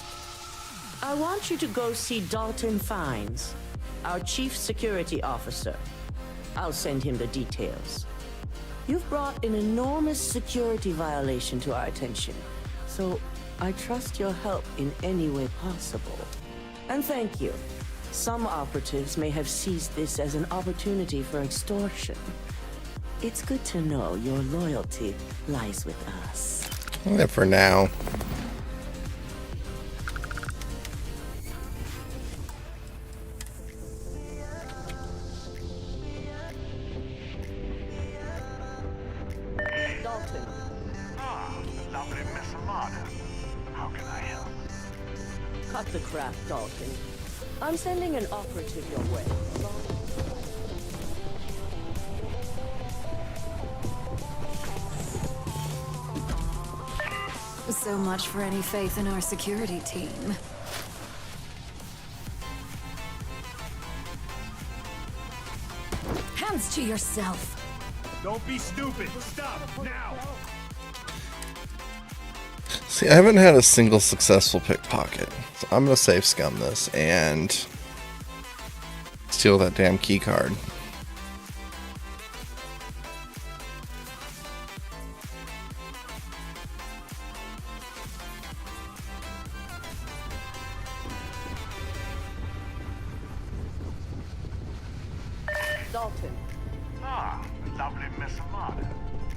I want you to go see Dalton Fines, our chief security officer. I'll send him the details. You've brought an enormous security violation to our attention, so I trust your help in any way possible. And thank you. Some operatives may have seized this as an opportunity for extortion. It's good to know your loyalty lies with us. Yeah, for now. Dalton. Ah, lovely Miss Amada. How can I help? Cut the crap, Dalton. I'm sending an operative your way. So much for any faith in our security team. Hands to yourself. Don't be stupid. Stop now. See, I haven't had a single successful pickpocket, so I'm gonna safe scum this and steal that damn key card. Dalton. Ah, lovely Miss Amada.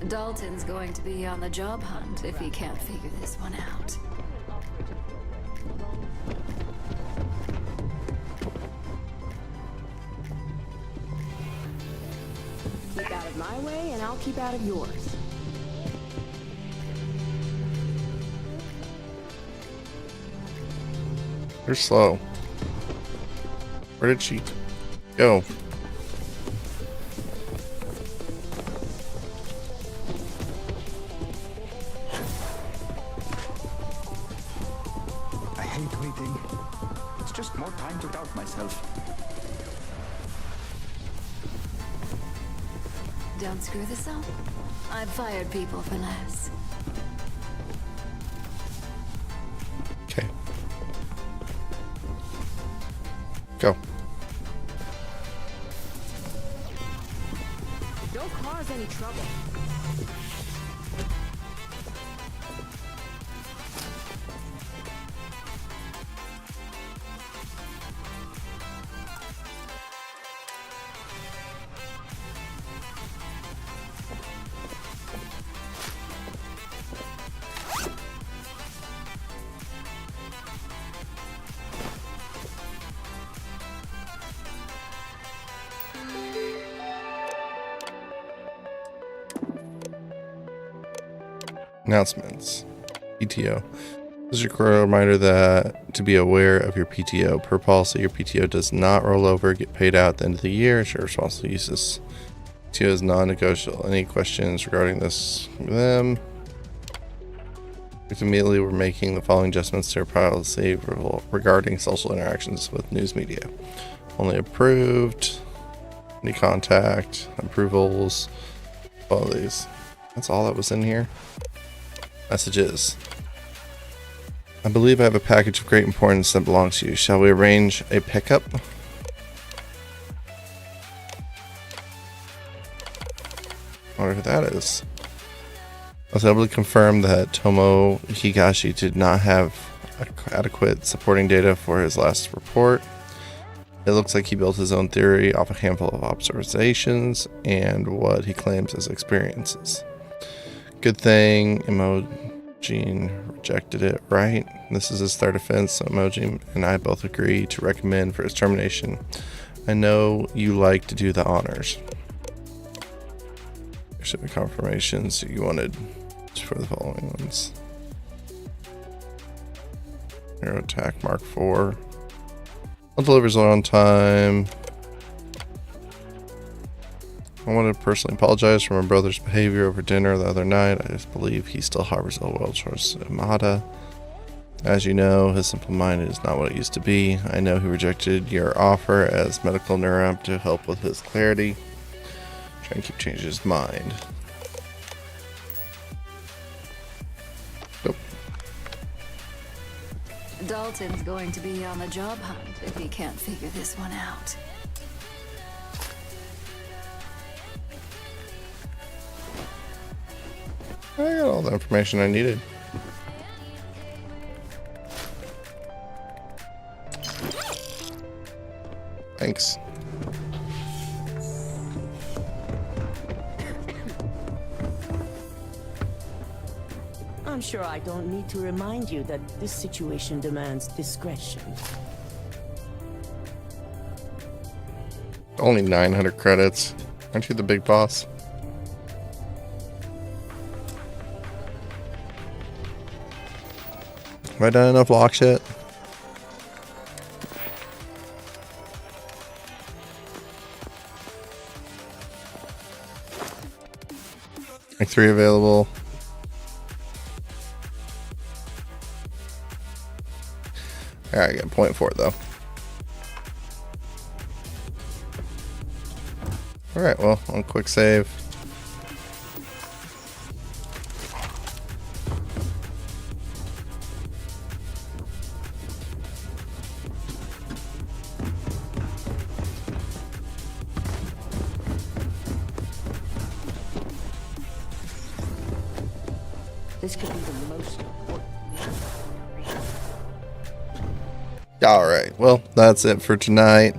Dalton's going to be on the job hunt if he can't figure this one out. Keep out of my way, and I'll keep out of yours. You're slow. Where did she go? I hate waiting. It's just more time to doubt myself. Don't screw this up. I've fired people for less. Okay. Go. Don't cause any trouble. Announcements. PTO. This is a reminder that to be aware of your PTO. Per policy, your PTO does not roll over, get paid out at the end of the year. It's your responsibility to use this. PTO is non-negotiable. Any questions regarding this with them? Immediately, we're making the following adjustments to our policy regarding social interactions with news media. Only approved. Any contact. Approvals. All these. That's all that was in here. Messages. I believe I have a package of great importance that belongs to you. Shall we arrange a pickup? I wonder who that is. I was able to confirm that Tomo Higashi did not have adequate supporting data for his last report. It looks like he built his own theory off a handful of observations and what he claims as experiences. Good thing Emojin rejected it, right? This is his third offense, so Emojin and I both agree to recommend for his termination. I know you like to do the honors. There should be confirmations you wanted for the following ones. Aero attack Mark 4. All delivers on time. I want to personally apologize for my brother's behavior over dinner the other night. I just believe he still harbors ill will towards Imada. As you know, his simple mind is not what it used to be. I know he rejected your offer as medical neuroamp to help with his clarity. Try and keep changing his mind. Nope. Dalton's going to be on the job hunt if he can't figure this one out. I got all the information I needed. Thanks. I'm sure I don't need to remind you that this situation demands discretion. Only 900 credits. Aren't you the big boss? Have I done enough lock shit? Like 3 available. Alright, I got a point for it though. Alright, well, on quick save. This could be the most important. Alright, well, that's it for tonight.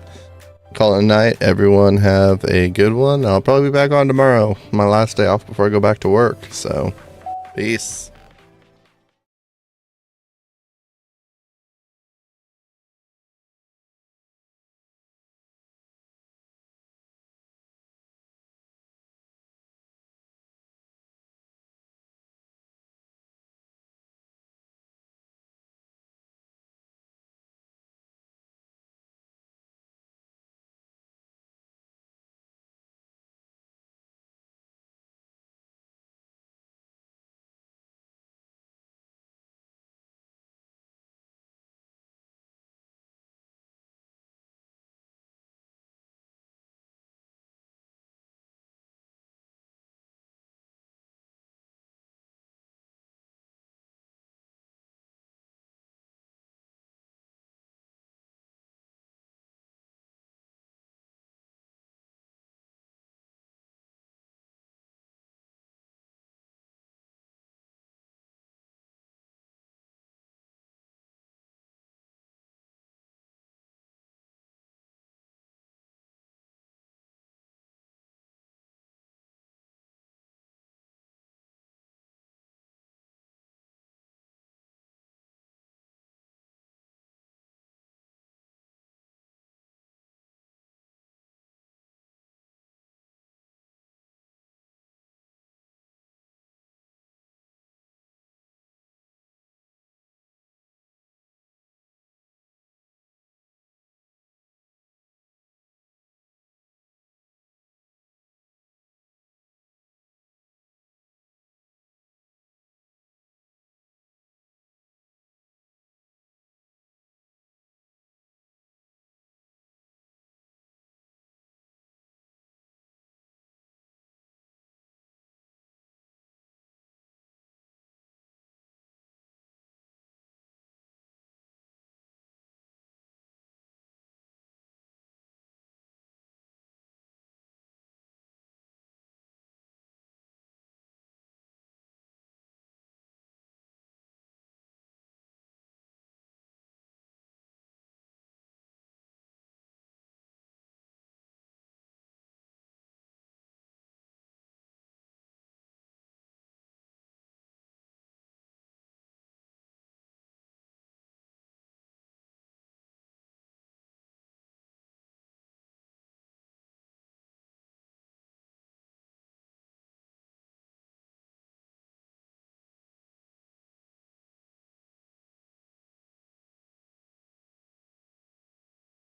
Call it a night. Everyone have a good one. I'll probably be back on tomorrow. My last day off before I go back to work. So, peace.